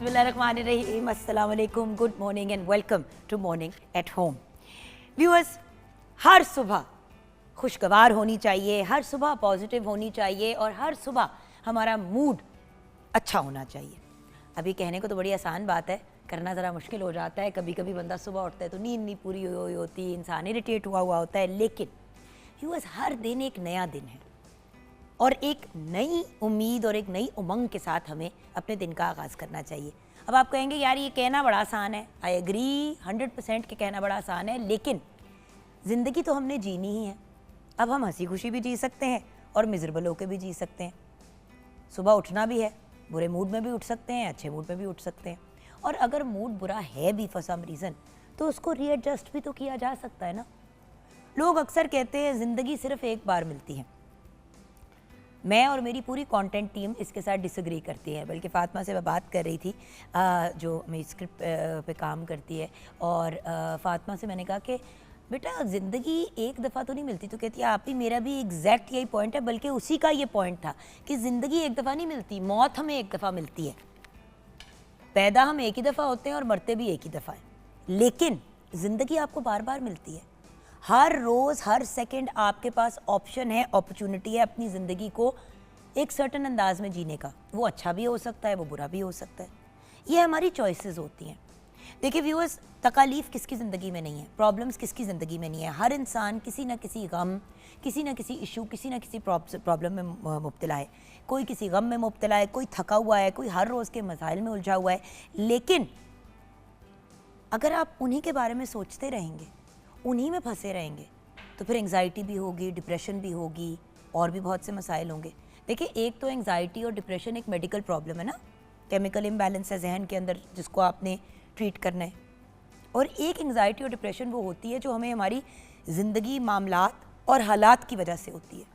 बिस्मिल्लाहिर्रहमानिर्रहीम, अस्सलाम वालेकुम, good morning and welcome to morning at home. Viewers, हर सुबह खुशगवार होनी चाहिए, हर सुबह पॉजिटिव होनी चाहिए और हर सुबह हमारा मूड अच्छा होना चाहिए। अभी कहने को तो बड़ी आसान बात है, करना ज़रा मुश्किल हो जाता है। कभी कभी बंदा सुबह उठता है तो नींद नहीं पूरी हुई होती, इंसान इरिटेट हुआ होता है। लेकिन व्यूअर्स, हर दिन एक नया दिन है और एक नई उम्मीद और एक नई उमंग के साथ हमें अपने दिन का आगाज़ करना चाहिए। अब आप कहेंगे यार ये कहना बड़ा आसान है, आई एग्री 100% के कहना बड़ा आसान है, लेकिन ज़िंदगी तो हमने जीनी ही है। अब हम हंसी खुशी भी जी सकते हैं और मिज़रेबल होकर भी जी सकते हैं। सुबह उठना भी है, बुरे मूड में भी उठ सकते हैं, अच्छे मूड में भी उठ सकते हैं। और अगर मूड बुरा है भी फॉर सम रीज़न तो उसको रीएडजस्ट भी तो किया जा सकता है ना। लोग अक्सर कहते हैं ज़िंदगी सिर्फ एक बार मिलती है। मैं और मेरी पूरी कंटेंट टीम इसके साथ डिसएग्री करती है। बल्कि फ़ातिमा से मैं बात कर रही थी जो मेरी स्क्रिप्ट पे काम करती है, और फ़ातिमा से मैंने कहा कि बेटा ज़िंदगी एक दफ़ा तो नहीं मिलती। तो कहती है आप ही, मेरा भी एग्जैक्ट यही पॉइंट है, बल्कि उसी का ये पॉइंट था कि ज़िंदगी एक दफ़ा नहीं मिलती, मौत हमें एक दफ़ा मिलती है। पैदा हम एक ही दफ़ा होते हैं और मरते भी एक ही दफ़ा है, लेकिन ज़िंदगी आपको बार बार मिलती है। हर रोज़ हर सेकंड आपके पास ऑप्शन है, अपॉर्चुनिटी है अपनी ज़िंदगी को एक सर्टन अंदाज में जीने का। वो अच्छा भी हो सकता है, वो बुरा भी हो सकता है। ये हमारी चॉइसेस होती हैं। देखिए व्यूअर्स, तकालीफ किसकी ज़िंदगी में नहीं है, प्रॉब्लम्स किसकी ज़िंदगी में नहीं है। हर इंसान किसी न किसी गम, किसी न किसी इशू, किसी न किसी प्रॉब्लम में मुब्तला है। कोई किसी गम में मुब्तला है, कोई थका हुआ है, कोई हर रोज़ के मसाइल में उलझा हुआ है। लेकिन अगर आप उन्हीं के बारे में सोचते रहेंगे, उन्हीं में फंसे रहेंगे, तो फिर एंग्जाइटी भी होगी, डिप्रेशन भी होगी, और भी बहुत से मसाइल होंगे। देखिए, एक तो एंग्जाइटी और डिप्रेशन एक मेडिकल प्रॉब्लम है ना, केमिकल इम्बैलेंस है जहन के अंदर जिसको आपने ट्रीट करना है। और एक एंग्जाइटी और डिप्रेशन वो होती है जो हमें हमारी ज़िंदगी, मामलात और हालात की वजह से होती है।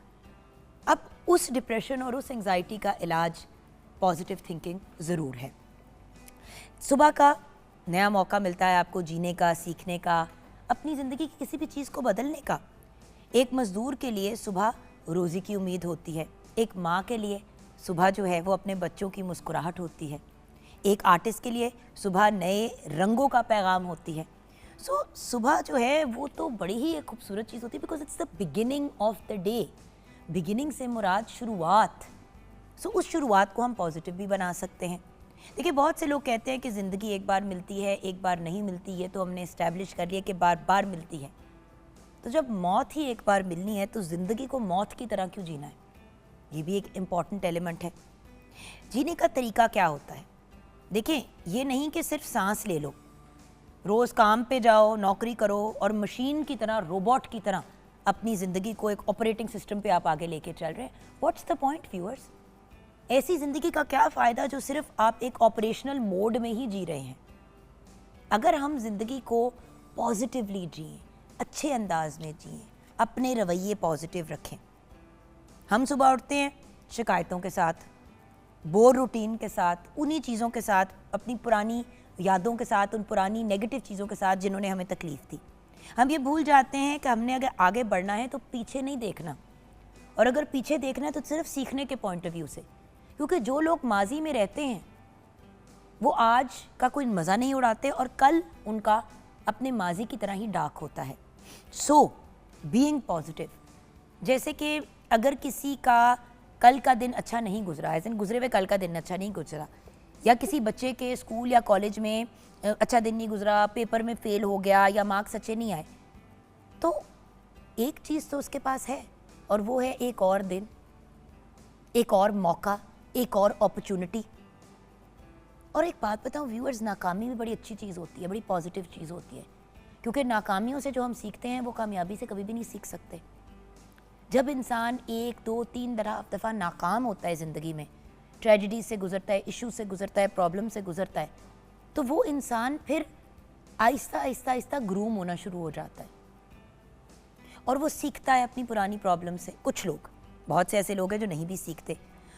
अब उस डिप्रेशन और उस एंग्जाइटी का इलाज पॉजिटिव थिंकिंग ज़रूर है। सुबह का नया मौका मिलता है आपको जीने का, सीखने का, अपनी ज़िंदगी की किसी भी चीज़ को बदलने का। एक मज़दूर के लिए सुबह रोज़ी की उम्मीद होती है, एक माँ के लिए सुबह जो है वो अपने बच्चों की मुस्कुराहट होती है, एक आर्टिस्ट के लिए सुबह नए रंगों का पैगाम होती है। सो सुबह जो है वो तो बड़ी ही एक खूबसूरत चीज़ होती है, because it's the beginning of the day. Beginning से मुराद शुरुआत। सो उस शुरुआत को हम पॉजिटिव भी बना सकते हैं। देखिए, बहुत से लोग कहते हैं कि ज़िंदगी एक बार मिलती है, एक बार नहीं मिलती है, तो हमने इस्टेब्लिश कर लिया कि बार बार मिलती है। तो जब मौत ही एक बार मिलनी है तो ज़िंदगी को मौत की तरह क्यों जीना है? ये भी एक इम्पॉर्टेंट एलिमेंट है। जीने का तरीका क्या होता है? देखिए, ये नहीं कि सिर्फ सांस ले लो, रोज़ काम पे जाओ, नौकरी करो और मशीन की तरह, रोबोट की तरह अपनी ज़िंदगी को एक ऑपरेटिंग सिस्टम पे आप आगे लेके चल रहे हैं। What's the point viewers? ऐसी ज़िंदगी का क्या फ़ायदा जो सिर्फ आप एक ऑपरेशनल मोड में ही जी रहे हैं? अगर हम ज़िंदगी को पॉजिटिवली जिएं, अच्छे अंदाज में जिएं, अपने रवैये पॉजिटिव रखें। हम सुबह उठते हैं शिकायतों के साथ, बोर रूटीन के साथ, उन्हीं चीज़ों के साथ, अपनी पुरानी यादों के साथ, उन पुरानी नेगेटिव चीज़ों के साथ जिन्होंने हमें तकलीफ़ दी। हम ये भूल जाते हैं कि हमने अगर आगे बढ़ना है तो पीछे नहीं देखना, और अगर पीछे देखना है तो सिर्फ सीखने के पॉइंट ऑफ व्यू से। क्योंकि जो लोग माजी में रहते हैं वो आज का कोई मज़ा नहीं उड़ाते और कल उनका अपने माजी की तरह ही डार्क होता है। सो बीइंग पॉजिटिव, जैसे कि अगर किसी का कल का दिन अच्छा नहीं गुजरा, ऐसे गुजरे हुए कल का दिन अच्छा नहीं गुजरा, या किसी बच्चे के स्कूल या कॉलेज में अच्छा दिन नहीं गुजरा, पेपर में फेल हो गया या मार्क्स अच्छे नहीं आए, तो एक चीज़ तो उसके पास है, और वो है एक और दिन, एक और मौका, एक और अपॉर्चुनिटी। और एक बात बताऊं व्यूअर्स, नाकामी भी बड़ी अच्छी चीज़ होती है, बड़ी पॉजिटिव चीज़ होती है, क्योंकि नाकामियों से जो हम सीखते हैं वो कामयाबी से कभी भी नहीं सीख सकते। जब इंसान 1, 2, 3 दफ़ा नाकाम होता है ज़िंदगी में, ट्रेजिडी से गुजरता है, इशू से गुजरता है, प्रॉब्लम से गुजरता है, तो वो इंसान फिर आहिस्ता आहिस्ता आहिस्ता ग्रूम होना शुरू हो जाता है और वो सीखता है अपनी पुरानी प्रॉब्लम से। कुछ लोग, बहुत से ऐसे लोग हैं जो नहीं भी सीखते।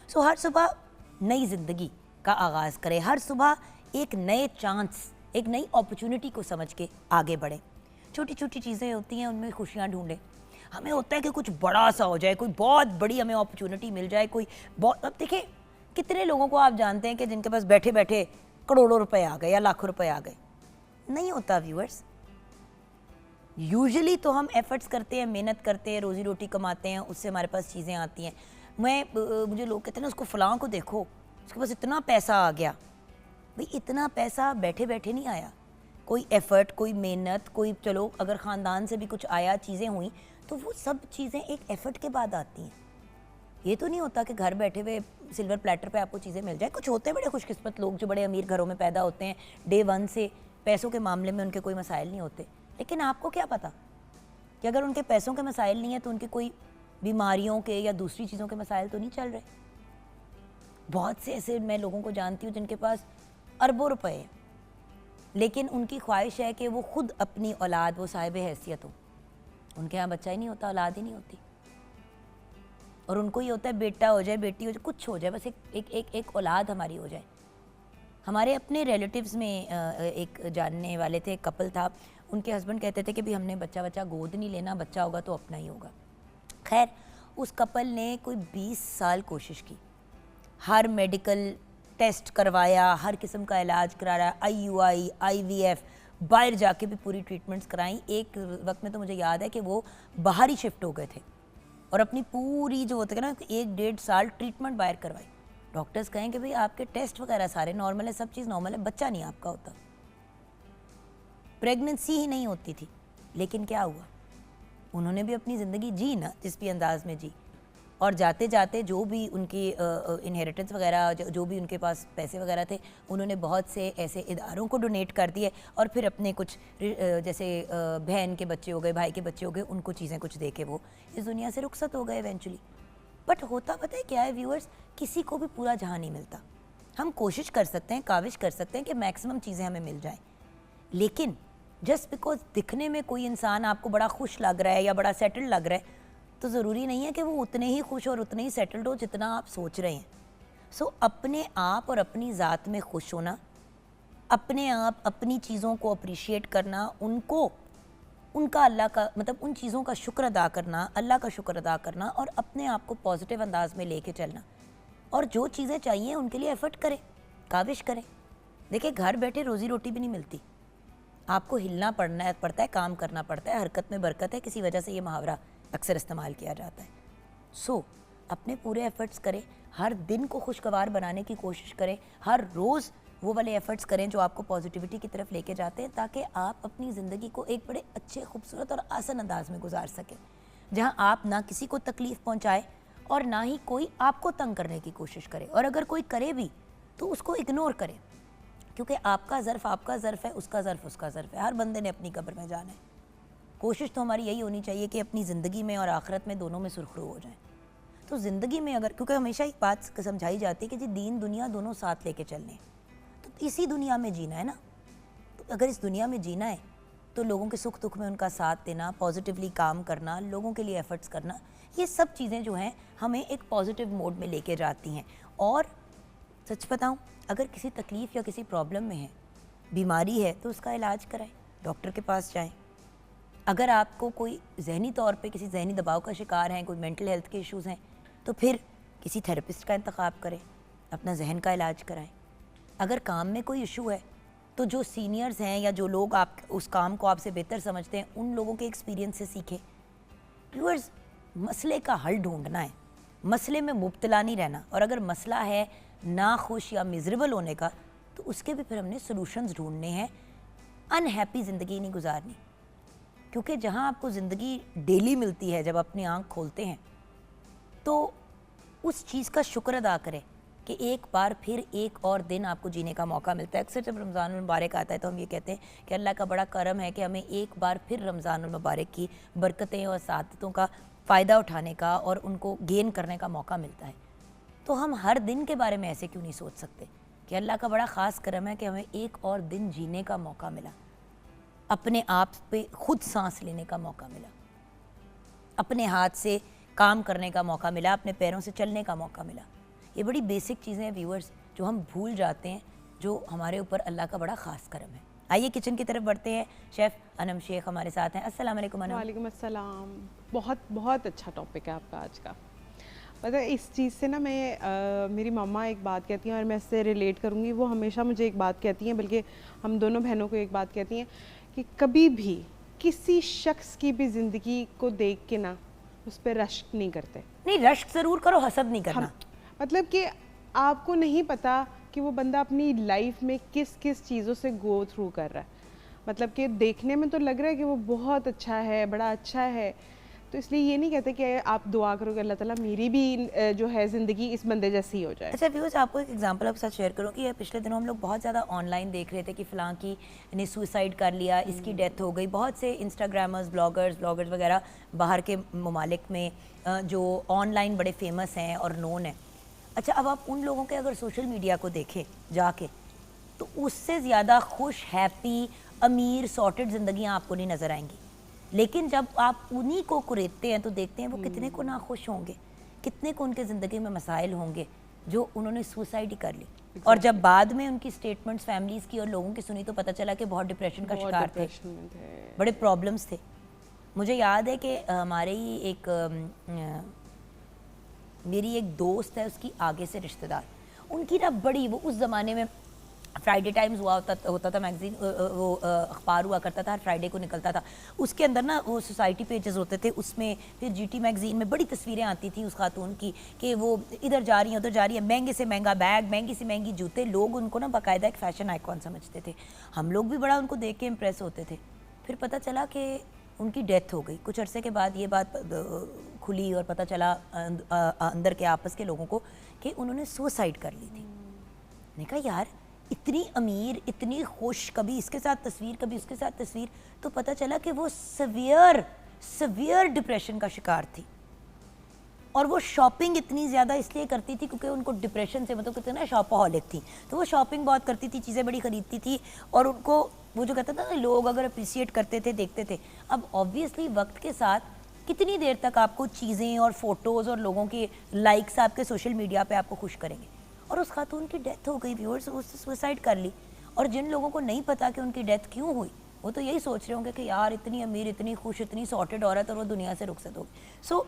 सो हर सुबह नई ज़िंदगी का आगाज़ करें, हर सुबह एक नए चांस, एक नई अपॉर्चुनिटी को समझ के आगे बढ़ें। छोटी छोटी चीज़ें होती हैं, उनमें खुशियाँ ढूंढें। हमें होता है कि कुछ बड़ा सा हो जाए, कोई बहुत बड़ी हमें अपॉर्चुनिटी मिल जाए, कोई बहुत। अब देखिए, कितने लोगों को आप जानते हैं कि जिनके पास बैठे बैठे करोड़ों रुपए आ गए या लाखों रुपए आ गए। नहीं होता व्यूअर्स। यूजुअली तो हम एफर्ट्स करते हैं, मेहनत करते हैं, रोजी रोटी कमाते हैं, उससे हमारे पास चीज़ें आती हैं। मुझे लोग कहते हैं ना, उसको फ़लाँ को देखो, उसके पास इतना पैसा आ गया। भाई इतना पैसा बैठे बैठे नहीं आया, कोई एफ़र्ट, कोई मेहनत, कोई चलो अगर ख़ानदान से भी कुछ आया, चीज़ें हुई, तो वो सब चीज़ें एक एफ़र्ट के बाद आती हैं। ये तो नहीं होता कि घर बैठे हुए सिल्वर प्लेटर पे आपको चीज़ें मिल जाए। कुछ होते हैं बड़े खुशकिस्मत लोग जो बड़े अमीर घरों में पैदा होते हैं, डे वन से पैसों के मामले में उनके कोई मसाइल नहीं होते। लेकिन आपको क्या पता कि अगर उनके पैसों के मसाइल नहीं है तो उनके कोई बीमारियों के या दूसरी चीज़ों के मसाइल तो नहीं चल रहे। बहुत से ऐसे मैं लोगों को जानती हूँ जिनके पास अरबों रुपए हैं, लेकिन उनकी ख्वाहिश है कि वो खुद अपनी औलाद, वो साहिब हैसियत हो। उनके यहाँ बच्चा ही नहीं होता, औलाद ही नहीं होती, और उनको ये होता है बेटा हो जाए, बेटी हो जाए, कुछ हो जाए, बस एक औलाद हमारी हो जाए। हमारे अपने रिलेटिव्स में एक जानने वाले थे, एक कपल था, उनके हस्बैंड कहते थे कि भी हमने बच्चा गोद नहीं लेना, बच्चा होगा तो अपना ही होगा। खैर उस कपल ने कोई 20 साल कोशिश की, हर मेडिकल टेस्ट करवाया, हर किस्म का इलाज कराया, IUI, IVF, बाहर जाके भी पूरी ट्रीटमेंट्स कराई। एक वक्त में तो मुझे याद है कि वो बाहर ही शिफ्ट हो गए थे और अपनी पूरी जो होते हैं ना 1-1.5 साल ट्रीटमेंट बाहर करवाई। डॉक्टर्स कहें कि भाई आपके टेस्ट वगैरह सारे नॉर्मल है, सब चीज़ नॉर्मल है, बच्चा नहीं आपका होता, प्रेगनेंसी ही नहीं होती थी। लेकिन क्या हुआ, उन्होंने भी अपनी ज़िंदगी जी ना, जिस भी अंदाज में जी, और जाते जाते जो भी उनकी इनहेरिटेंस वगैरह, जो भी उनके पास पैसे वगैरह थे, उन्होंने बहुत से ऐसे इदारों को डोनेट कर दिए, और फिर अपने कुछ जैसे बहन के बच्चे हो गए, भाई के बच्चे हो गए, उनको चीज़ें कुछ दे के वो इस दुनिया से रुखसत हो गए इवेंचुअली। बट होता पता है क्या है व्यूअर्स, किसी को भी पूरा जहां नहीं मिलता। हम कोशिश कर सकते हैं, काविश कर सकते हैं कि मैक्सिमम चीज़ें हमें मिल जाएं, लेकिन जस्ट बिकॉज दिखने में कोई इंसान आपको बड़ा खुश लग रहा है या बड़ा सेटल्ड लग रहा है, तो ज़रूरी नहीं है कि वो उतने ही खुश और उतने ही सेटल्ड हो जितना आप सोच रहे हैं। सो अपने आप और अपनी ज़ात में खुश होना, अपने आप अपनी चीज़ों को अप्रिशिएट करना, उनको उनका अल्लाह का मतलब उन चीज़ों का शुक्र अदा करना, अल्लाह का शुक्र अदा करना, और अपने आप को पॉजिटिव अंदाज में लेके चलना, और जो चीज़ें चाहिए उनके लिए एफर्ट करें, काविश करें। देखिए घर बैठे रोज़ी रोटी भी नहीं मिलती, आपको हिलना पड़ता है, काम करना पड़ता है। हरकत में बरकत है, किसी वजह से ये मुहावरा अक्सर इस्तेमाल किया जाता है। सो अपने पूरे एफर्ट्स करें, हर दिन को खुशगवार बनाने की कोशिश करें, हर रोज़ वो वाले एफर्ट्स करें जो आपको पॉजिटिविटी की तरफ लेके जाते हैं, ताकि आप अपनी ज़िंदगी को एक बड़े अच्छे, खूबसूरत और आसान अंदाज में गुजार सकें, जहां आप ना किसी को तकलीफ़ पहुंचाए और ना ही कोई आपको तंग करने की कोशिश करे, और अगर कोई करे भी तो उसको इग्नोर करें, क्योंकि आपका ज़र्फ़ है, उसका ज़र्फ़ है। हर बंदे ने अपनी कब्र में जाना है। कोशिश तो हमारी यही होनी चाहिए कि अपनी ज़िंदगी में और आखिरत में दोनों में सुरखरू हो जाएं। तो ज़िंदगी में अगर, क्योंकि हमेशा एक बात समझाई जाती है कि जी दीन दुनिया दोनों साथ लेके चलने, तो इसी दुनिया में जीना है ना। तो अगर इस दुनिया में जीना है तो लोगों के सुख दुख में उनका साथ देना, पॉजिटिवली काम करना, लोगों के लिए एफर्ट्स करना, ये सब चीज़ें जो हैं हमें एक पॉजिटिव मोड में लेके जाती हैं। और सच बताऊं, अगर किसी तकलीफ़ या किसी प्रॉब्लम में है, बीमारी है, तो उसका इलाज कराएं, डॉक्टर के पास जाएं। अगर आपको कोई जहनी तौर पे किसी जहनी दबाव का शिकार हैं, कोई मेंटल हेल्थ के इश्यूज़ हैं, तो फिर किसी थेरेपिस्ट का इंतखाब करें, अपना जहन का इलाज कराएं। अगर काम में कोई इशू है तो जो सीनियर्स हैं या जो लोग आप उस काम को आपसे बेहतर समझते हैं, उन लोगों के एक्सपीरियंस से सीखें। व्यूअर्स, मसले का हल ढूंढना है, मसले में मुब्तला नहीं रहना। और अगर मसला है नाखुश या मिजरेबल होने का, तो उसके भी फिर हमने सॉल्यूशंस ढूंढने हैं। अनहैप्पी ज़िंदगी नहीं गुजारनी, क्योंकि जहाँ आपको ज़िंदगी डेली मिलती है, जब अपनी आँख खोलते हैं, तो उस चीज़ का शुक्र अदा करें कि एक बार फिर एक और दिन आपको जीने का मौका मिलता है। अक्सर जब रमज़ान मुबारक आता है तो हम ये कहते हैं कि अल्लाह का बड़ा करम है कि हमें एक बार फिर रमज़ान मुबारक की बरकतें और सादतों का फ़ायदा उठाने का और उनको गेन करने का मौका मिलता है। तो हम हर दिन के बारे में ऐसे क्यों नहीं सोच सकते कि अल्लाह का बड़ा ख़ास करम है कि हमें एक और दिन जीने का मौका मिला, अपने आप पे खुद सांस लेने का मौका मिला, अपने हाथ से काम करने का मौका मिला, अपने पैरों से चलने का मौका मिला। ये बड़ी बेसिक चीज़ें हैं व्यूअर्स, जो हम भूल जाते हैं, जो हमारे ऊपर अल्लाह का बड़ा ख़ास करम है। आइए किचन की तरफ बढ़ते हैं। शेफ़ अनम शेख हमारे साथ हैं। अस्सलाम वालेकुम अनम। वालेकुम अस्सलाम। बहुत बहुत अच्छा टॉपिक है आपका आज का। पता है इस चीज़ से ना मैं मेरी मम्मा एक बात कहती हैं और मैं इससे रिलेट करूँगी। वो हमेशा मुझे एक बात कहती हैं, बल्कि हम दोनों बहनों को एक बात कहती हैं कि कभी भी किसी शख्स की भी ज़िंदगी को देख के ना उस पर रश्क नहीं करते। नहीं, रश्क ज़रूर करो, हसद नहीं करना। मतलब कि आपको नहीं पता कि वो बंदा अपनी लाइफ में किस किस चीज़ों से गो थ्रू कर रहा है। मतलब कि देखने में तो लग रहा है कि वो बहुत अच्छा है, बड़ा अच्छा है, तो इसलिए ये नहीं कहते कि आप दुआ करो कि अल्लाह ताला मेरी भी जो है ज़िंदगी इस बंदे जैसी हो जाए। अच्छा व्यूअर्स, आपको एक एग्जांपल आपके साथ शेयर करूँ कि पिछले दिनों हम लोग बहुत ज़्यादा ऑनलाइन देख रहे थे कि फ़लाँ की ने सुसाइड कर लिया, इसकी डेथ हो गई। बहुत से इंस्टाग्रामर्स, ब्लॉगर्स वगैरह बाहर के ममालिक में जो ऑनलाइन बड़े फेमस हैं और नोन हैं। अच्छा, अब आप उन लोगों के अगर सोशल मीडिया को देखें जाके, तो उससे ज़्यादा खुश, हैप्पी, अमीर, सॉर्टेड ज़िंदगियाँ आपको नहीं नज़र आएंगी। लेकिन जब आप उन्हीं को कुरेदते हैं तो देखते हैं वो कितने को ना खुश होंगे, कितने को उनके ज़िंदगी में मसाइल होंगे जो उन्होंने सुसाइड ही कर ली। और जब बाद में उनकी स्टेटमेंट्स फैमिलीज़ की और लोगों की सुनी तो पता चला कि बहुत डिप्रेशन का शिकार थे, बड़े प्रॉब्लम्स थे। मुझे याद है कि हमारे ही मेरी एक दोस्त है, उसकी आगे से रिश्तेदार, उनकी ना बड़ी, वो उस ज़माने में फ्राइडे टाइम्स होता था मैगजीन, वो अखबार हुआ करता था, हर फ्राइडे को निकलता था। उसके अंदर ना वो सोसाइटी पेजेस होते थे, उसमें फिर जीटी मैगजीन में बड़ी तस्वीरें आती थी उस खातून की कि वो इधर जा रही है, उधर जा रही है, महंगे से महंगा बैग, महंगी से महंगी जूते। लोग उनको ना बाकायदा एक फ़ैशन आइकॉन समझते थे। हम लोग भी बड़ा उनको देख के इम्प्रेस होते थे। फिर पता चला कि उनकी डेथ हो गई। कुछ अरसे के बाद ये बात खुली और पता चला अंदर के आपस के लोगों को कि उन्होंने सुसाइड कर ली थी। मैंने कहा यार, इतनी अमीर, इतनी खुश, कभी इसके साथ तस्वीर, कभी उसके साथ तस्वीर, तो पता चला कि वो सवियर डिप्रेशन का शिकार थी। और वो शॉपिंग इतनी ज़्यादा इसलिए करती थी क्योंकि उनको डिप्रेशन से, मतलब कितना शॉपaholic थी, तो वो शॉपिंग बहुत करती थी, चीज़ें बड़ी ख़रीदती थी। और उनको वो जो कहता था ना, लोग अगर अप्रिसिएट करते थे, देखते थे। अब ऑब्वियसली वक्त के साथ कितनी देर तक आपको चीज़ें और फोटोज़ और लोगों के लाइक्स आपके सोशल मीडिया पे आपको खुश करेंगे। और उस खातून की डेथ हो गई, व्यूअर्स, उसने सुसाइड कर ली। और जिन लोगों को नहीं पता कि उनकी डेथ क्यों हुई, वो तो यही सोच रहे होंगे कि यार इतनी अमीर, इतनी खुश, इतनी सॉर्टेड औरत और वो दुनिया से रुखसत होगी। सो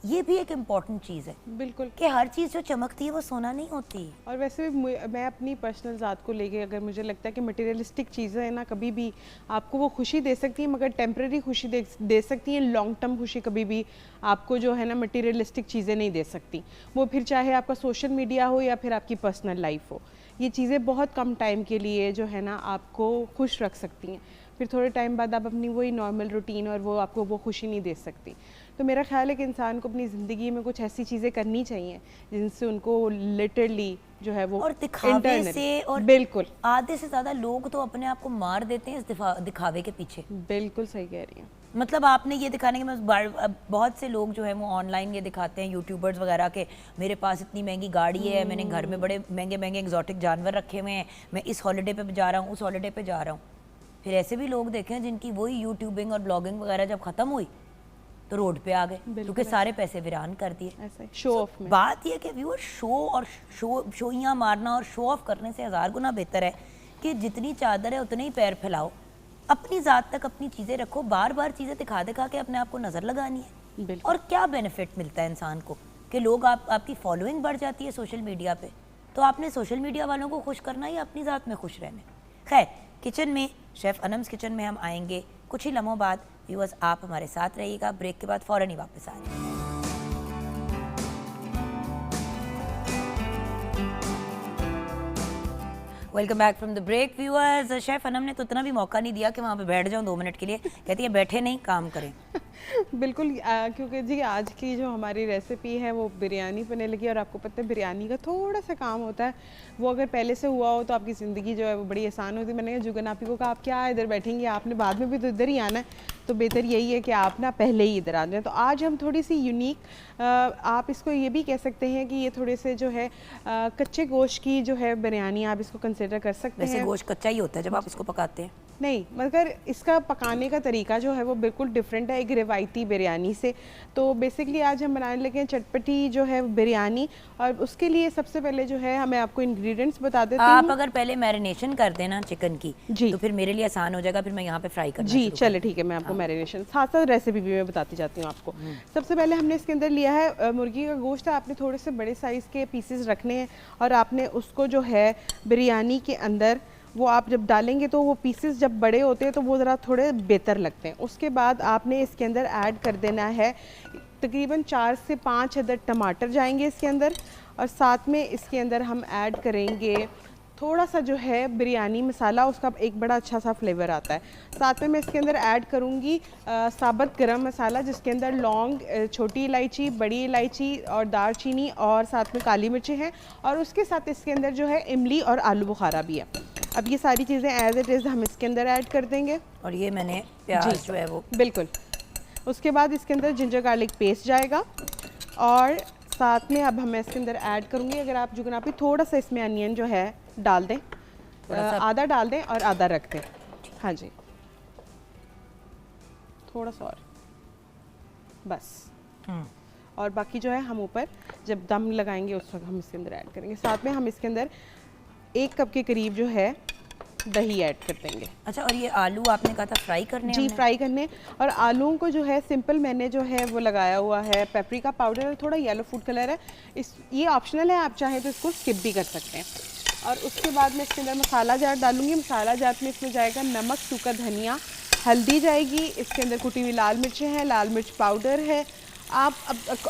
ये भी एक इम्पॉर्टेंट चीज़ है, बिल्कुल, कि हर चीज़ जो चमकती है वो सोना नहीं होती। और वैसे भी मैं अपनी पर्सनल ज़ात को लेके, अगर मुझे लगता है कि मटेरियलिस्टिक चीज़ें हैं ना, कभी भी आपको वो खुशी दे सकती हैं, मगर टेम्प्रेरी खुशी दे सकती हैं। लॉन्ग टर्म खुशी कभी भी आपको जो है ना मटेरियलिस्टिक चीज़ें नहीं दे सकती। वो फिर चाहे आपका सोशल मीडिया हो या फिर आपकी पर्सनल लाइफ हो, ये चीज़ें बहुत कम टाइम के लिए जो है ना आपको खुश रख सकती हैं। फिर थोड़े टाइम बाद आप अपनी वही नॉर्मल रूटीन और वो आपको वो खुशी नहीं दे सकती। तो मेरा ख्याल है कि इंसान को अपनी ज़िंदगी में कुछ ऐसी चीज़ें करनी चाहिए जिनसे उनको लिटरली जो है वो, और दिखावे से, और बिल्कुल आधे से ज़्यादा लोग तो अपने आप को मार देते हैं इस दिखावे के पीछे। बिल्कुल सही कह रही हैं। मतलब आपने ये दिखाने के में बहुत से लोग जो है वो ऑनलाइन ये दिखाते हैं, यूट्यूबर्स वगैरह के, मेरे पास इतनी महंगी गाड़ी है, मैंने घर में बड़े महंगे महंगे एग्जॉटिक जानवर रखे हुए हैं, मैं इस हॉलीडे पे जा रहा हूँ, उस हॉलीडे पे जा रहा हूँ। फिर ऐसे भी लोग देखे हैं जिनकी वही यूट्यूबिंग और ब्लॉगिंग वगैरह जब ख़त्म हुई तो रोड पे आ गए क्योंकि सारे पैसे वीरान कर दिए। ऐसा शो ऑफ में बात यह कि व्यूअर, शोइयाँ मारना और शो ऑफ करने से 1000 गुना बेहतर है कि जितनी चादर है उतने ही पैर फैलाओ, अपनी ज़ात तक अपनी चीज़ें रखो। बार बार चीज़ें दिखा के अपने आप को नज़र लगानी है। और क्या बेनिफिट मिलता है इंसान को कि लोग आपकी फॉलोइंग बढ़ जाती है सोशल मीडिया पे, तो आपने सोशल मीडिया वालों को खुश करना या अपनी ज़ात में खुश रहना। खैर, किचन में, शेफ़ अनम्स किचन में हम आएंगे कुछ ही लम्हों बाद। व्यूअर्स, आप हमारे साथ रहिएगा, ब्रेक के बाद फ़ौरन ही वापस आ जाएंगे। Welcome back from the break. Viewers, chef Anam ने तो इतना भी मौका नहीं दिया कि वहाँ पे बैठ जाऊँ 2 मिनट के लिए। कहती है बैठे नहीं, काम करें। बिल्कुल, क्योंकि जी आज की जो हमारी रेसिपी है वो बिरयानी बनने लगी, और आपको पता है बिरयानी का थोड़ा सा काम होता है, वो अगर पहले से हुआ हो तो आपकी ज़िंदगी जो है वो बड़ी आसान होती है। मैंने जुगन आपी को कहा आप क्या इधर बैठेंगे, आपने बाद में भी तो इधर ही आना है, तो बेहतर यही है कि आप ना पहले ही इधर आ जाएँ। तो आज हम थोड़ी सी यूनिक, आप इसको ये भी कह सकते हैं कि ये थोड़े से जो है कच्चे गोश्त की जो है बिरयानी आप इसको कंसिडर कर सकते हैं। वैसे गोश्त कच्चा ही होता है जब आप इसको पकाते हैं। नहीं, मगर इसका पकाने का तरीका जो है वो बिल्कुल डिफरेंट है एक रिवायती बिरयानी से। तो बेसिकली आज हम बनाने लगे हैं चटपटी जो है बिरयानी, और उसके लिए सबसे पहले जो है हमें आपको इंग्रेडिएंट्स बता देती आप हूँ। अगर पहले मैरिनेशन कर देना चिकन की जी। तो फिर मेरे लिए आसान हो जाएगा, फिर मैं यहाँ पे फ्राई करना जी शुरू चले ठीक है, मैं आपको मैरिनेशन साथ साथ रेसिपी भी मैं बताती जाती हूँ आपको। सबसे पहले हमने इसके अंदर लिया है मुर्गी का गोश्त है। आपने थोड़े से बड़े साइज़ के पीसेस रखने हैं और आपने उसको जो है बिरयानी के अंदर वो आप जब डालेंगे तो वो पीसेस जब बड़े होते हैं तो वो ज़रा थोड़े बेहतर लगते हैं। उसके बाद आपने इसके अंदर ऐड कर देना है तकरीबन 4 से 5 अदद टमाटर जाएंगे इसके अंदर, और साथ में इसके अंदर हम ऐड करेंगे थोड़ा सा जो है बिरयानी मसाला, उसका एक बड़ा अच्छा सा फ्लेवर आता है। साथ में मैं इसके अंदर ऐड करूँगी साबुत गरम मसाला, जिसके अंदर लौंग, छोटी इलायची, बड़ी इलायची और दालचीनी और साथ में काली मिर्चें हैं, और उसके साथ इसके अंदर जो है इमली और आलू बुखारा भी है। अब ये सारी चीज़ें एज इट इज़ हम इसके अंदर ऐड कर देंगे। और ये मैंने प्याज जो है वो बिल्कुल। उसके बाद इसके अंदर जिंजर गार्लिक पेस्ट जाएगा, और साथ में अब मैं इसके अंदर ऐड करूँगी, अगर आप जुगनापी थोड़ा सा इसमें अनियन जो है डाल दें, आधा डाल दें और आधा रख दें। हाँ जी, थोड़ा सा और बस। और बाकी जो है हम ऊपर जब दम लगाएंगे उस वक्त हम इसके अंदर ऐड करेंगे। साथ में हम इसके अंदर 1 कप के करीब जो है दही ऐड कर देंगे। अच्छा, और ये आलू आपने कहा था फ्राई करने? जी फ्राई करने। और आलूओं को जो है सिंपल मैंने जो है वो लगाया हुआ है पेपरिका पाउडर और थोड़ा येलो फूड कलर है, इस ये ऑप्शनल है, आप चाहें तो इसको स्किप भी कर सकते हैं। और उसके बाद मैं इसके अंदर मसाला जार डालूंगी। मसाला जार में इसमें जाएगा नमक, सूखा धनिया, हल्दी जाएगी, इसके अंदर कुटी हुई लाल मिर्चें हैं, लाल मिर्च पाउडर है। आप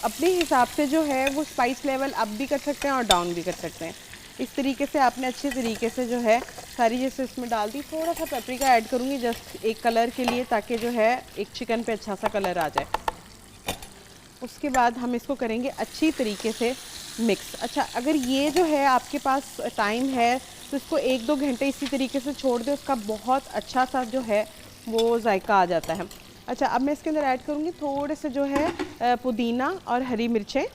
अपने हिसाब से जो है वो स्पाइस लेवल अप भी कर सकते हैं और डाउन भी कर सकते हैं। इस तरीके से आपने अच्छे तरीके से जो है सारी चीज़ें इसमें डाल दी। थोड़ा सा पेपरिका ऐड करूँगी जस्ट एक कलर के लिए, ताकि जो है एक चिकन पे अच्छा सा कलर आ जाए। उसके बाद हम इसको करेंगे अच्छी तरीके से मिक्स। अच्छा, अगर ये जो है आपके पास टाइम है तो इसको 1-2 घंटे इसी तरीके से छोड़ दें, उसका बहुत अच्छा सा जो है वो जायका आ जाता है। अच्छा, अब मैं इसके अंदर ऐड करूँगी थोड़े से जो है पुदीना और हरी मिर्चें,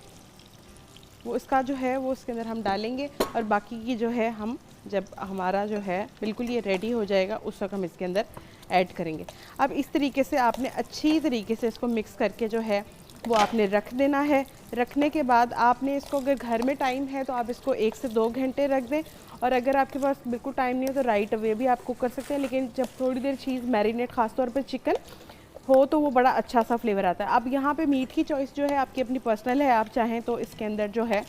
वो इसका जो है वो इसके अंदर हम डालेंगे, और बाकी की जो है हम जब हमारा जो है बिल्कुल ये रेडी हो जाएगा उस वक्त हम इसके अंदर ऐड करेंगे। अब इस तरीके से आपने अच्छी तरीके से इसको मिक्स करके जो है वो आपने रख देना है। रखने के बाद आपने इसको, अगर घर में टाइम है तो आप इसको 1 से 2 घंटे रख दें, और अगर आपके पास बिल्कुल टाइम नहीं है तो राइट अवे भी आप कुक कर सकते हैं। लेकिन जब थोड़ी देर चीज़ मैरिनेट, ख़ासतौर पर चिकन हो, तो वो बड़ा अच्छा सा फ्लेवर आता है। अब यहाँ पे मीट की चॉइस जो है आपकी अपनी पर्सनल है, आप चाहें तो इसके अंदर जो है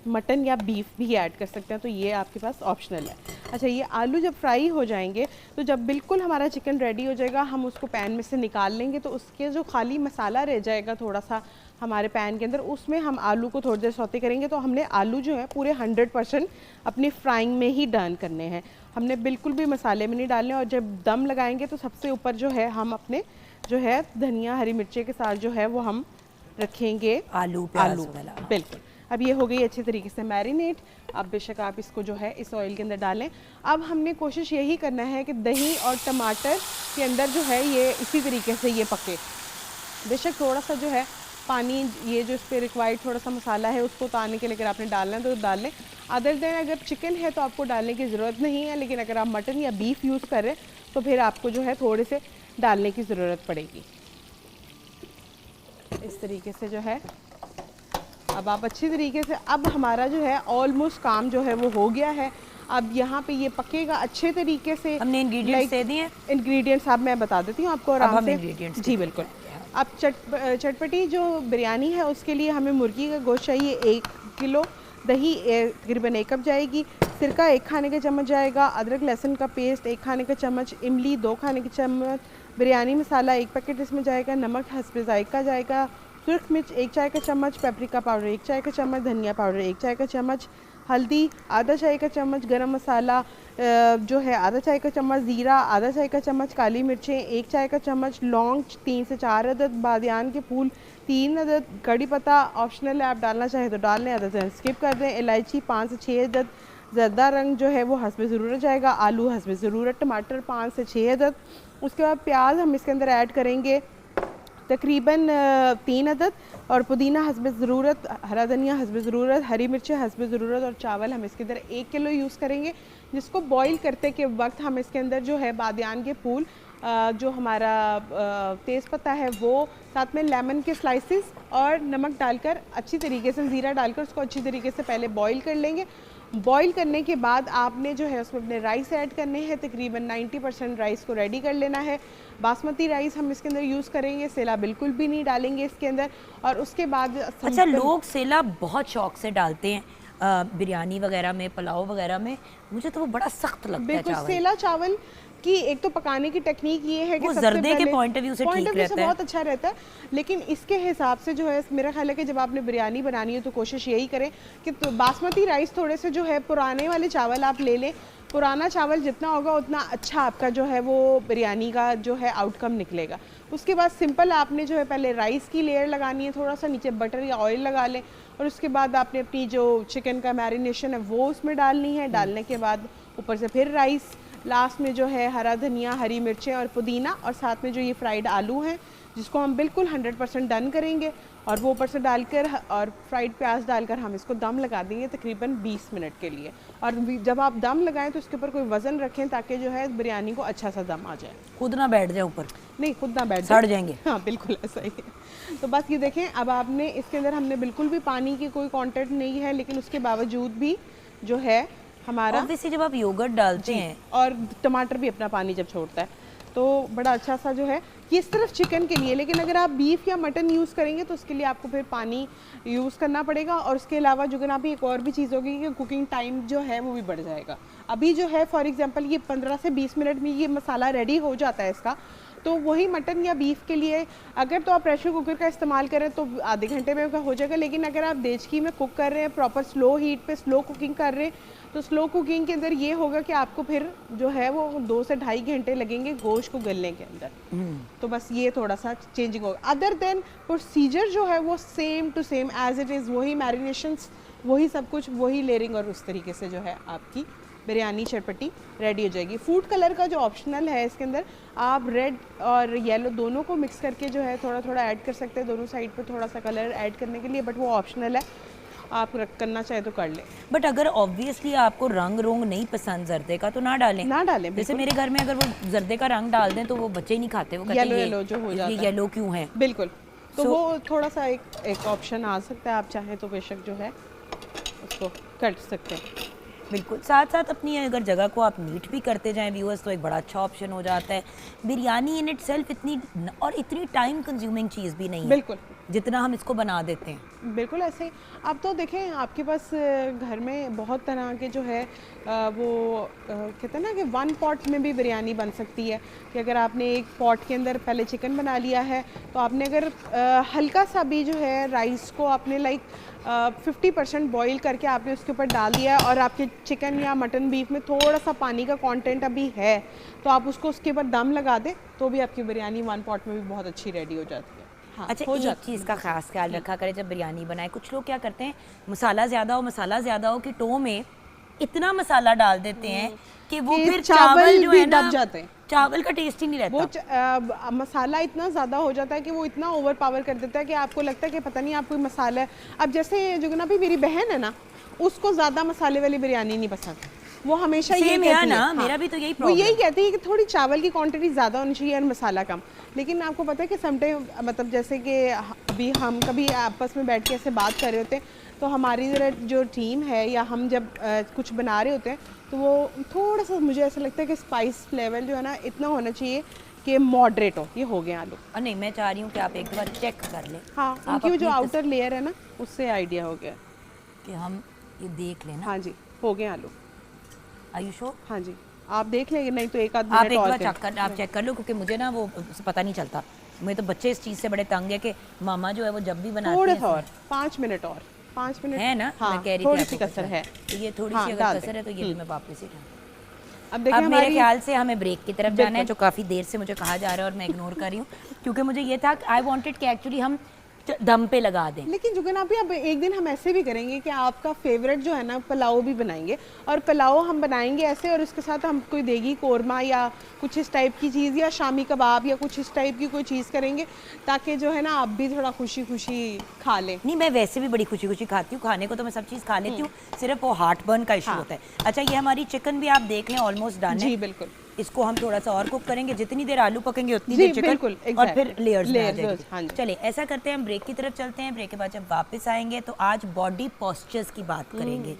मटन या बीफ भी ऐड कर सकते हैं, तो ये आपके पास ऑप्शनल है। अच्छा, ये आलू जब फ्राई हो जाएंगे तो जब बिल्कुल हमारा चिकन रेडी हो जाएगा हम उसको पैन में से निकाल लेंगे, तो उसके जो खाली मसाला रह जाएगा थोड़ा सा हमारे पैन के अंदर, उसमें हम आलू को थोड़ी देर सौते करेंगे। तो हमने आलू जो है पूरे 100% अपनी फ्राइंग में ही डन करने हैं, हमने बिल्कुल भी मसाले में नहीं डालने। और जब दम लगाएंगे तो सबसे ऊपर जो है हम अपने जो है धनिया, हरी मिर्ची के साथ जो है वो हम रखेंगे आलू। बिल्कुल। अब ये हो गई अच्छी तरीके से मैरिनेट। अब बेशक आप इसको जो है इस ऑयल के अंदर डालें। अब हमने कोशिश यही करना है कि दही और टमाटर के अंदर जो है ये इसी तरीके से ये पके। बेशक थोड़ा सा जो है पानी, ये जो इस पर रिक्वायर्ड थोड़ा सा मसाला है उसको उतारने के लिए अगर आपने डालना है तो डाल लें। अदर देन अगर चिकन है तो आपको डालने की ज़रूरत नहीं है, लेकिन अगर आप मटन या बीफ यूज़ कर रहे हैं तो फिर आपको जो है थोड़े से डालने की ज़रूरत पड़ेगी। इस तरीके से जो है अब आप अच्छी तरीके से, अब हमारा जो है ऑलमोस्ट काम जो है वो हो गया है। अब यहाँ पे ये पकेगा अच्छे तरीके से। हमने इंग्रेडिएंट्स दे दिए। इंग्रेडिएंट्स अब मैं बता देती हूँ आपको आराम से। जी बिल्कुल। अब चटपटी जो बिरयानी है उसके लिए हमें मुर्गी का गोश्त चाहिए 1 किलो, दही तकरीबन 1 कप जाएगी, सिरका 1 खाने का चम्मच जाएगा, अदरक लहसुन का पेस्ट 1 खाने का चम्मच, इमली 2 खाने के चम्मच, बिरयानी मसाला 1 पैकेट इसमें जाएगा, नमक हस्बे जायका जाएगा, सुर्ख मिर्च 1 चाय का चम्मच, पेपरिका पाउडर 1 चाय का चम्मच, धनिया पाउडर 1 चाय का चम्मच, हल्दी आधा चाय का चम्मच, गरम मसाला जो है आधा चाय का चम्मच, ज़ीरा आधा चाय का चम्मच, काली मिर्चें 1 चाय का चम्मच, लौंग 3 से 4 अदद, बादियान के फूल 3 अदद, कड़ी पत्ता ऑप्शनल है, आप डालना चाहें तो डाल लें, अदद स्किप कर दें, इलायची 5 से 6 अदद, ज़रदा रंग जो है वो हस्बे ज़रूरत जाएगा, आलू हस्बे ज़रूरत, टमाटर 5 से 6 अदद। उसके बाद प्याज हम इसके अंदर ऐड करेंगे तकरीबन 3 अदद, और पुदीना हस्ब ज़रूरत, हरा धनिया हस्ब ज़रूरत, हरी मिर्चें हस्ब ज़रूरत, और चावल हम इसके अंदर 1 किलो यूज़ करेंगे, जिसको बॉईल करते के वक्त हम इसके अंदर जो है बादियान के फूल, जो हमारा तेज़पत्ता है वो, साथ में लेमन के स्लाइसेस और नमक डालकर अच्छी तरीके से, ज़ीरा डालकर उसको अच्छी तरीके से पहले बॉईल कर लेंगे। बॉईल करने के बाद आपने जो है उसमें अपने राइस ऐड करने हैं, तकरीबन 90% राइस को रेडी कर लेना है। बासमती राइस हम इसके अंदर यूज़ करेंगे, सेला बिल्कुल भी नहीं डालेंगे इसके अंदर। और उसके बाद अच्छा, लोग सेला बहुत शौक से डालते हैं बिरयानी वगैरह में, पुलाव वगैरह में, मुझे तो वो बड़ा सख्त लगता है बिल्कुल। चावल। सेला चावल की एक तो पकाने की टेक्निक ये है कि वो सबसे जर्दे के पहले पॉइंट ऑफ व्यू से ठीक रहता है, बहुत अच्छा रहता है, लेकिन इसके हिसाब से जो है मेरा ख्याल है कि जब आपने बिरयानी बनानी है तो कोशिश यही करें कि तो बासमती राइस थोड़े से जो है पुराने वाले चावल आप ले लें। पुराना चावल जितना होगा उतना अच्छा आपका जो है वो बिरयानी का जो है आउटकम निकलेगा। उसके बाद सिंपल आपने जो है पहले राइस की लेयर लगानी है, थोड़ा सा नीचे बटर या ऑयल लगा लें, और उसके बाद आपने अपनी जो चिकन का मैरिनेशन है वो उसमें डालनी है। डालने के बाद ऊपर से फिर राइस, लास्ट में जो है हरा धनिया, हरी मिर्चें और पुदीना, और साथ में जो ये फ्राइड आलू हैं जिसको हम बिल्कुल 100% डन करेंगे, और वो ऊपर से डालकर और फ्राइड प्याज डालकर हम इसको दम लगा देंगे तकरीबन 20 मिनट के लिए। और जब आप दम लगाएं तो उसके ऊपर कोई वज़न रखें ताकि जो है बिरयानी को अच्छा सा दम आ जाए। खुद ना बैठ जाए ऊपर, नहीं, खुद ना बैठ सड़ जाएंगे। हाँ बिल्कुल ऐसा ही है। तो बस ये देखें, अब आपने इसके अंदर हमने बिल्कुल भी पानी की कोई कंटेंट नहीं है, लेकिन उसके बावजूद भी जो है हमारा ऑब्वियसली जब आप योगर्ट डालते हैं, और टमाटर भी अपना पानी जब छोड़ता है तो बड़ा अच्छा सा जो है ये सिर्फ चिकन के लिए। लेकिन अगर आप बीफ या मटन यूज़ करेंगे तो उसके लिए आपको फिर पानी यूज़ करना पड़ेगा, और उसके अलावा जो ना भी एक और भी चीज़ होगी कि कुकिंग टाइम जो है वो भी बढ़ जाएगा। अभी जो है फॉर एग्जांपल ये 15 से 20 मिनट में ये मसाला रेडी हो जाता है इसका, तो वही मटन या बीफ के लिए अगर तो आप प्रेशर कुकर का इस्तेमाल करें तो आधे घंटे में हो जाएगा। लेकिन अगर आप देचकी में कुक कर रहे हैं, प्रॉपर स्लो हीट पे स्लो कुकिंग कर रहे हैं, तो स्लो कुकिंग के अंदर ये होगा कि आपको फिर जो है वो 2 से ढाई घंटे लगेंगे गोश्त को गलने के अंदर। तो बस ये थोड़ा सा चेंजिंग होगा। अदर देन प्रोसीजर जो है वो same to same as it is, वही मैरिनेशंस, वही सब कुछ, वही लेयरिंग, और उस तरीके से जो है आपकी बिरयानी चटपटी रेडी हो जाएगी। फूड कलर का जो ऑप्शनल है इसके अंदर, आप रेड और येलो दोनों को मिक्स करके जो है थोड़ा थोड़ा ऐड कर सकते हैं दोनों साइड पे थोड़ा सा कलर ऐड करने के लिए, बट वो ऑप्शनल है, आप करना चाहे तो कर लें। बट अगर ऑब्वियसली आपको रंग रोंग नहीं पसंद जर्दे का तो ना डालें। जैसे मेरे घर में अगर वो जर्दे का रंग डाल दें तो वो बच्चे ही नहीं खाते, वो कहते हैं येलो जो हो जाता है, ये येलो क्यों है। बिल्कुल, तो वो थोड़ा सा एक ऑप्शन आ सकता है, आप चाहें तो बेशक जो है उसको कर सकते हैं। बिल्कुल, साथ साथ अपनी अगर जगह को आप नीट भी करते जाएं व्यूअर्स तो एक बड़ा अच्छा ऑप्शन हो जाता है। बिरयानी इन इटसेल्फ इतनी टाइम कंज्यूमिंग चीज़ भी नहीं है बिल्कुल जितना हम इसको बना देते हैं। बिल्कुल ऐसे ही। अब तो देखें आपके पास घर में बहुत तरह के जो है वो कहते हैं ना कि 1 पॉट में भी बिरयानी बन सकती है, कि अगर आपने एक पॉट के अंदर पहले चिकन बना लिया है तो आपने अगर हल्का सा भी जो है राइस को आपने 50% बॉईल करके आपने उसके ऊपर डाल दिया है, और आपके चिकन या मटन बीफ में थोड़ा सा पानी का कंटेंट अभी है, तो आप उसको उसके ऊपर दम लगा दें तो भी आपकी बिरयानी 1 पॉट में भी बहुत अच्छी रेडी हो जाती है। हाँ, अच्छा, एक चीज़ का खास ख्याल रखा करें जब बिरयानी बनाए। कुछ लोग क्या करते हैं, मसाला ज़्यादा हो कि टो में इतना मसाला डाल देते हैं कि वो फिर चावल जो है ना, जाते हैं, चावल का टेस्ट ही नहीं रहता। वो मसाला इतना ज़्यादा हो जाता है कि वो इतना ओवर पावर कर देता है कि आपको लगता है कि पता नहीं आप कोई मसाला है। अब जैसे जो भी मेरी बहन है ना, उसको ज़्यादा मसाले वाली बिरयानी नहीं पसंद, वो हमेशा ये कहती है ना, हाँ, मेरा भी तो यही वो यही कहती है कि थोड़ी चावल की क्वांटिटी ज़्यादा होनी चाहिए और मसाला कम। लेकिन आपको पता है कि समटाइम मतलब जैसे कि अभी हम कभी आपस में बैठ के ऐसे बात कर रहे होते हैं तो हमारी जो टीम है या हम जब कुछ बना रहे होते हैं तो वो थोड़ा सा मुझे ऐसा लगता है कि स्पाइस लेवल जो है ना इतना होना चाहिए कि मॉडरेट हो। ये हो गए आलू। और नहीं, मैं चाह रही हूँ कि आप एक बार चेक कर लें। हाँ, उनकी जो आउटर लेयर है ना उससे आइडिया हो गया कि हम ये देख लेना। हाँ जी, हो गए आलू। Are you sure? हाँ जी, आप देख लेंगे, नहीं तो एक आध आप मिनट एक और बार आप चेक कर लो, क्योंकि मुझे ना वो पता नहीं चलता। मैं तो बच्चे इस चीज़ से बड़े तंग है कि मामा जो है वो जब भी बनाती थोड़ा है सा और 5 मिनट और 5 मिनट है ना। हाँ, मैं कह रही थोड़ी थी सी कसर है, तो ये थोड़ी सी अगर कसर है तो ये भी मैं वापस ही अब देखिए अब मेरे ख्याल से हमें ब्रेक की तरफ जाना है, जो काफ़ी देर से मुझे कहा जा रहा है और मैं इग्नोर कर रही हूँ, क्योंकि मुझे ये था कि आई वांटेड कि एक्चुअली हम दम पे लगा दें। लेकिन जुगन आप अब एक दिन हम ऐसे भी करेंगे कि आपका फेवरेट जो है ना पुलाव भी बनाएंगे, और पुलाव हम बनाएंगे ऐसे, और उसके साथ हम कोई देगी कोरमा या कुछ इस टाइप की चीज़, या शामी कबाब या कुछ इस टाइप की कोई चीज़ करेंगे, ताकि जो है ना आप भी थोड़ा खुशी खुशी खा लें। नहीं, मैं वैसे भी बड़ी खुशी खुशी खाती हूँ, खाने को तो मैं सब चीज़ खा लेती हूँ, सिर्फ वो हार्ट बर्न का इशू होता है। अच्छा, ये हमारी चिकन भी आप देख लें ऑलमोस्ट डन है। जी बिल्कुल। इसको हम थोड़ा सा और कुक करेंगे, जितनी देर आलू पकेंगे उतनी जी, देर चिकन, बिल्कुल, और फिर exactly. लेयर्स में आ layers, जाएगी। हाँ जी। चलिए ऐसा करते हैं, हम ब्रेक की तरफ चलते हैं। ब्रेक के बाद जब वापस आएंगे तो आज बॉडी पोस्चर्स की बात करेंगे।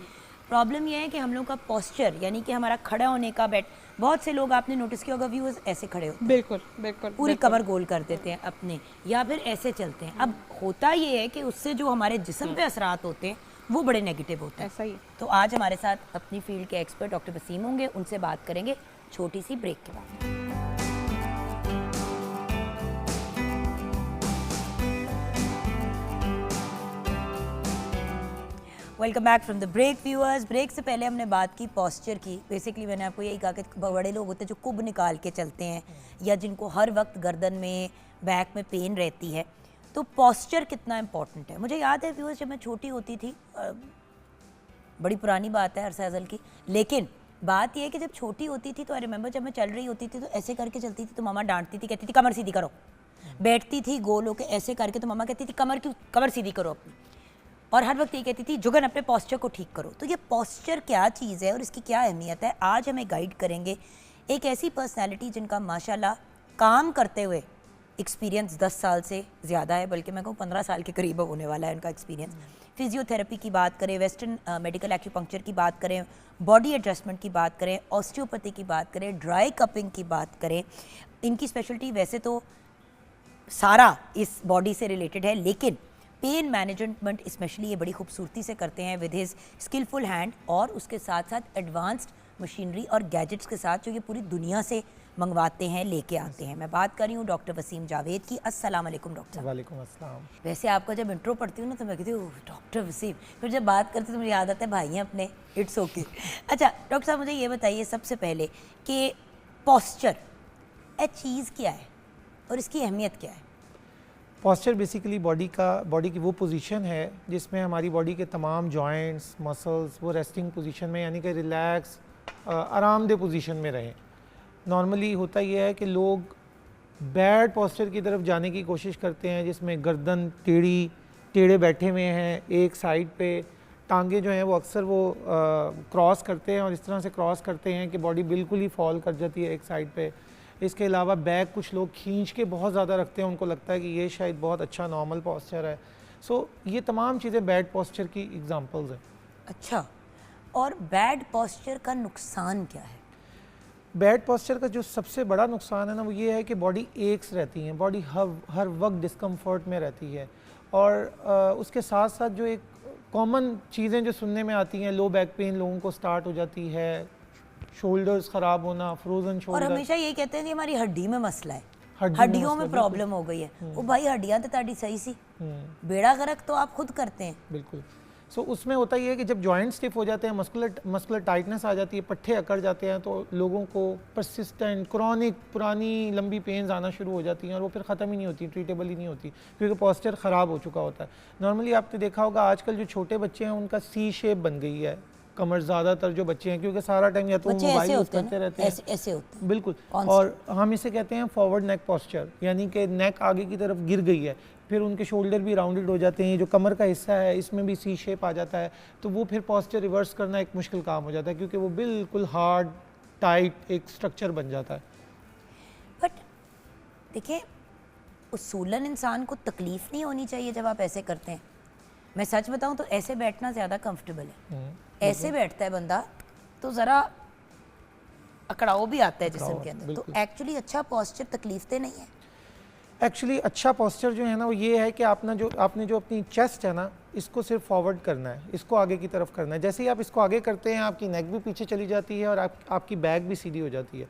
प्रॉब्लम यह है कि हम लोग का पोस्चर, यानी कि हमारा खड़ा होने का बैठ, बहुत से लोग आपने नोटिस किया होगा व्यूअर्स ऐसे खड़े होते हैं, बिल्कुल बिल्कुल, पूरी कमर गोल कर देते हैं अपने, या फिर ऐसे चलते हैं। अब होता ये है कि उससे जो हमारे जिस्म पे असरात होते हैं वो बड़े नेगेटिव होते हैं। ऐसा ही है। तो आज हमारे साथ अपनी फील्ड के एक्सपर्ट डॉक्टर वसीम होंगे, उनसे बात करेंगे छोटी सी ब्रेक के बाद। Welcome back from the break viewers. Break से पहले हमने बात की पॉस्चर की। बेसिकली मैंने आपको यही कहा कि बड़े लोग होते हैं जो कुब निकाल के चलते हैं, या जिनको हर वक्त गर्दन में, बैक में पेन रहती है। तो पॉस्चर कितना इम्पॉर्टेंट है। मुझे याद है व्यूअर्स, जब मैं छोटी होती थी, बड़ी पुरानी बात है अरसा अज़ल की, लेकिन बात यह है कि जब छोटी होती थी तो आई रिमेंबर जब मैं चल रही होती थी तो ऐसे करके चलती थी तो मामा डांटती थी, कहती थी कमर सीधी करो। बैठती थी गोल होके ऐसे करके तो मामा कहती थी कमर सीधी करो अपनी, और हर वक्त ये कहती थी जुगन अपने पॉस्चर को ठीक करो। तो ये पॉस्चर क्या चीज़ है और इसकी क्या अहमियत है, आज हमें गाइड करेंगे एक ऐसी पर्सनैलिटी जिनका माशाल्लाह काम करते हुए एक्सपीरियंस 10 साल से ज़्यादा है, बल्कि मैं कहूँ 15 साल के करीब होने वाला है उनका एक्सपीरियंस। फिजियोथेरेपी की बात करें, वेस्टर्न मेडिकल एक्यूपंक्चर की बात करें, बॉडी एडजस्टमेंट की बात करें, ऑस्टियोपैथी की बात करें, ड्राई कपिंग की बात करें। इनकी स्पेशलिटी वैसे तो सारा इस बॉडी से रिलेटेड है, लेकिन पेन मैनेजमेंट स्पेशली ये बड़ी खूबसूरती से करते हैं विद हिज स्किलफुल हैंड, और उसके साथ साथ एडवांस्ड मशीनरी और गैजेट्स के साथ जो ये पूरी दुनिया से मंगवाते हैं, लेके आते हैं। मैं बात कर रही हूँ डॉक्टर वसीम जावेद की। अस्सलाम वालेकुम डॉक्टर साहब। वालेकुम अस्सलाम। वैसे आपका जब इंट्रो पढ़ती हूँ ना तो मैं कहती हूँ डॉक्टर वसीम, फिर जब बात करती हूँ तो मुझे याद आता है भाई हैं अपने, इट्स ओके। अच्छा डॉक्टर साहब, मुझे ये बताइए सबसे पहले कि पॉस्चर चीज़ क्या है और इसकी अहमियत क्या है। पॉस्चर बेसिकली बॉडी की वो पोजीशन है जिसमें हमारी बॉडी के तमाम जॉइंट्स, मसल्स वो रेस्टिंग पोजीशन में, यानी कि रिलैक्स, आरामदेह पोजीशन में रहें। नॉर्मली होता यह है कि लोग बैड पॉस्चर की तरफ जाने की कोशिश करते हैं, जिसमें गर्दन टेढ़े बैठे हुए हैं एक साइड पे, टांगे जो हैं वो अक्सर वो क्रॉस करते हैं और इस तरह से क्रॉस करते हैं कि बॉडी बिल्कुल ही फॉल कर जाती है एक साइड पे। इसके अलावा बैक कुछ लोग खींच के बहुत ज़्यादा रखते हैं, उनको लगता है कि ये शायद बहुत अच्छा नॉर्मल पॉस्चर है। सो ये तमाम चीज़ें बैड पॉस्चर की एग्जांपल्स हैं। अच्छा, और बैड पॉस्चर का नुकसान क्या है। बैड पॉस्चर का जो सबसे बड़ा नुकसान है ना वो ये है कि बॉडी एक्स रहती है, बॉडी हर वक्त डिस्कम्फर्ट में रहती है, और उसके साथ साथ जो एक कॉमन चीज़ें जो सुनने में आती हैं, लो बैक पेन लोगों को स्टार्ट हो जाती है, शोल्डर्स ख़राब होना, फ्रोजन और शोल्डर। हमेशा ये कहते हैं कि हमारी हड्डी में मसला है, हड्डियों हड्डियों में मसला, प्रॉब्लम हो गई है। वो भाई हड्डियां तो ताड़ी सही सी, बेड़ा गर्क तो आप खुद करते हैं। बिल्कुल। सो उसमें होता ये है कि जब जॉइंट स्टिफ हो जाते हैं, मस्कुलर टाइटनेस आ जाती है, पट्टे अकड़ जाते हैं, तो लोगों को परसिस्टेंट क्रॉनिक पुरानी लंबी पेन्स आना शुरू हो जाती हैं और वो फिर ख़त्म ही नहीं होती, ट्रीटेबल ही नहीं होती, क्योंकि पॉस्चर ख़राब हो चुका होता है। नॉर्मली आपने देखा होगा आजकल जो छोटे बच्चे हैं उनका सी शेप बन गई है कमर, ज़्यादातर जो बच्चे हैं, क्योंकि सारा टाइम या तो मोबाइल यूज़ करते रहते हैं, ऐसे होते हैं बिल्कुल, और हम इसे कहते हैं फॉरवर्ड नेक पॉस्चर, यानी कि नेक आगे की तरफ गिर गई है, फिर उनके शोल्डर भी राउंडेड हो जाते हैं, जो कमर का हिस्सा है इसमें भी सी शेप आ जाता है, तो वो फिर पॉस्चर रिवर्स करना एक मुश्किल काम हो जाता है, क्योंकि वो बिल्कुल हार्ड टाइट एक स्ट्रक्चर बन जाता है। बट देखिए, उसूलन इंसान को तकलीफ नहीं होनी चाहिए जब आप ऐसे करते हैं। मैं सच बताऊं तो ऐसे बैठना ज़्यादा कंफर्टेबल है। ऐसे बैठता है बंदा तो ज़रा अकड़ाव भी आता है जिस्म के अंदर, तो एक्चुअली अच्छा पॉस्चर तकलीफ नहीं है। एक्चुअली अच्छा पॉस्चर जो है ना वो ये है कि आपने जो अपनी चेस्ट है ना, इसको सिर्फ फॉरवर्ड करना है, इसको आगे की तरफ करना है। जैसे ही आप इसको आगे करते हैं, आपकी नेक भी पीछे चली जाती है और आपकी बैक भी सीधी हो जाती है।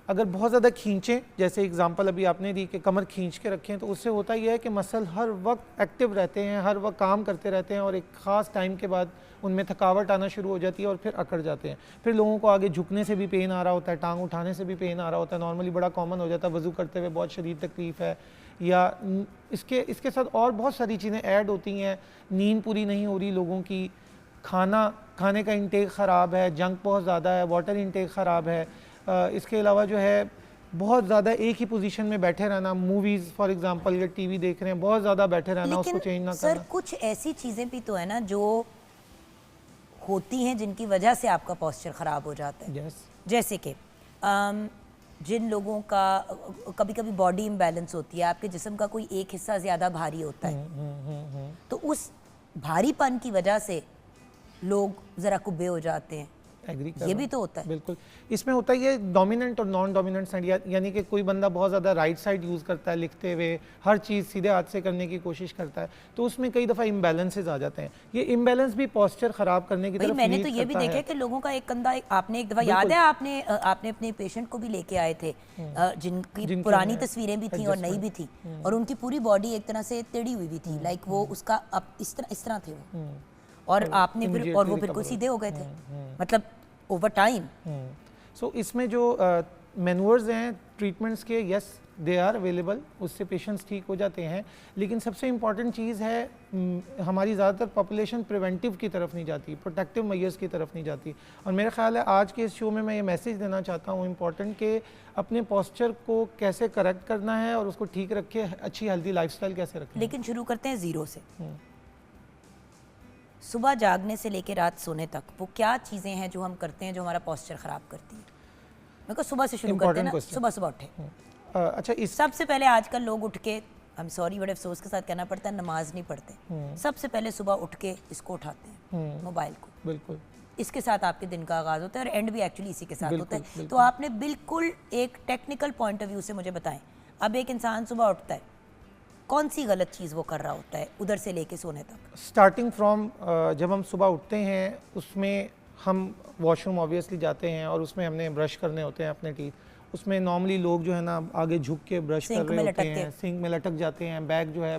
अगर बहुत ज़्यादा खींचें, जैसे एग्जांपल अभी आपने दी कि कमर खींच के रखें, तो उससे होता यह है कि मसल हर वक्त एक्टिव रहते हैं, हर वक्त काम करते रहते हैं, और एक ख़ास टाइम के बाद उनमें थकावट आना शुरू हो जाती है और फिर अकड़ जाते हैं। फिर लोगों को आगे झुकने से भी पेन आ रहा होता है, टांग उठाने से भी पेन आ रहा होता है, नॉर्मली बड़ा कॉमन हो जाता है, वज़ू करते हुए बहुत शदीद तकलीफ़ है, या इसके साथ और बहुत सारी चीज़ें ऐड होती हैं। नींद पूरी नहीं हो रही लोगों की, खाने का इंटेक ख़राब है, जंक बहुत ज़्यादा है, वाटर इंटेक ख़राब है, इसके अलावा जो है बहुत ज़्यादा एक ही पोजीशन में बैठे रहना, मूवीज़ फॉर एग्जांपल या टीवी देख रहे हैं, बहुत ज़्यादा बैठे रहना, उसको चेंज ना सर करना। कुछ ऐसी चीज़ें भी तो है ना जो होती हैं जिनकी वजह से आपका पोस्चर ख़राब हो जाता है। यस, जैसे कि जिन लोगों का कभी कभी बॉडी इम्बैलेंस होती है, आपके जिस्म का कोई एक हिस्सा ज़्यादा भारी होता है, तो उस भारीपन की वजह से लोग ज़रा कुब्बे हो जाते हैं। एग्री कर ये रहा भी हूँ। तो होता है। बिल्कुल, इसमें होता है ये डोमिनेंट और नॉन डोमिनेंट साइड, यानी कि कोई बंदा बहुत ज़्यादा राइट साइड यूज़ करता है लिखते हुए, हर चीज़ सीधे हाथ से करने की कोशिश करता है, तो उसमें कई दफ़ा इम्बैलेंसेस आ जाते हैं। ये इम्बैलेंस भी पोस्चर ख़राब करने की भाई तरफ मैंने लीड तो ये भी करता देखा है। कि लोगों का एक कंधा, आपने एक दफ़ा याद है आपने अपने पेशेंट को भी लेके आए थे जिनकी पुरानी तस्वीरें भी थी और नई भी थी, और उनकी पूरी बॉडी एक तरह से टेढ़ी हुई भी थी, लाइक वो उसका अब इस तरह थे वो, और आपने फिर और वो बिल्कुल सीधे हो गए थे, मतलब ओवर टाइम। सो इसमें जो मैनुअर्स हैं ट्रीटमेंट्स के, यस दे आर अवेलेबल, उससे पेशेंट्स ठीक हो जाते हैं, लेकिन सबसे इम्पॉर्टेंट चीज़ है हमारी ज़्यादातर पॉपुलेशन प्रिवेंटिव की तरफ नहीं जाती, प्रोटेक्टिव मेजर्स की तरफ नहीं जाती। और मेरा ख्याल है आज के इस शो में मैं ये मैसेज देना चाहता हूँ इम्पॉर्टेंट, कि अपने पोस्चर को कैसे करेक्ट करना है और उसको ठीक रखे, अच्छी हेल्दी लाइफस्टाइल कैसे रखें। लेकिन शुरू करते हैं ज़ीरो से। सुबह जागने से लेकर रात सोने तक वो क्या चीज़ें हैं जो हम करते हैं जो हमारा पोस्चर ख़राब करती हैं? मेरे को सुबह से शुरू करते हैं ना, सुबह उठे। अच्छा, इस सबसे पहले आजकल लोग उठ के, आई एम सॉरी बड़े अफसोस के साथ कहना पड़ता है, नमाज नहीं पढ़ते। सबसे पहले सुबह उठ के इसको उठाते हैं, मोबाइल को। बिल्कुल, इसके साथ आपके दिन का आगाज़ होता है और एंड भी एक्चुअली इसी के साथ होता है। तो आपने बिल्कुल एक टेक्निकल पॉइंट ऑफ व्यू से मुझे बताएं, अब एक इंसान सुबह उठता है, कौन सी गलत चीज़ वो कर रहा होता है उधर से लेके सोने तक? स्टार्टिंग फ्रॉम जब हम सुबह उठते हैं उसमें हम वॉशरूम ऑब्वियसली जाते हैं और उसमें हमने ब्रश करने होते हैं अपने टीथ, उसमें नॉर्मली लोग जो है ना आगे झुक के ब्रश कर रहे होते हैं, सिंक में लटक जाते हैं, बैग जो है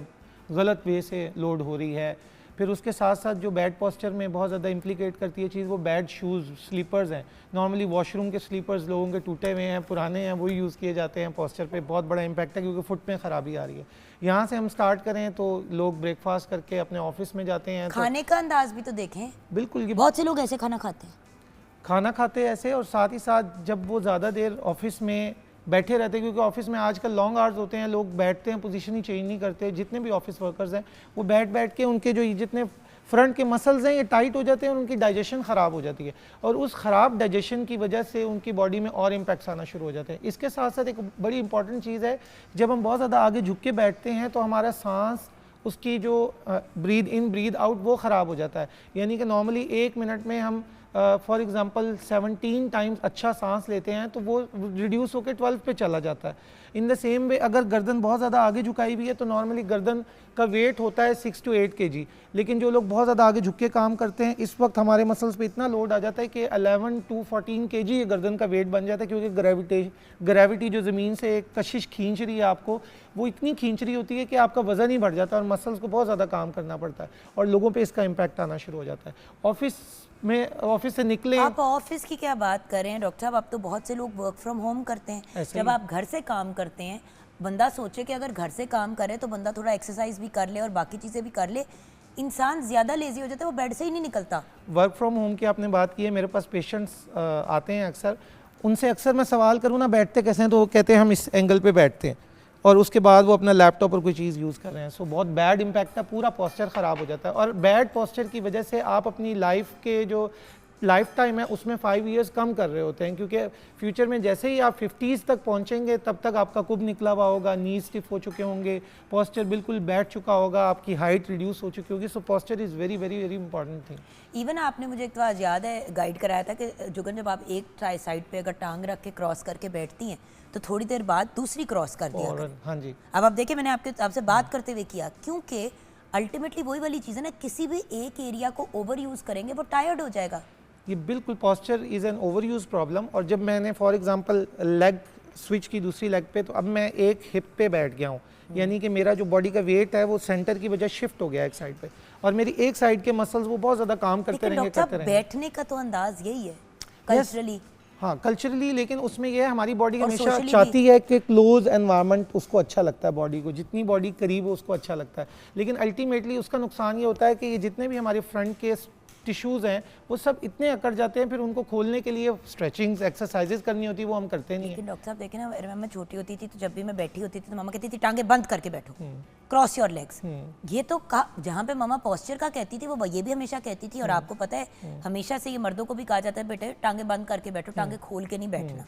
गलत वे से लोड हो रही है। फिर उसके साथ साथ जो बैड पोस्चर में बहुत ज़्यादा इम्प्लिकेट करती है चीज़, वो बैड शूज़, स्लीपर्स हैं। नॉर्मली वॉशरूम के स्लीपर्स लोगों के टूटे हुए हैं, पुराने हैं, वही यूज़ किए जाते हैं। पोस्चर पे बहुत बड़ा इम्पैक्ट है क्योंकि फुट में ख़राबी आ रही है। यहाँ से हम स्टार्ट करें तो लोग ब्रेकफास्ट करके अपने ऑफिस में जाते हैं, खाने का अंदाज भी तो देखें। बिल्कुल, ये बहुत से लोग ऐसे खाना खाते हैं, खाना खाते ऐसे, और साथ ही साथ जब वो ज़्यादा देर ऑफिस में बैठे रहते हैं, क्योंकि ऑफिस में आजकल लॉन्ग आवर्स होते हैं, लोग बैठते हैं, पोजीशन ही चेंज नहीं करते। जितने भी ऑफिस वर्कर्स हैं वो बैठ के उनके जो जितने फ्रंट के मसल्स हैं ये टाइट हो जाते हैं और उनकी डाइजेशन ख़राब हो जाती है, और उस ख़राब डाइजेशन की वजह से उनकी बॉडी में और इम्पैक्ट्स आना शुरू हो जाते हैं। इसके साथ साथ एक बड़ी इंपॉर्टेंट चीज़ है, जब हम बहुत ज़्यादा आगे झुक के बैठते हैं तो हमारा सांस, उसकी जो ब्रीद इन ब्रीद आउट, वो ख़राब हो जाता है। यानी कि नॉर्मली 1 मिनट में हम फॉर एग्जांपल 17 टाइम्स अच्छा सांस लेते हैं तो वो रिड्यूस होकर 12 पे चला जाता है। इन द सेम वे अगर गर्दन बहुत ज़्यादा आगे झुकाई हुई है तो नॉर्मली गर्दन का वेट होता है 6 to 8 kg, लेकिन जो लोग बहुत ज़्यादा आगे झुक के काम करते हैं इस वक्त हमारे मसल्स पे इतना लोड आ जाता है कि 11 to 14 kg ये गर्दन का वेट बन जाता है, क्योंकि ग्रेविटी जो ज़मीन से एक कशिश खींच रही है आपको, वो इतनी खींच रही होती है कि आपका वज़न ही बढ़ जाता है और मसल्स को बहुत ज़्यादा काम करना पड़ता है और लोगों पे इसका इम्पैक्ट आना शुरू हो जाता है। ऑफिस से निकले, आप ऑफिस की क्या बात कर रहे हैं डॉक्टर साहब, अब तो बहुत से लोग वर्क फ्रॉम होम करते हैं। जब आप घर से काम करते हैं, बंदा सोचे कि अगर घर से काम करे तो बंदा थोड़ा एक्सरसाइज भी कर ले और बाकी चीज़ें भी कर ले, इंसान ज़्यादा लेजी हो जाता है, वो बेड से ही नहीं निकलता। वर्क फ्रॉम होम की आपने बात की है, मेरे पास पेशेंट्स आते हैं अक्सर, उनसे अक्सर मैं सवाल करूँ ना बैठते कैसे हैं, तो वो कहते हैं हम इस एंगल पे बैठते हैं, और उसके बाद वो अपना लैपटॉप और कोई चीज़ यूज़ कर रहे हैं। सो बहुत बैड इम्पैक्ट है, पूरा पोस्चर ख़राब हो जाता है, और बैड पोस्चर की वजह से आप अपनी लाइफ के जो लाइफ टाइम है उसमें 5 years कम कर रहे होते हैं, क्योंकि फ्यूचर में जैसे ही आप 50s तक पहुंचेंगे तब तक आपका कुब निकला हुआ होगा, नी स्टिफ हो चुके होंगे, पोस्चर बिल्कुल बैठ चुका होगा, आपकी हाइट रिड्यूस हो चुकी होगी। So posture is very very very important thing. Even आपने मुझे एक तो आज याद है गाइड कराया था कि जुगन जब आप एक साइड पे अगर टांग रख के क्रॉस करके बैठती हैं तो थोड़ी देर बाद दूसरी क्रॉस कर दिया करें। हाँ जी, अब आप देखिए मैंने आपसे बात करते हुए किया, क्योंकि अल्टीमेटली वही वाली चीज़ है ना, किसी भी एक एरिया को ओवर यूज़ करेंगे वो टायर्ड हो जाएगा। ये बिल्कुल posture is an over use problem. और जब मैंने फॉर एग्जांपल लेग स्विच की दूसरी लेग पे, तो अब मैं एक हिप पे बैठ गया हूँ, यानी कि मेरा जो बॉडी का वेट है वो सेंटर की वजह शिफ्ट हो गया एक साइड पे, और मेरी एक साइड के मसल्स वो बहुत ज़्यादा काम करते रहेंगे। बैठने का तो अंदाज यही है कल्चरली। हाँ कल्चरली, लेकिन उसमें ये है हमारी बॉडी और हमेशा socially चाहती है कि क्लोज एनवायरनमेंट उसको अच्छा लगता है, बॉडी को जितनी बॉडी करीब हो उसको अच्छा लगता है, लेकिन अल्टीमेटली उसका नुकसान ये होता है कि ये जितने भी हमारे फ्रंट के टिश्यूज़ हैं वो सब इतने अकड़ जाते हैं, फिर उनको खोलने के लिए स्ट्रेचिंग्स एक्सरसाइजेज करनी होती है, वो हम करते नहीं हैं। लेकिन डॉक्टर साहब देखें ना, अरे मैं छोटी होती थी तो जब भी मैं बैठी होती थी तो मामा कहती थी टांगे बंद करके बैठो, क्रॉस योर लेग्स। ये तो जहाँ पे मामा पोस्चर का कहती थी वो ये भी हमेशा कहती थी, और आपको पता है हमेशा से ये मर्दों को भी कहा जाता है बेटे टांगे बंद करके बैठो, टांगे खोल के नहीं बैठना,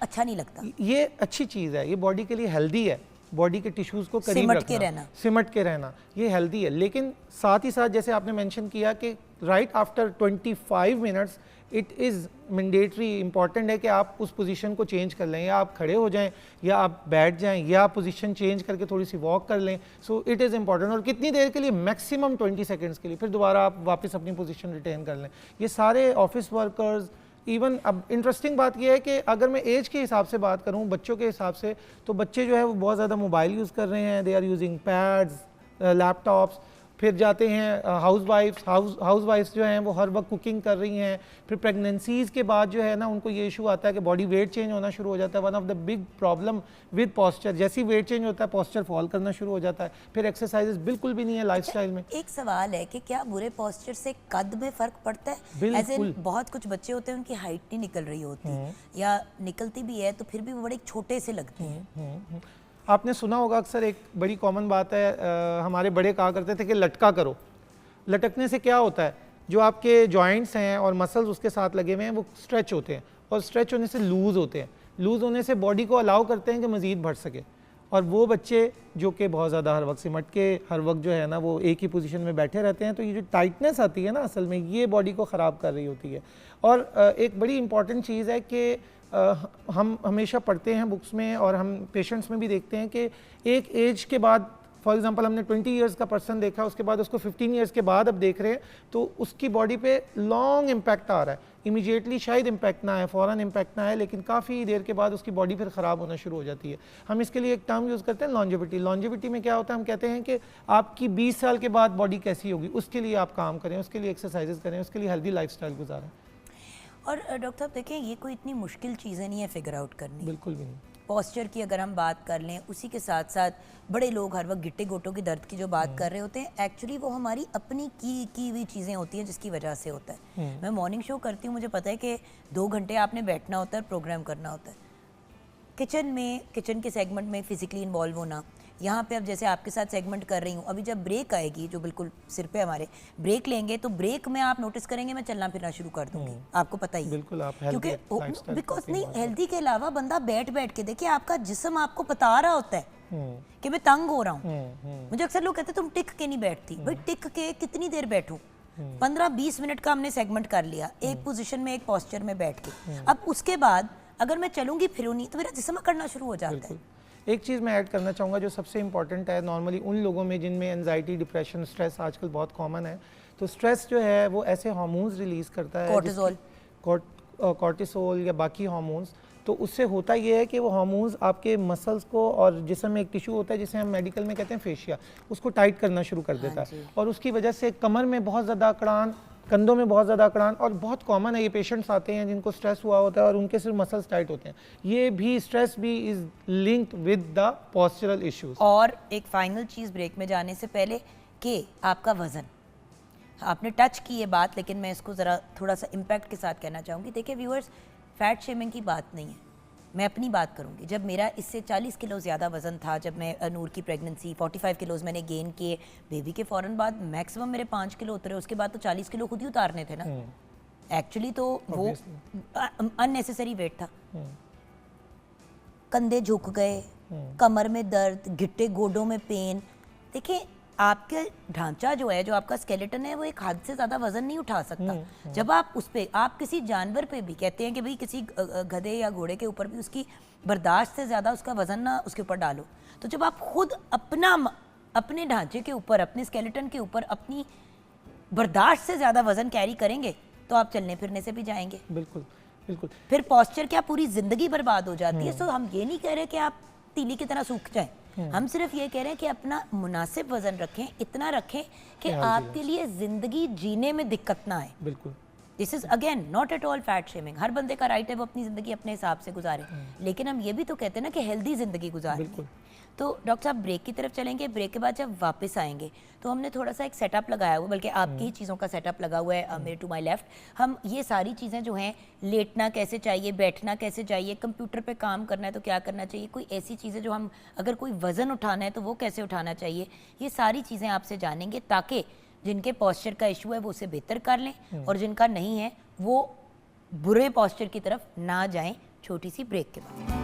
अच्छा नहीं लगता। ये अच्छी चीज़ है, ये बॉडी के लिए हेल्दी है, बॉडी के टिश्यूज़ को करीब सिमट रखना, के रहना। सिमट के रहना, ये हेल्दी है। लेकिन साथ ही साथ जैसे आपने मेंशन किया कि right after 25 minutes it is mandatory important है कि आप उस पोजीशन को चेंज कर लें, या आप खड़े हो जाएं, या आप बैठ जाएं, या आप पोजीशन चेंज करके थोड़ी सी वॉक कर लें। So it is important. और कितनी देर के लिए? मैक्सिमम 20 सेकेंड्स के लिए, फिर दोबारा आप वापस अपनी पोजीशन रिटेन कर लें। ये सारे ऑफिस वर्कर्स, इवन अब इंटरेस्टिंग बात यह है कि अगर मैं एज के हिसाब से बात करूं, बच्चों के हिसाब से, तो बच्चे जो है वो बहुत ज़्यादा मोबाइल यूज़ कर रहे हैं, they are using pads, laptops. फिर जाते हैं हाउस वाइफ्स जो हैं वो हर वक्त कुकिंग कर रही हैं। फिर प्रेगनेंसीज़ के बाद जो है ना उनको ये इशू आता है कि बॉडी वेट चेंज होना शुरू हो जाता है। One of the big problem with posture, जैसे ही वेट चेंज होता है पॉस्चर फॉल करना शुरू हो जाता है। फिर एक्सरसाइजेज बिल्कुल भी नहीं है लाइफस्टाइल में। एक सवाल है कि क्या बुरे पोस्चर से कद में फर्क पड़ता है? बिल्कुल। ऐसे बहुत कुछ बच्चे होते हैं उनकी हाइट नहीं निकल रही होती, या निकलती भी है तो फिर भी वो बड़े छोटे से लगते हैं। आपने सुना होगा अक्सर, एक बड़ी कॉमन बात है, हमारे बड़े कहा करते थे कि लटका करो। लटकने से क्या होता है, जो आपके जॉइंट्स हैं और मसल्स उसके साथ लगे हुए हैं वो स्ट्रेच होते हैं, और स्ट्रेच होने से लूज़ होते हैं। लूज़ होने से बॉडी को अलाउ करते हैं कि मज़ीद बढ़ सके। और वो बच्चे जो कि बहुत ज़्यादा हर वक्त सिमट के हर वक्त जो है ना वो एक ही पोजीशन में बैठे रहते हैं, तो ये जो टाइटनेस आती है ना असल में ये बॉडी को ख़राब कर रही होती है। और एक बड़ी इंपॉर्टेंट चीज़ है कि हम हमेशा पढ़ते हैं बुक्स में और हम पेशेंट्स में भी देखते हैं कि एक एज के बाद, फॉर एग्जांपल हमने 20 इयर्स का पर्सन देखा, उसके बाद उसको 15 इयर्स के बाद अब देख रहे हैं, तो उसकी बॉडी पे लॉन्ग इम्पैक्ट आ रहा है। इमीडिएटली शायद इम्पैक्ट ना आए, फ़ौरन इम्पैक्ट ना आए, लेकिन काफ़ी देर के बाद उसकी बॉडी फिर ख़राब होना शुरू हो जाती है। हम इसके लिए एक टर्म यूज़ करते हैं लॉन्जेविटी। लॉन्जेविटी में क्या होता है, हम कहते हैं कि आपकी 20 साल के बाद बॉडी कैसी होगी, उसके लिए आप काम करें, उसके लिए एक्सरसाइजेज करें, उसके लिए हेल्दी लाइफस्टाइल गुजारें। और डॉक्टर साहब देखें, ये कोई इतनी मुश्किल चीज़ें नहीं है फिगर आउट करनी। बिल्कुल भी नहीं। पोस्चर की अगर हम बात कर लें, उसी के साथ साथ बड़े लोग हर वक्त गिट्टे गोटों की दर्द की जो बात कर रहे होते हैं, एक्चुअली वो हमारी अपनी की हुई चीज़ें होती हैं जिसकी वजह से होता है। मैं मॉर्निंग शो करती हूँ, मुझे पता है कि 2 घंटे आपने बैठना होता है, प्रोग्राम करना होता है। किचन के सेगमेंट में फिजिकली इन्वॉल्व होना, यहाँ पे अब जैसे आपके साथ सेगमेंट कर रही हूँ, अभी जब ब्रेक आएगी जो बिल्कुल सिर पे हमारे ब्रेक लेंगे, तो ब्रेक में आप नोटिस करेंगे मैं चलना फिरना शुरू कर दूंगी, आपको पता ही है। बिल्कुल, आप क्योंकि lifestyle बिकॉज काफी नहीं, involved हेल्दी के अलावा बंदा बैठ के देखिए, आपका जिस्म आपको बता रहा होता है कि मैं तंग हो रहा हूँ। मुझे अक्सर लोग कहते तुम टिक के नहीं बैठती। भाई टिक के कितनी देर बैठूं? 15-20 मिनट का हमने सेगमेंट कर लिया, एक पोजीशन में एक पोस्चर में बैठ के। अब उसके बाद अगर मैं चलूंगी फिरूंगी तो मेरा जिस्म अकड़ना शुरू हो जाता है। एक चीज़ मैं ऐड करना चाहूँगा जो सबसे इंपॉर्टेंट है, नॉर्मली उन लोगों में जिनमें एंजाइटी, डिप्रेशन, स्ट्रेस आजकल बहुत कॉमन है। तो स्ट्रेस जो है वो ऐसे हार्मोन्स रिलीज़ करता है, कॉर्टिसोल या बाकी हार्मोन्स। तो उससे होता ये है कि वो हार्मोन्स आपके मसल्स को, और जिस्म में एक टिश्यू होता है जिसे हम मेडिकल में कहते हैं फेशिया, उसको टाइट करना शुरू कर देता है। और उसकी वजह से कमर में बहुत ज़्यादा अकड़ान, कंधों में बहुत ज़्यादा अकड़ान, और बहुत कॉमन है, ये पेशेंट्स आते हैं जिनको स्ट्रेस हुआ होता है और उनके सिर्फ मसल्स टाइट होते हैं। ये भी स्ट्रेस भी is linked with the postural issues. और एक फाइनल चीज़ ब्रेक में जाने से पहले कि आपका वज़न, आपने टच की ये बात, लेकिन मैं इसको ज़रा थोड़ा सा इम्पैक्ट के साथ कहना चाहूँगी। देखिए व्यूअर्स, फैट शेमिंग की बात नहीं है, मैं अपनी बात करूँगी। जब मेरा इससे 40 किलो ज़्यादा वज़न था, जब मैं नूर की प्रेगनेंसी 45 किलोज़ मैंने गेन किए, बेबी के फ़ौरन बाद मैक्सिमम मेरे 5 किलो उतरे, उसके बाद तो 40 किलो खुद ही उतारने थे ना। एक्चुअली तो वो अननेसेसरी वेट था। कंधे झुक गए, कमर में दर्द, गिट्टे गोडों में पेन। देखिए आपका ढांचा जो है, जो आपका स्केलेटन है, वो एक हद से ज़्यादा वजन नहीं उठा सकता। जब आप उस पे, आप किसी जानवर पे भी कहते हैं कि भाई किसी गधे या घोड़े के ऊपर भी उसकी बर्दाश्त से ज़्यादा उसका वजन ना उसके ऊपर डालो, तो जब आप खुद अपने ढांचे के ऊपर, अपने स्केलेटन के ऊपर अपनी बर्दाश्त से ज़्यादा वजन कैरी करेंगे तो आप चलने फिरने से भी जाएंगे। बिल्कुल बिल्कुल। फिर पॉस्चर क्या पूरी जिंदगी बर्बाद हो जाती है। सो हम ये नहीं कह रहे कि आप तीली की तरह सूख जाएं, हम सिर्फ ये कह रहे हैं कि अपना मुनासिब वजन रखें, इतना रखें कि आपके लिए जिंदगी जीने में दिक्कत ना आए। बिल्कुल, this is again not at all fat shaming. हर बंदे का राइट है वो अपनी ज़िंदगी अपने हिसाब से गुजारे, लेकिन हम ये भी तो कहते हैं ना कि हेल्दी ज़िंदगी गुजारें। तो डॉक्टर साहब ब्रेक की तरफ चलेंगे। ब्रेक के बाद जब वापस आएंगे तो हमने थोड़ा सा एक सेटअप लगाया हुआ, बल्कि आपकी ही चीज़ों का सेटअप लगा हुआ है मेरे टू माय लेफ्ट। हम ये सारी चीज़ें जो हैं, लेटना कैसे चाहिए, बैठना कैसे चाहिए, कंप्यूटर पे काम करना है तो क्या करना चाहिए, कोई ऐसी चीज़ें जो हम अगर कोई वज़न उठाना है तो वो कैसे उठाना चाहिए, ये सारी चीज़ें आपसे जानेंगे ताकि जिनके पॉस्चर का इशू है वो उसे बेहतर कर लें और जिनका नहीं है वो बुरे पॉस्चर की तरफ ना जाएं। छोटी सी ब्रेक के बाद।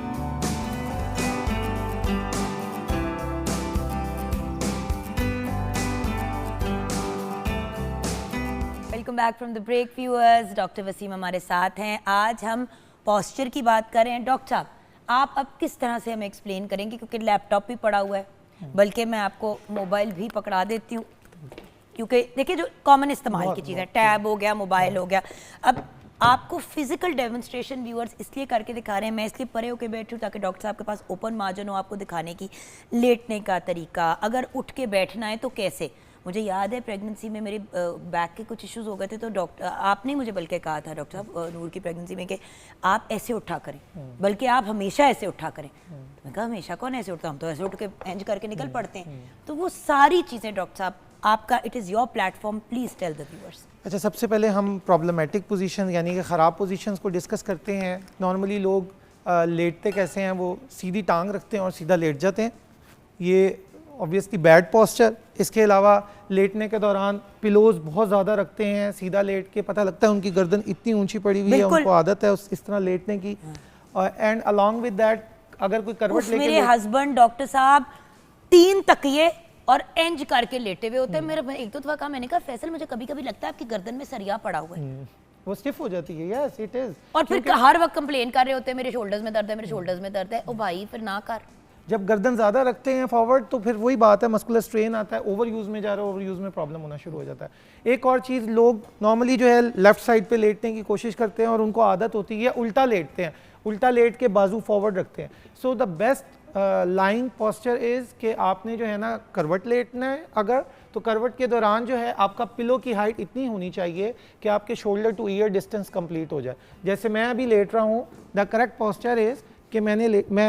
Welcome back from the break viewers. Doctor Wasim हमारे साथ हैं। आज हम पॉस्चर की बात कर रहे हैं। डॉक्टर साहब आप अब किस तरह से हमें एक्सप्लेन करेंगे, क्योंकि लैपटॉप भी पड़ा हुआ है, बल्कि मैं आपको मोबाइल भी पकड़ा देती हूँ, क्योंकि देखिए जो कॉमन इस्तेमाल की चीज़ है, टैब हो गया, मोबाइल हो गया। अब आपको फिजिकल डेमोन्स्ट्रेशन व्यूअर्स इसलिए करके दिखा रहे हैं, मैं इसलिए परे होकर बैठी हूँ ताकि डॉक्टर साहब के पास ओपन मार्जिन हो आपको दिखाने की। लेटने का तरीका, अगर उठ के बैठना है तो कैसे। मुझे याद है प्रेगनेंसी में मेरे बैक के कुछ इश्यूज हो गए थे, तो डॉक्टर आपने मुझे बल्कि कहा था डॉक्टर साहब नूर की प्रेगनेंसी में कि आप ऐसे उठा करें, बल्कि आप हमेशा ऐसे उठा करें। तो मैं कहा हमेशा कौन ऐसे उठता, हम तो ऐसे उठ के एंज करके निकल पड़ते हैं। तो वो सारी चीज़ें डॉक्टर साहब आपका, it is your platform, please tell the viewers. अच्छा, सबसे पहले हम प्रॉब्लमेटिक पोजीशन यानी कि ख़राब पोजीशंस को डिस्कस करते हैं। नॉर्मली लोग लेटते कैसे हैं, वो सीधी टांग रखते हैं और सीधा लेट जाते हैं, ये ऑब्वियसली बैड पोस्चर। इसके अलावा लेटने के दौरान पिलोज बहुत ज़्यादा रखते हैं, सीधा लेट के पता लगता है उनकी गर्दन इतनी ऊंची पड़ी हुई है, उनको आदत है इस तरह लेटने की। एंड अलॉन्ग विद दैट अगर कोई करवट लेके, मेरे हस्बैंड डॉक्टर साहब 3 तकिए और एंज करके लेटे हुए होते हैं। मेरा एक दो दफा कहा, मैंने कहा फैसल मुझे कभी कभी लगता है आपकी गर्दन में सरिया पड़ा हुआ है, वो स्टिफ हो जाती है। Yes it is. और फिर हर वक्त कंप्लेन कर रहे होते हैं मेरे शोल्डर्स में दर्द है, मेरे शोल्डर्स में दर्द है। ओ भाई फिर ना कर। जब गर्दन ज़्यादा रखते हैं फॉरवर्ड तो फिर वही बात है, मस्कुलर स्ट्रेन आता है, ओवर यूज़ में जा रहा है, ओवर यूज़ में प्रॉब्लम होना शुरू हो जाता है। एक और चीज़, लोग नॉर्मली जो है लेफ्ट साइड पे लेटने की कोशिश करते हैं और उनको आदत होती है उल्टा लेटते हैं, उल्टा लेट के बाजू फॉरवर्ड रखते हैं। So the best lying posture is कि आपने जो है ना करवट लेटना है अगर, तो करवट के दौरान जो है आपका पिलो की हाइट इतनी होनी चाहिए कि आपके shoulder two year distance complete हो जाए। जैसे मैं अभी लेट रहा हूँ, द करेक्ट पोस्चर इज़ कि मैं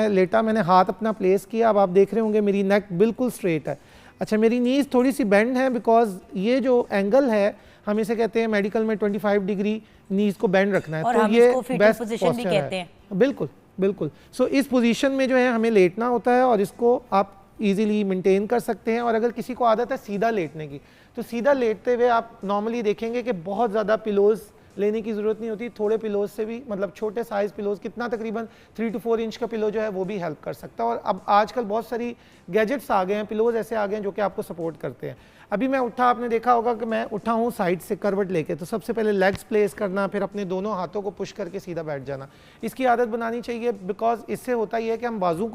लेटा, मैंने हाथ अपना प्लेस किया। अब आप देख रहे होंगे मेरी नेक बिल्कुल स्ट्रेट है। अच्छा, मेरी नीज़ थोड़ी सी बेंड है बिकॉज ये जो एंगल है हम इसे कहते हैं मेडिकल में 25 डिग्री नीज़ को बेंड रखना है, और तो हम ये इसको बेस्ट पोजीशन भी कहते हैं। बिल्कुल बिल्कुल। सो इस पोजीशन में जो है हमें लेटना होता है और इसको आप इजीली मेंटेन कर सकते हैं। और अगर किसी को आदत है सीधा लेटने की, तो सीधा लेटते हुए आप नॉर्मली देखेंगे कि बहुत ज़्यादा पिलोज लेने की ज़रूरत नहीं होती, थोड़े पिलोज से भी, मतलब छोटे साइज़ पिलोज, कितना तकरीबन 3 to 4 इंच का पिलो जो है वो भी हेल्प कर सकता है। और अब आजकल बहुत सारी गैजेट्स आ गए हैं, पिलोज ऐसे आ गए हैं जो कि आपको सपोर्ट करते हैं। अभी मैं उठा, आपने देखा होगा कि मैं उठा हूँ साइड से करवट लेके, तो सबसे पहले लेग्स प्लेस करना, फिर अपने दोनों हाथों को पुश करके सीधा बैठ जाना, इसकी आदत बनानी चाहिए। बिकॉज इससे होता ही है कि हम बाजुओं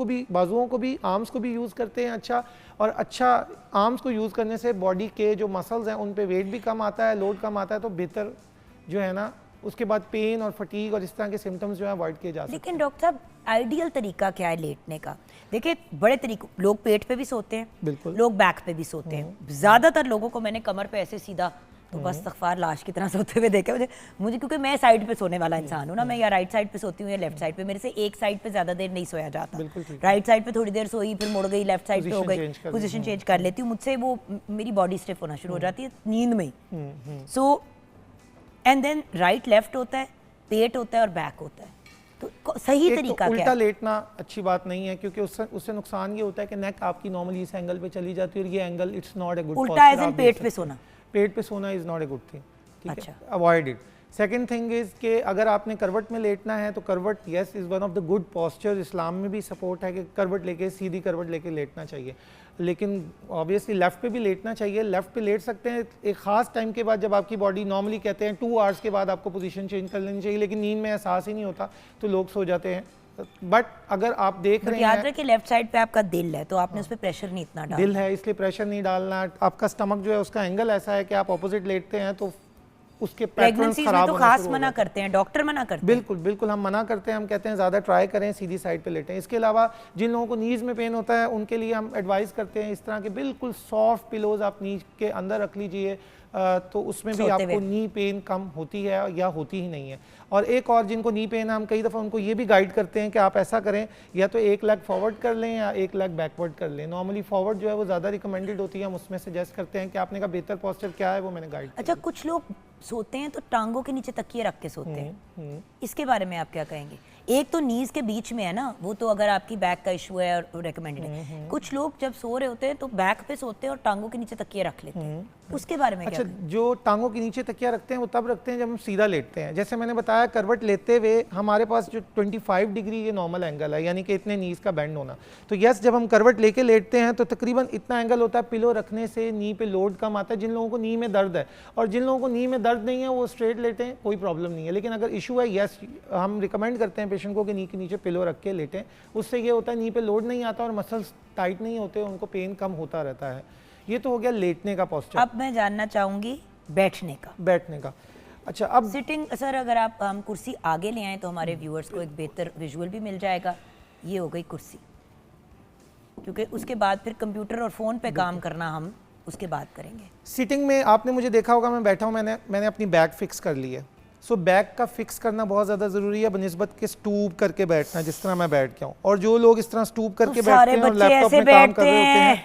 को भी आर्म्स को भी यूज़ करते हैं अच्छा, और अच्छा आर्म्स को यूज़ करने से बॉडी के जो मसल्स हैं उन पर वेट भी कम आता है, लोड कम आता है, तो बेहतर जो है ना उसके बाद पेन और फटीग और इस तरह के सिम्टम्स जो है अवॉइड किए जा सकते हैं। लेकिन डॉक्टर साहब आइडियल तरीका क्या है लेटने का? देखिए बड़े तरीके, लोग पेट पे भी सोते हैं, बिल्कुल, लोग बैक पे भी सोते हैं। ज़्यादातर लोगों को मैंने कमर पे ऐसे सीधा, तो बस इस्तग़फ़ार लाश की तरह सोते हुए देखा मुझे क्योंकि मैं साइड पे सोने वाला इंसान हूँ ना, मैं या राइट साइड पे सोती हूँ या लेफ्ट साइड पे, मेरे से एक साइड पे ज़्यादा देर नहीं सोया जाता। राइट साइड पे थोड़ी देर सोई, फिर मुड़ गई, लेफ्ट साइड पे हो गई, पोजीशन चेंज कर लेती हूँ। मुझसे वो मेरी बॉडी स्टिफ होना शुरू हो जाती है नींद में ही। So and then right left होता है, पेट होता है और बैक होता है, तो सही तरीका क्या है? उल्टा लेटना अच्छी बात नहीं है, क्योंकि उससे नुकसान ये होता है कि नेक आपकी नॉर्मली इस एंगल पे चली जाती है और ये angle it's not a good. उल्टा एज इन पेट पे सोना, पेट पे सोना is not a good thing, ठीक अच्छा। है, avoid it. Second thing is कि अगर आपने करवट में लेटना है तो करवट yes is one of the good posture, Islam में भी सपोर्ट है कि करवट लेके, सीधी करवट लेके लेटना चाहिए, लेकिन ऑब्वियसली लेफ़्ट पे भी लेटना चाहिए। लेफ़्ट पे लेट सकते हैं एक ख़ास टाइम के बाद, जब आपकी बॉडी नॉर्मली कहते हैं 2 आवर्स के बाद आपको पोजीशन चेंज कर लेनी चाहिए, लेकिन नींद में एहसास ही नहीं होता तो लोग सो जाते हैं। बट अगर आप देख रहे हैं, याद रखें लेफ्ट साइड पे आपका दिल है तो आपने उस पर प्रेशर नहीं इतना डालना, दिल है इसलिए प्रेशर नहीं डालना। आपका स्टमक जो है उसका एंगल ऐसा है कि आप ऑपोजिट लेटते हैं तो उसके पैटर्न प्रेगनेंसी में खराब तो होना खास शुरू हो मना जाते हैं। करते हैं, डॉक्टर मना करते हैं। बिल्कुल बिल्कुल हम मना करते हैं, हम कहते हैं ज़्यादा ट्राई करें, सीधी साइड पे लेटें। इसके अलावा जिन लोगों को नीज़ में पेन होता है उनके लिए हम एडवाइस करते हैं इस तरह के बिल्कुल सॉफ्ट पिलोज आप नीज के अंदर रख लीजिए, तो उसमें भी सोते आपको हुए। नी पेन कम होती है या होती ही नहीं है। और एक और जिनको नी पेन है, हम कई दफ़ा उनको ये भी गाइड करते हैं कि आप ऐसा करें, या तो एक लेग फॉरवर्ड कर लें या एक लेग बैकवर्ड कर लें। नॉर्मली फॉरवर्ड जो है वो ज़्यादा रिकमेंडेड होती है, हम उसमें सजेस्ट करते हैं कि आपने का बेहतर पोस्चर क्या है वो मैंने गाइड अच्छा, कुछ लोग सोते हैं तो टांगों के नीचे तकिए रख के सोते हैं, इसके बारे में आप क्या कहेंगे? एक तो नीज के बीच में है ना, वो तो अगर आपकी बैक का इशू है और रिकमेंडेड है। कुछ लोग जब सो रहे होते हैं तो बैक पे सोते हैं और टांगों के नीचे तकिए रख लेते हैं, उसके बारे में क्या अच्छा, जो टांगों के नीचे तकिया रखते हैं वो तब रखते हैं जब हम सीधा लेटते हैं। जैसे मैंने बताया, करवट लेते हुए हमारे पास जो 25 डिग्री ये नॉर्मल एंगल है, यानी कि इतने नीज का बेंड होना। तो यस, जब हम करवट लेके लेटते हैं तो तकरीबन इतना एंगल होता है, पिलो रखने से नी पे लोड कम आता है। जिन लोगों को नी में दर्द है और जिन लोगों को नी में दर्द नहीं है वो स्ट्रेट लेटें, कोई प्रॉब्लम नहीं है। लेकिन अगर इशू है, यस, हम रिकमेंड करते हैं पेशेंट को कि नी के नीचे पिलो रख के लेटें। उससे ये होता है नी पे लोड नहीं आता और मसल्स टाइट नहीं होते, उनको पेन कम होता रहता है। ये तो हो गया लेटने का पोस्चर। अब मैं जानना चाहूंगी बैठने का। बैठने का, अच्छा, अब सिटिंग सर, अगर आप हम कुर्सी आगे ले आए तो हमारे व्यूअर्स को एक बेहतर विजुअल भी मिल जाएगा। ये हो गई कुर्सी, क्योंकि उसके बाद फिर कंप्यूटर और फ़ोन पे काम करना हम उसके बाद करेंगे। सिटिंग में आपने मुझे देखा होगा, मैं बैठा हूँ, मैंने अपनी बैक फिक्स कर ली है। सो बैक का फिक्स करना बहुत ज़्यादा ज़रूरी है बनिस्बत के स्टूप करके बैठना, जिस तरह मैं बैठ गया हूँ। और जो लोग इस तरह स्टूप करके तो सारे बैठते हैं और बच्चे लैपटॉप ऐसे में काम कर रहे बैठते होते हैं। हैं,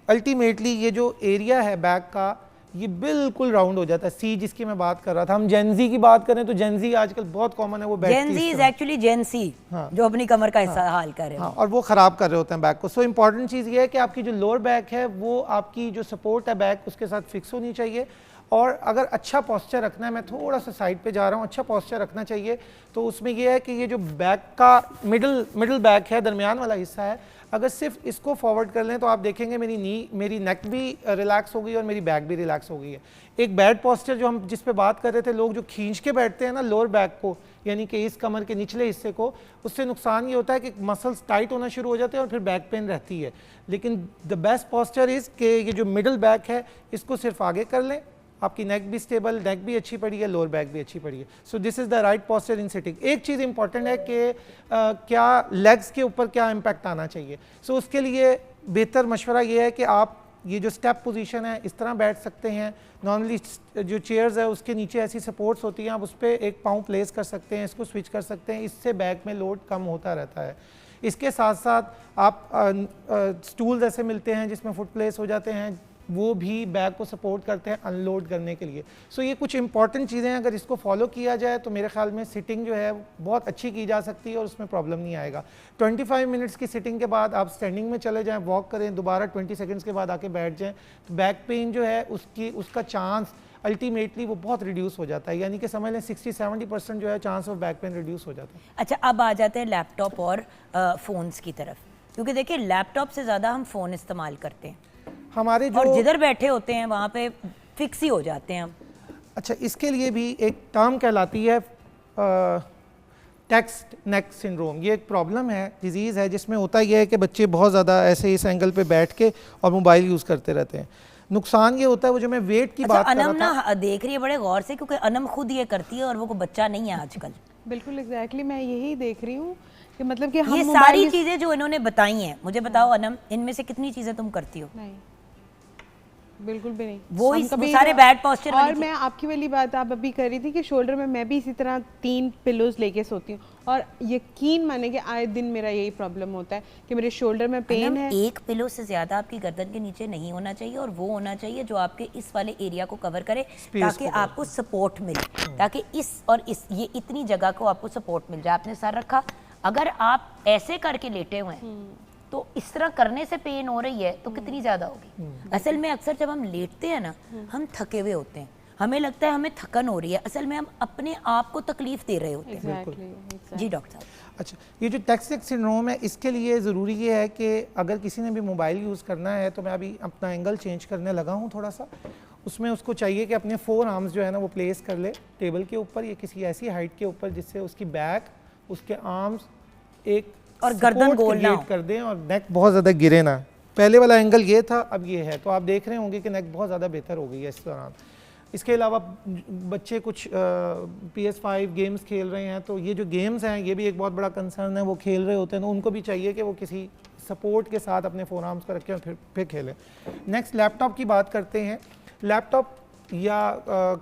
अल्टीमेटली ये जो एरिया है बैक का, ये बिल्कुल राउंड हो जाता है। सी जिसकी मैं बात कर रहा था, हम जेनजी की बात करें तो जेनजी आजकल बहुत कॉमन है, वो जेनजी इज एक्चुअली जेनसी, जो अपनी कमर का हिस्सा हाल कर रहे हैं। हाँ, और वो ख़राब कर रहे होते हैं बैक को। सो इंपॉर्टेंट चीज़ ये है कि आपकी जो लोअर बैक है वो आपकी जो सपोर्ट है बैक उसके साथ फिक्स होनी चाहिए। और अगर अच्छा पोस्चर रखना है, मैं थोड़ा सा साइड पे जा रहा हूँ, अच्छा पोस्चर रखना चाहिए तो उसमें ये है कि ये जो बैक का मिडिल बैक है, दरमियान वाला हिस्सा है, अगर सिर्फ इसको फॉरवर्ड कर लें तो आप देखेंगे मेरी नेक भी रिलैक्स हो गई और मेरी बैक भी रिलैक्स हो गई है। एक बैड पोस्चर जो हम जिस पे बात कर रहे थे, लोग जो खींच के बैठते हैं ना लोअर बैक को, यानी कि इस कमर के निचले हिस्से को, उससे नुकसान ये होता है कि मसल्स टाइट होना शुरू हो जाते हैं और फिर बैक पेन रहती है। लेकिन द बेस्ट पोस्चर इज़ कि ये जो मिडिल बैक है इसको सिर्फ आगे कर लें, आपकी नेक भी स्टेबल, नेक भी अच्छी पड़ी है, लोअर बैक भी अच्छी पड़ी है। So this is the right posture in sitting. एक चीज़ इंपॉर्टेंट है कि क्या लेग्स के ऊपर क्या इम्पैक्ट आना चाहिए। सो उसके लिए बेहतर मशवरा ये है कि आप ये जो स्टेप पोजीशन है इस तरह बैठ सकते हैं। नॉर्मली जो चेयर्स है उसके नीचे ऐसी सपोर्ट्स होती हैं, आप उस पर एक पाँव प्लेस कर सकते हैं, इसको स्विच कर सकते हैं, इससे बैक में लोड कम होता रहता है। इसके साथ साथ आप स्टूल्स ऐसे मिलते हैं जिसमें फुट प्लेस हो जाते हैं, वो भी बैक को सपोर्ट करते हैं अनलोड करने के लिए। सो ये कुछ इंपॉर्टेंट चीज़ें हैं, अगर इसको फॉलो किया जाए तो मेरे ख्याल में सिटिंग जो है बहुत अच्छी की जा सकती है और उसमें प्रॉब्लम नहीं आएगा। 25 मिनट्स की सिटिंग के बाद आप स्टैंडिंग में चले जाएं, वॉक करें, दोबारा 20 सेकंड्स के बाद आके बैठ जाएं, तो बैक पेन जो है उसका चांस अल्टीमेटली वो बहुत रिड्यूस हो जाता है, यानी कि समझ लें 60-70% जो है chance of back pain reduce हो जाता है। अच्छा, अब आ जाते हैं लैपटॉप और फ़ोन्स की तरफ, क्योंकि देखिए लैपटॉप से ज़्यादा हम फ़ोन इस्तेमाल करते हैं हमारे जो और जिधर बैठे होते हैं वहाँ पे फिक्स ही हो जाते हैं हम। अच्छा, इसके लिए भी एक टर्म कहलाती है टेक्स्ट नेक सिंड्रोम। ये एक प्रॉब्लम है, डिजीज़ है, जिसमें होता यह है कि बच्चे बहुत ज़्यादा ऐसे इस एंगल पे बैठ के और मोबाइल यूज़ करते रहते हैं। नुकसान ये होता है, वो जो मैं वेट की बात कर रहा अनम था, ना देख रही है बड़े गौर से, क्योंकि अनम खुद ये करती है और वो कोई बच्चा नहीं है आजकल। बिल्कुल एग्जैक्टली मैं यही देख रही हूँ कि मतलब कि हम ये सारी चीज़ें जो इन्होंने बताई हैं, मुझे बताओ अनम, इनमें से कितनी चीज़ें तुम करती हो? नहीं, बिल्कुल भी नहीं। वो हम इस कभी सारे बैड पोस्चर और मैं आपकी वाली बात आप अभी कर रही थी कि शोल्डर में मैं भी इसी तरह 3 पिलोज लेके सोती हूँ और यकीन माने कि आए दिन मेरा यही प्रॉब्लम होता है कि मेरे शोल्डर में पेन है। एक पिलो से ज्यादा आपकी गर्दन के नीचे नहीं होना चाहिए और वो होना चाहिए जो आपके इस वाले एरिया को कवर करे, ताकि आपको सपोर्ट मिले, ताकि इस और इस ये इतनी जगह को आपको सपोर्ट मिल जाए। आपने सर रखा, अगर आप ऐसे करके लेटे हुए हैं तो इस तरह करने से पेन हो रही है तो कितनी ज्यादा होगी। असल में अक्सर जब हम लेटते हैं ना, हम थके हुए होते हैं, हमें लगता है हमें थकन हो रही है, असल में हम अपने आप को तकलीफ दे रहे होते हैं। जी डॉक्टर साहब। अच्छा, ये जो टेक्स्ट नेक सिंड्रोम है, इसके लिए ज़रूरी ये है कि अगर किसी ने भी मोबाइल यूज़ करना है, तो मैं अभी अपना एंगल चेंज करने लगा हूँ थोड़ा सा, उसमें उसको चाहिए कि अपने 4 आर्म्स जो है ना वो प्लेस कर ले टेबल के ऊपर या किसी ऐसी हाइट के ऊपर जिससे उसकी बैक, उसके आर्म्स एक और गर्दन गोल ना कर दें और नेक बहुत ज़्यादा गिरे ना। पहले वाला एंगल ये था, अब ये है, तो आप देख रहे होंगे कि नेक बहुत ज़्यादा बेहतर हो गई है इस दौरान। इसके अलावा बच्चे कुछ PS5 गेम्स खेल रहे हैं, तो ये जो गेम्स हैं ये भी एक बहुत बड़ा कंसर्न है। वो खेल रहे होते हैं तो उनको भी चाहिए कि वो किसी सपोर्ट के साथ अपने फोन आर्म्स पर रखें और फिर खेलें। नेक्स्ट लैपटॉप की बात करते हैं। लैपटॉप या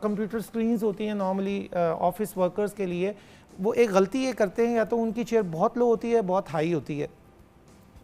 कंप्यूटर स्क्रीन्स होती हैं नॉर्मली ऑफिस वर्कर्स के लिए, वो एक गलती ये करते हैं, या तो उनकी चेयर बहुत लो होती है, बहुत हाई होती है।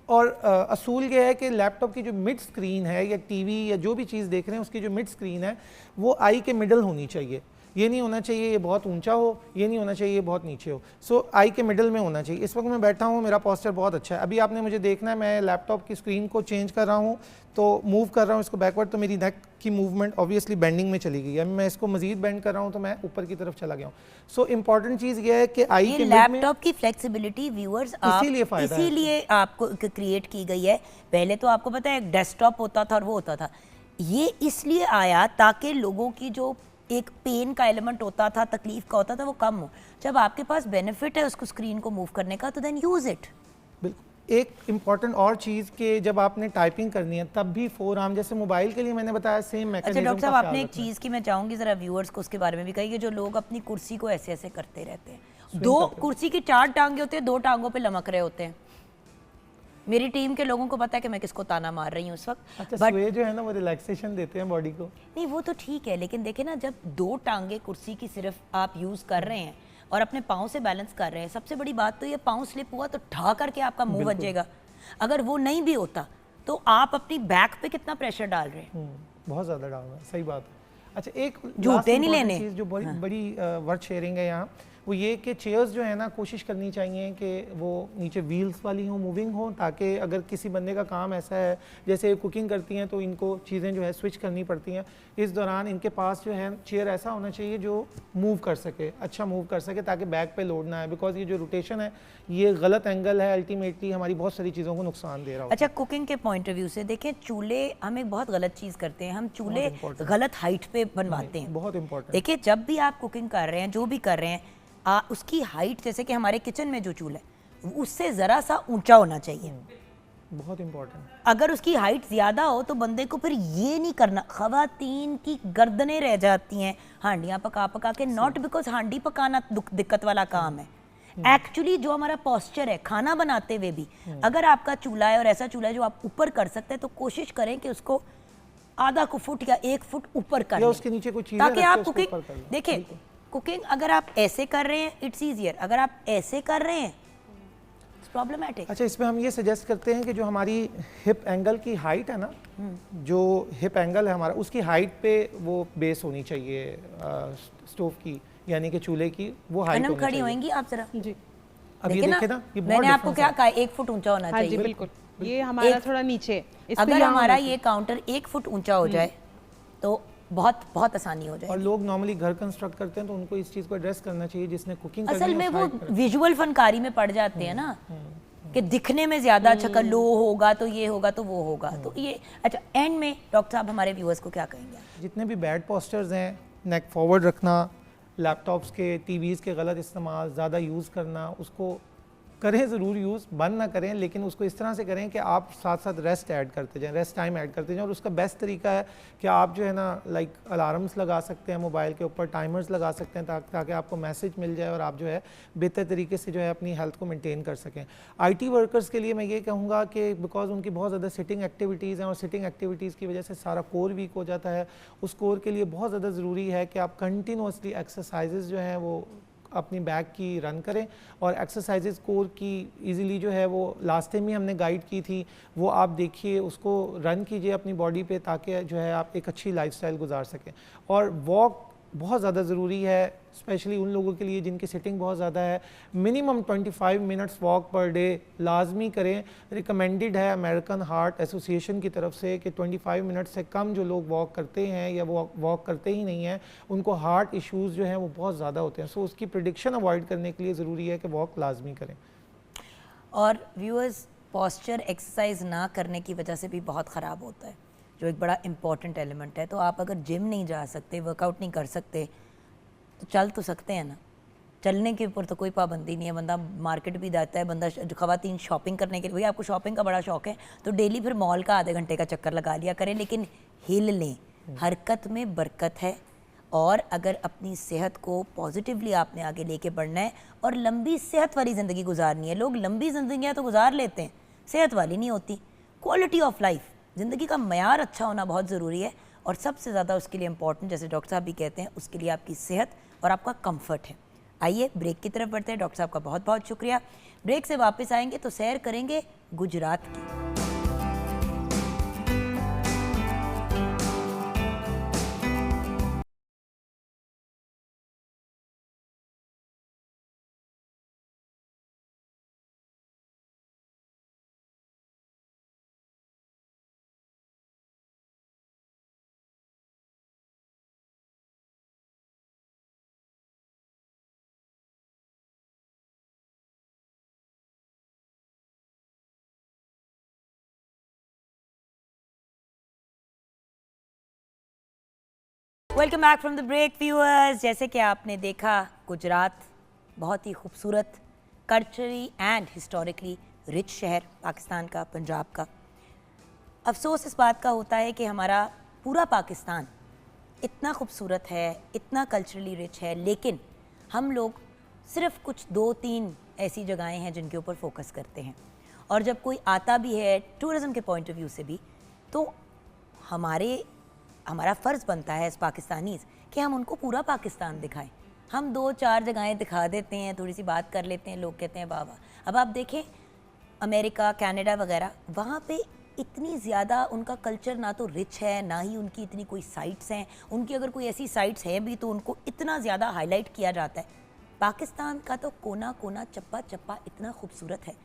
और असूल ये है कि लैपटॉप की जो मिड स्क्रीन है या टीवी या जो भी चीज़ देख रहे हैं उसकी जो मिड स्क्रीन है वो आई के मिडल होनी चाहिए। ये नहीं होना चाहिए ये बहुत ऊंचा हो, ये नहीं होना चाहिए ये बहुत नीचे हो। सो आई के मिडल में होना चाहिए। इस वक्त मैं बैठा हूँ, मेरा पोस्चर बहुत अच्छा है। अभी आपने मुझे देखना है, मैं लैपटॉप की स्क्रीन को चेंज कर रहा हूँ, तो मूव कर रहा हूँ इसको बैकवर्ड, तो मेरी नेक की मूवमेंट ऑब्वियसली बेंडिंग में चली गई है। मैं इसको मजीद बेंड कर रहा हूँ तो मैं ऊपर की तरफ चला गया हूँ। सो इंपॉर्टेंट चीज़ ये है कि आई के लैपटॉप की फ्लेक्सिबिलिटी व्यूअर्स इसीलिए आपको क्रिएट की गई है। पहले तो आपको पता है एक डेस्कटॉप होता था और वो होता था, ये इसलिए आया ताकि लोगों की जो एक पेन का एलिमेंट होता था, तकलीफ का होता था, वो कम हो। जब आपके पास बेनिफिट है उसको स्क्रीन को मूव करने का तो देन यूज इट। बिल्कुल। एक इम्पॉर्टेंट और चीज़ कि जब आपने टाइपिंग करनी है तब भी फोर आर्म, जैसे मोबाइल के लिए मैंने बताया सेम मैकेनिज्म। अच्छा डॉक्टर साहब, आपने एक चीज़ की मैं चाहूँगी ज़रा व्यूअर्स को उसके बारे में भी कहिए, जो लोग अपनी कुर्सी को ऐसे ऐसे करते रहते हैं। दो कुर्सी की 4 टांगे होते हैं, 2 टांगों पे लमक रहे होते हैं। मेरी टीम के लोगों को पता है कि मैं किसको ताना मार रही हूँ उस वक्त। अच्छा, स्वे जो है ना वो रिलैक्सेशन देते हैं बॉडी को। नहीं वो तो ठीक है, लेकिन देखे ना, जब 2 टांगे कुर्सी की सिर्फ आप यूज़ कर रहे हैं और अपने पाँव से बैलेंस कर रहे हैं, सबसे बड़ी बात तो ये पाँव स्लिप हुआ तो ठा करके आपका मुंह बच जाएगा। अगर वो नहीं भी होता तो आप अपनी बैक पे कितना प्रेशर डाल रहे हैं। बहुत ज़्यादा डाल रहे हैं, सही बात है। अच्छा, एक झूठे नहीं लेने चीज़ जो बड़ी वर्ड शेयरिंग है यहाँ, वो ये कि चेयर्स जो है ना कोशिश करनी चाहिए कि वो नीचे व्हील्स वाली हो, मूविंग हो, ताकि अगर किसी बंदे का काम ऐसा है जैसे कुकिंग करती हैं तो इनको चीज़ें जो है स्विच करनी पड़ती हैं, इस दौरान इनके पास जो है चेयर ऐसा होना चाहिए जो मूव कर सके, अच्छा मूव कर सके, ताकि बैक पे लोड ना है। बिकॉज ये जो रोटेशन है ये गलत एंगल है, अल्टीमेटली हमारी बहुत सारी चीज़ों को नुकसान दे रहा है। अच्छा, कुकिंग के पॉइंट ऑफ व्यू से देखें, चूल्हे हम एक बहुत गलत चीज़ करते हैं, हम चूल्हे गलत हाइट पे बनवाते हैं। बहुत इंपॉर्टेंट। देखिए, जब भी आप कुकिंग कर रहे हैं, जो भी कर रहे हैं, उसकी हाइट, जैसे कि हमारे किचन में जो चूल्हा है उससे ज़रा सा ऊंचा होना चाहिए। बहुत इंपॉर्टेंट। अगर उसकी हाइट ज़्यादा हो तो बंदे को फिर ये नहीं करना। ख़वातीन की गर्दनें रह जाती हैं हांडियाँ पका पका के, नॉट बिकॉज हांडी पकाना दिक्कत वाला काम है, एक्चुअली जो हमारा पोस्चर है खाना बनाते हुए भी। अगर आपका चूल्हा है और ऐसा चूल्हा है जो आप ऊपर कर सकते हैं तो कोशिश करें कि उसको आधा फुट या 1 फुट ऊपर कर लें, उसके नीचे कुछ चीज़ें ताकि आप कुकिंग देखिए। कुकिंग अगर आप ऐसे कर रहे हैं इट्स ईजियर, अगर आप ऐसे कर रहे हैं इट्स प्रॉब्लमेटिक। अच्छा, इसमें हम ये सजेस्ट करते हैं कि जो हमारी हिप एंगल की हाइट है ना, जो हिप एंगल है हमारा, उसकी हाइट पे वो बेस होनी चाहिए स्टोव की, यानी कि चूल्हे की वो हाइट होनी चाहिए। खड़ी होंगी आप जरा जी। अब ये देखे ना, ये मैंने आपको क्या कहा, 1 फुट ऊंचा होना चाहिए। जी बिल्कुल, ये हमारा थोड़ा नीचे। अगर हमारा ये काउंटर 1 फुट ऊंचा हो जाए तो बहुत बहुत आसानी हो जाएगी। और लोग नॉर्मली घर कंस्ट्रक्ट करते हैं तो उनको इस चीज़ को एड्रेस करना चाहिए, जिसने कुकिंग असल में वो विजुअल फनकारी में पड़ जाते हैं ना, कि दिखने में ज़्यादा अच्छा लो होगा तो ये होगा तो वो होगा तो ये। अच्छा, एंड में डॉक्टर साहब हमारे व्यूअर्स को क्या कहेंगे? जितने भी बैड पोस्चर्स हैं, नेक फॉरवर्ड रखना, लैपटॉप्स के, टीवीज़ के गलत इस्तेमाल, ज़्यादा यूज़ करना, उसको करें ज़रूर यूज़, बंद ना करें, लेकिन उसको इस तरह से करें कि आप साथ साथ रेस्ट ऐड करते जाएं, रेस्ट टाइम ऐड करते जाएं। और उसका बेस्ट तरीका है कि आप जो है ना लाइक अलार्म्स लगा सकते हैं मोबाइल के ऊपर, टाइमर्स लगा सकते हैं ताकि आपको मैसेज मिल जाए और आप जो है बेहतर तरीके से जो है अपनी हेल्थ को मेंटेन कर सकें। IT वर्कर्स के लिए मैं ये कहूँगा कि बिकॉज उनकी बहुत ज़्यादा सिटिंग एक्टिविटीज़ हैं और सिटिंग एक्टिविटीज़ की वजह से सारा कोर वीक हो जाता है, उस कोर के लिए बहुत ज़्यादा ज़रूरी है कि आप कंटिन्यूसली एक्सरसाइजेज जो हैं वो अपनी बैक की रन करें। और एक्सरसाइजेज कोर की इजीली जो है वो लास्ट टाइम ही हमने गाइड की थी, वो आप देखिए, उसको रन कीजिए अपनी बॉडी पे, ताकि जो है आप एक अच्छी लाइफस्टाइल गुजार सकें। और वॉक बहुत ज़्यादा ज़रूरी है, स्पेशली उन लोगों के लिए जिनकी सिटिंग बहुत ज़्यादा है। Minimum 25 minutes walk per day लाजमी करें। रिकमेंडेड है अमेरिकन हार्ट एसोसिएशन की तरफ से कि 25 मिनट से कम जो लोग वॉक करते हैं या वो वॉक करते ही नहीं हैं, उनको हार्ट इश्यूज़ जो हैं वो बहुत ज़्यादा होते हैं। सो उसकी प्रेडिक्शन अवॉइड करने के लिए ज़रूरी है कि वॉक लाजमी करें। और व्यूअर्स, पोस्चर एक्सरसाइज ना करने की वजह से भी बहुत ख़राब होता है, जो एक बड़ा इंपॉर्टेंट एलिमेंट है। तो आप अगर जिम नहीं जा सकते, वर्कआउट नहीं कर सकते, तो चल तो सकते हैं ना। चलने के ऊपर तो कोई पाबंदी नहीं है, बंदा मार्केट भी जाता है, बंदा ख़वातीन शॉपिंग करने के लिए, भैया आपको शॉपिंग का बड़ा शौक है तो डेली फिर मॉल का आधे घंटे का चक्कर लगा लिया करें, लेकिन हिल लें। हरकत में बरकत है और अगर अपनी सेहत को पॉजिटिवली आपने आगे लेके बढ़ना है और लंबी सेहत वाली ज़िंदगी गुजारनी है, लोग लंबी ज़िंदगियाँ तो गुजार लेते हैं, सेहत वाली नहीं होती। क्वालिटी ऑफ लाइफ, ज़िंदगी का मयार अच्छा होना बहुत ज़रूरी है और सबसे ज़्यादा उसके लिए इम्पॉर्टेंट, जैसे डॉक्टर साहब भी कहते हैं, उसके लिए आपकी सेहत और आपका कंफर्ट है। आइए ब्रेक की तरफ बढ़ते हैं। डॉक्टर साहब का बहुत बहुत शुक्रिया। ब्रेक से वापस आएंगे तो सैर करेंगे गुजरात की। Welcome back from the break viewers. जैसे कि आपने देखा, गुजरात बहुत ही खूबसूरत, कल्चरली एंड हिस्टोरिकली रिच शहर पाकिस्तान का, पंजाब का। अफसोस इस बात का होता है कि हमारा पूरा पाकिस्तान इतना खूबसूरत है, इतना कल्चरली रिच है, लेकिन हम लोग सिर्फ कुछ 2-3 ऐसी जगहें हैं जिनके ऊपर फोकस करते हैं। और जब कोई आता भी है टूरिज़म के पॉइंट ऑफ व्यू से भी, तो हमारा फ़र्ज़ बनता है एज़ पाकिस्तानीज़ कि हम उनको पूरा पाकिस्तान दिखाएं। हम 2-4 जगहें दिखा देते हैं, थोड़ी सी बात कर लेते हैं, लोग कहते हैं वाह वाह। अब आप देखें अमेरिका, कनाडा वगैरह, वहाँ पे इतनी ज़्यादा उनका कल्चर ना तो रिच है, ना ही उनकी इतनी कोई साइट्स हैं। उनकी अगर कोई ऐसी साइट्स हैं भी तो उनको इतना ज़्यादा हाईलाइट किया जाता है। पाकिस्तान का तो कोना कोना, चप्पा चप्पा इतना खूबसूरत है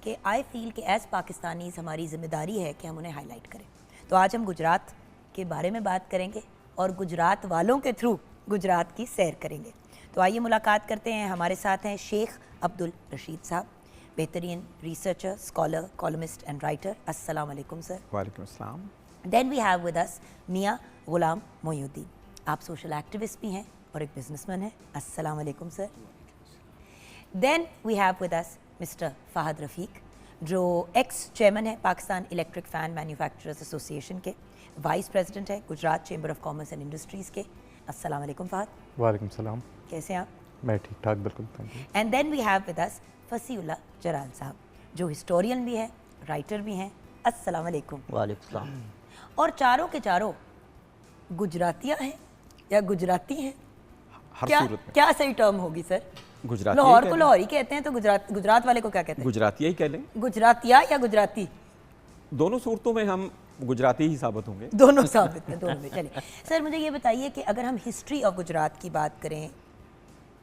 कि आई फील कि एज़ पाकिस्तानीज़ हमारी ज़िम्मेदारी है कि हम उन्हें हाईलाइट करें। तो आज हम गुजरात के बारे में बात करेंगे और गुजरात वालों के थ्रू गुजरात की सैर करेंगे। तो आइए मुलाकात करते हैं। हमारे साथ हैं शेख अब्दुल रशीद साहब, बेहतरीन researcher, scholar, columnist and writer. अस्सलाम वालेकुम सर। वालेकुम अस्सलाम। Then we have with us Mian Ghulam Moinuddin. आप सोशल एक्टिविस्ट भी हैं और एक बिजनेसमैन हैं। अस्सलाम वालेकुम sir. Then we have with us mister Fahad Rafiq, जो एक्स चेयरमैन है Pakistan electric fan manufacturers association के, वाइस प्रेसिडेंट है Gujrat chamber of commerce and industries के। अस्सलाम वालेकुम फ़हद। वालेकुम सलाम। कैसे हैं आप? मैं ठीक ठाक, बिल्कुल, thank you. And then we have with us Fasiullah Jalal Sahab, जो हिस्टोरियन भी हैं, राइटर भी हैं। अस्सलाम वालेकुम। वालेकुम सलाम। और चारों के चारों गुजरातिया हैं या गुजराती हैं? हर क्या सूरत में क्या सही टर्म होगी सर? गुजराती लाहौर को लाहौरी कहते हैं, तो गुजरात वाले को क्या कहते हैं? गुजराती ही कह लें। गुजरातिया या गुजराती? दोनों सूरतों में हम गुजराती ही साबित होंगे। दोनों साबित हैं, दोनों में। चलिए सर, मुझे ये बताइए कि अगर हम हिस्ट्री ऑफ गुजरात की बात करें,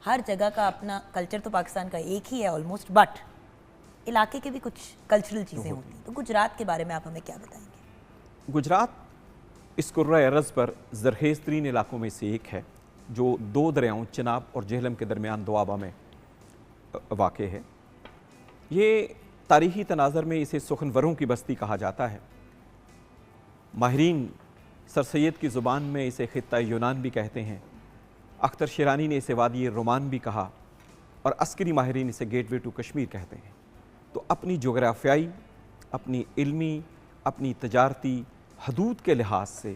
हर जगह का अपना कल्चर तो पाकिस्तान का एक ही है ऑलमोस्ट, बट इलाके के भी कुछ कल्चरल चीज़ें होती हैं। तो गुजरात के बारे में आप हमें क्या बताएंगे? गुजरात इस कुर्रा अर्ज़ पर ज़रख़ेज़ तरीन इलाकों में से एक है, जो 2 दरियाओं चिनाब और जेहलम के दरमियान दोआबा में वाक़ है। ये तारीख़ी तनाज़र में इसे सुखनवरों की बस्ती कहा जाता है। माहिरीन सर सैयद की ज़ुबान में इसे ख़ित्ता यूनान भी कहते हैं। अख्तर शिरानी ने इसे वादी रोमान भी कहा और अस्करी माहिरीन इसे गेटवे टू कश्मीर कहते हैं। तो अपनी जोग्राफियाई, अपनी इल्मी, अपनी तजारती हदूद के लिहाज से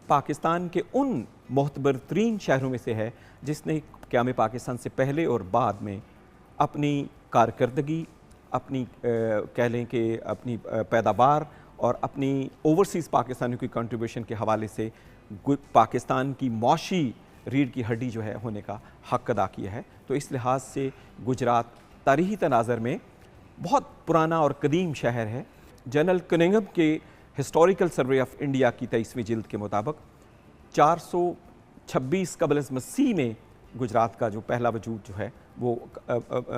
पाकिस्तान के उन मोहतबर तरीन शहरों में से है जिसने क़याम पाकिस्तान से पहले और बाद में अपनी कारकर्दगी, अपनी कह लें कि अपनी पैदावार और अपनी ओवरसीज़ पाकिस्तानियों की कंट्रीब्यूशन के हवाले से पाकिस्तान की मौशी रीढ़ की हड्डी जो है होने का हक़ अदा किया है। तो इस लिहाज से गुजरात तारीख़ी तनाज़र में बहुत पुराना और कदीम शहर है। जनरल कनिंघम के हिस्टोरिकल सर्वे ऑफ इंडिया की 23वीं जिल्द के मुताबिक 426 क़ब्ल मसीह में गुजरात का जो पहला वजूद जो है वो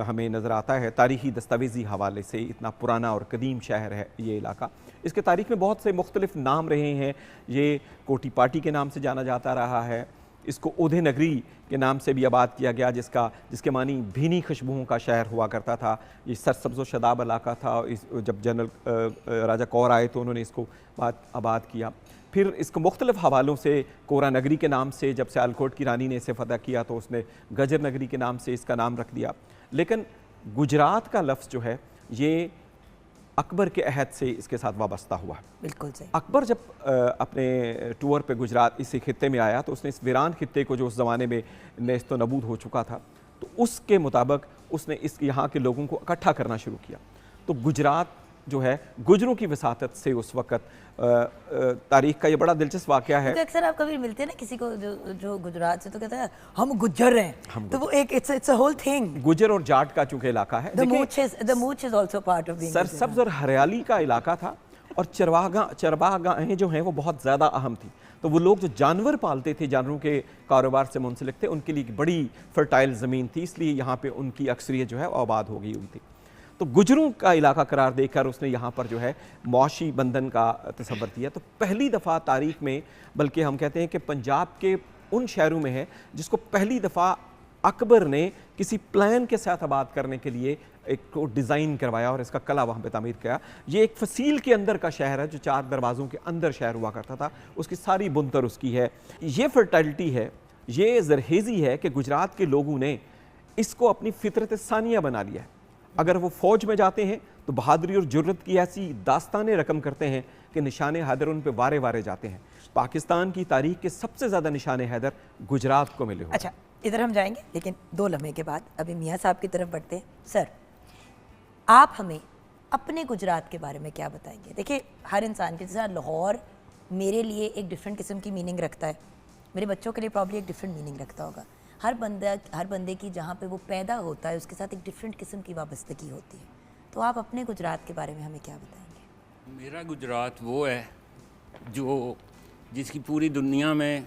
हमें नज़र आता है। तारीख़ी दस्तावेज़ी हवाले से इतना पुराना और कदीम शहर है ये इलाका। इसके तारीख़ में बहुत से मुख्तलिफ नाम रहे हैं। ये कोटी पाटी के नाम से जाना जाता रहा है। इसको ओधे नगरी के नाम से भी आबाद किया गया, जिसके मानी भीनी खुशबुओं का शहर हुआ करता था। ये सरसब्ज़ व शदाब इलाका था। जब जनरल राजा कौर आए तो उन्होंने इसको आबाद किया। फिर इसको मुख्तलिफ हवालों से कोरा नगरी के नाम से, जब सियालकोट की रानी ने इसे फ़तह किया तो उसने गजर नगरी के नाम से इसका नाम रख दिया। लेकिन गुजरात का लफ्ज़ जो है ये अकबर के अहद से इसके साथ वाबस्ता हुआ है। बिल्कुल सही। अकबर जब अपने टूर पे गुजरात इसी खित्ते में आया तो उसने इस वीरान खित्ते को, जो उस ज़माने में नेस्त नबूद हो चुका था, तो उसके मुताबिक उसने इस यहाँ के लोगों को इकट्ठा करना शुरू किया। तो गुजरात जो है गुजरों की वसातत से उस वक़्त तारीख का ये बड़ा दिलचस्प वाक़या है। तो अक्सर आप कभी मिलते हैं ना किसी को जो गुजरात से, तो कहता है हम गुज्जर हैं, तो वो एक इट्स अ होल थिंग। गुजर और जाट का चूंकि इलाका है, द मूछ is also part of being सरसब्ज और हरियाली का इलाका था, और चरवागाहें जो हैं वो बहुत ज़्यादा अहम थी। तो वो लोग जो जानवर पालते थे, जानवरों के कारोबार से मुंसलिक थे, उनके लिए बड़ी फर्टाइल ज़मीन थी, इसलिए यहाँ पे उनकी अक्सरियत जो है वो आबाद हो गई हुई थी। तो गुजरों का इलाका करार देकर उसने यहाँ पर जो है मुआशी बंधन का तसव्वुर किया। तो पहली दफ़ा तारीख में, बल्कि हम कहते हैं कि पंजाब के उन शहरों में है जिसको पहली दफ़ा अकबर ने किसी प्लान के साथ आबाद करने के लिए एक को डिज़ाइन करवाया और इसका कला वहाँ पे तामीर किया। ये एक फसील के अंदर का शहर है जो 4 दरवाज़ों के अंदर शहर हुआ करता था, उसकी सारी बुनतर उसकी है। ये फर्टिलिटी है, ये जरहेज़ी है कि गुजरात के लोगों ने इसको अपनी फितरत सानिया बना लिया है। अगर वो फ़ौज में जाते हैं तो बहादुरी और जुर्रत की ऐसी दास्तानें रकम करते हैं कि निशान हैदर उन पे वारे वारे जाते हैं। पाकिस्तान की तारीख के सबसे ज़्यादा निशान हैदर गुजरात को मिले हुए। अच्छा, इधर हम जाएंगे, लेकिन 2 लम्हे के बाद अभी मियाँ साहब की तरफ बढ़ते हैं। सर, आप हमें अपने गुजरात के बारे में क्या बताएंगे? देखिए, हर इंसान के जैसा लाहौर मेरे लिए एक डिफरेंट किस्म की मीनिंग रखता है, मेरे बच्चों के लिए प्रॉब्ली एक डिफरेंट मीनिंग रखता होगा। हर बंदे की जहाँ पे वो पैदा होता है उसके साथ एक डिफरेंट किस्म की वाबस्तगी होती है। तो आप अपने गुजरात के बारे में हमें क्या बताएंगे? मेरा गुजरात वो है जिसकी पूरी दुनिया में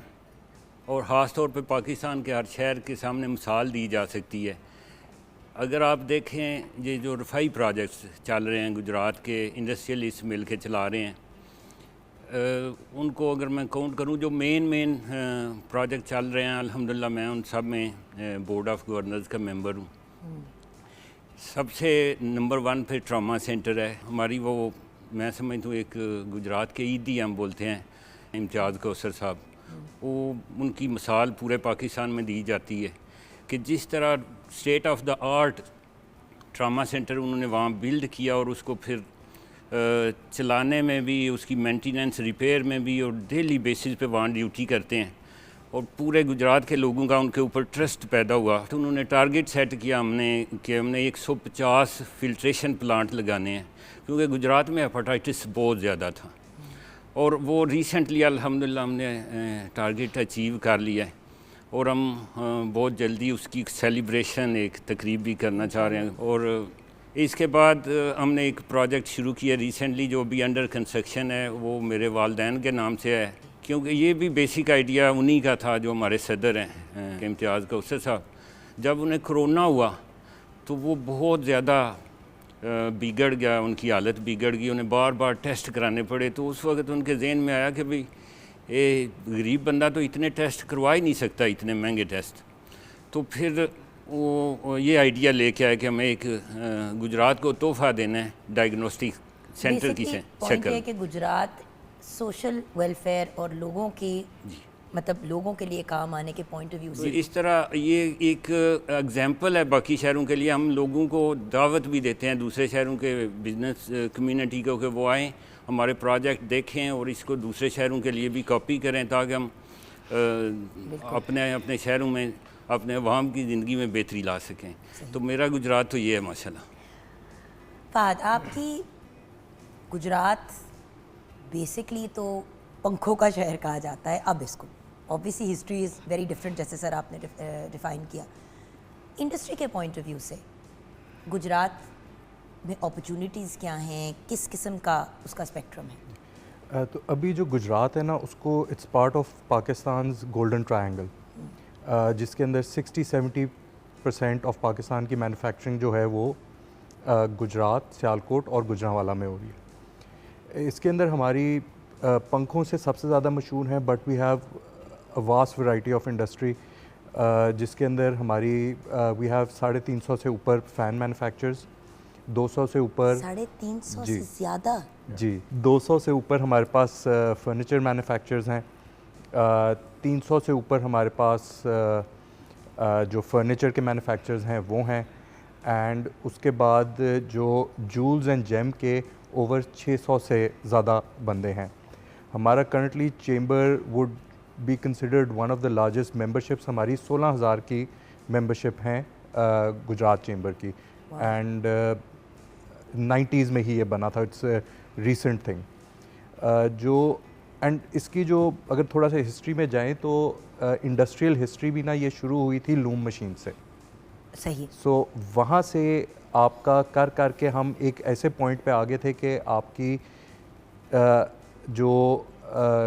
और ख़ास तौर पे पाकिस्तान के हर शहर के सामने मिसाल दी जा सकती है। अगर आप देखें, ये जो रफ़ाई प्रोजेक्ट्स चल रहे हैं गुजरात के इंडस्ट्रियलिस्ट मिल के चला रहे हैं, उनको अगर मैं काउंट करूं, जो मेन प्रोजेक्ट चल रहे हैं, अल्हम्दुलिल्लाह मैं उन सब में बोर्ड ऑफ गवर्नर्स का मेंबर हूं। सबसे नंबर 1 पे ट्रॉमा सेंटर है हमारी, वो मैं समझता हूँ एक गुजरात के ईदी हम बोलते हैं, इम्तियाज़ कौसर साहब, वो उनकी मिसाल पूरे पाकिस्तान में दी जाती है कि जिस तरह state of the art trauma centre उन्होंने वहाँ बिल्ड किया और उसको फिर चलाने में भी, उसकी मेंटेनेंस रिपेयर में भी, और डेली बेसिस पे वहाँ ड्यूटी करते हैं, और पूरे गुजरात के लोगों का उनके ऊपर ट्रस्ट पैदा हुआ। तो उन्होंने टारगेट सेट किया हमने 150 फिल्ट्रेशन प्लांट लगाने हैं, क्योंकि गुजरात में हेपेटाइटिस बहुत ज़्यादा था, और वो रिसेंटली अल्हम्दुलिल्लाह हमने टारगेट अचीव कर लिया है, और हम बहुत जल्दी उसकी सेलिब्रेशन, एक तकरीब भी करना चाह रहे हैं। और इसके बाद हमने एक प्रोजेक्ट शुरू किया रिसेंटली जो भी अंडर कंस्ट्रक्शन है, वो मेरे वालदैन के नाम से है, क्योंकि ये भी बेसिक आइडिया उन्हीं का था जो हमारे सदर हैं इम्तियाज़ कौसर साहब। जब उन्हें कोरोना हुआ तो वो बहुत ज़्यादा बिगड़ गया, उनकी हालत बिगड़ गई, उन्हें बार बार टेस्ट कराने पड़े। तो उस वक्त उनके जहन में आया कि भाई ये गरीब बंदा तो इतने टेस्ट करवा ही नहीं सकता, इतने महंगे टेस्ट। तो फिर वो ये आइडिया लेके आया कि हमें एक गुजरात को तोहफा देना है डायग्नोस्टिक सेंटर की शक्ल। कि गुजरात सोशल वेलफेयर और लोगों की, मतलब लोगों के लिए काम आने के पॉइंट ऑफ व्यू से इस तरह ये एक एग्जांपल है बाकी शहरों के लिए। हम लोगों को दावत भी देते हैं दूसरे शहरों के बिजनेस कम्युनिटी को कि वो आएँ, हमारे प्रोजेक्ट देखें और इसको दूसरे शहरों के लिए भी कॉपी करें, ताकि हम अपने शहरों में अपने अवाम की ज़िंदगी में बेहतरी ला सकें। तो मेरा गुजरात तो ये है माशाल्लाह। फ़हद, आपकी गुजरात बेसिकली तो पंखों का शहर कहा जाता है अब इसको, obviously history is very different, जैसे सर आपने डिफ़ाइन किया। इंडस्ट्री के पॉइंट ऑफ व्यू से गुजरात में अपॉर्चुनिटीज़ क्या हैं, किस किस्म का उसका स्पेक्ट्रम है? तो अभी जो गुजरात है ना, उसको it's part of Pakistan golden triangle, जिसके अंदर 60-70% ऑफ पाकिस्तान की मैन्युफैक्चरिंग जो है वो गुजरात, सियालकोट और गुजरांवाला में हो रही है। इसके अंदर हमारी पंखों से सबसे ज़्यादा मशहूर हैं, but we have a vast variety of industry, जिसके अंदर हमारी वी हैव 350 से ऊपर फ़ैन मैन्युफैक्चरर्स, 200 से ऊपर 350 से ज़्यादा जी 200 से ऊपर हमारे पास फर्नीचर मैन्युफैक्चरर्स हैं, 300 से ऊपर हमारे पास जो फर्नीचर के मैन्युफैक्चरर्स हैं वो हैं, एंड उसके बाद जो जूल्स एंड जेम के ओवर 600 से ज़्यादा बंदे हैं। हमारा currently chamber would be considered one of the largest memberships, हमारी 16,000 की मेंबरशिप हैं गुजरात चेंबर की। एंड 90s में ही ये बना था, इट्स रीसेंट थिंग। जो एंड इसकी जो अगर थोड़ा सा हिस्ट्री में जाएं तो इंडस्ट्रियल हिस्ट्री भी ना ये शुरू हुई थी लूम मशीन से। सही। सो वहाँ से आपका कर करके हम एक ऐसे पॉइंट पे आ गए थे कि आपकी जो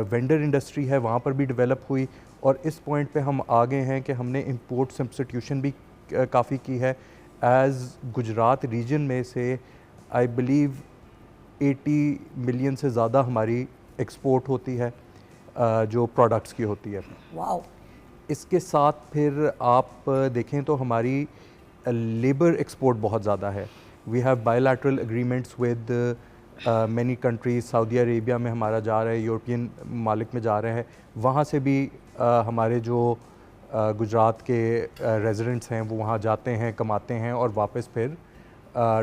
वेंडर इंडस्ट्री है वहाँ पर भी डेवलप हुई, और इस पॉइंट पे हम आ गए हैं कि हमने इंपोर्ट सब्स्टिट्यूशन भी काफ़ी की है। एज़ गुजरात रीजन में से आई बिलीव 80 मिलियन से ज़्यादा हमारी एक्सपोर्ट होती है जो प्रोडक्ट्स की होती है। वाओ। इसके साथ फिर आप देखें तो हमारी लेबर एक्सपोर्ट बहुत ज़्यादा है। We have bilateral agreements with many countries, Saudi Arabia में हमारा जा रहा है, यूरोपियन मालिक में जा रहे हैं, वहाँ से भी हमारे जो गुजरात के रेजिडेंट्स हैं वो वहाँ जाते हैं, कमाते हैं और वापस फिर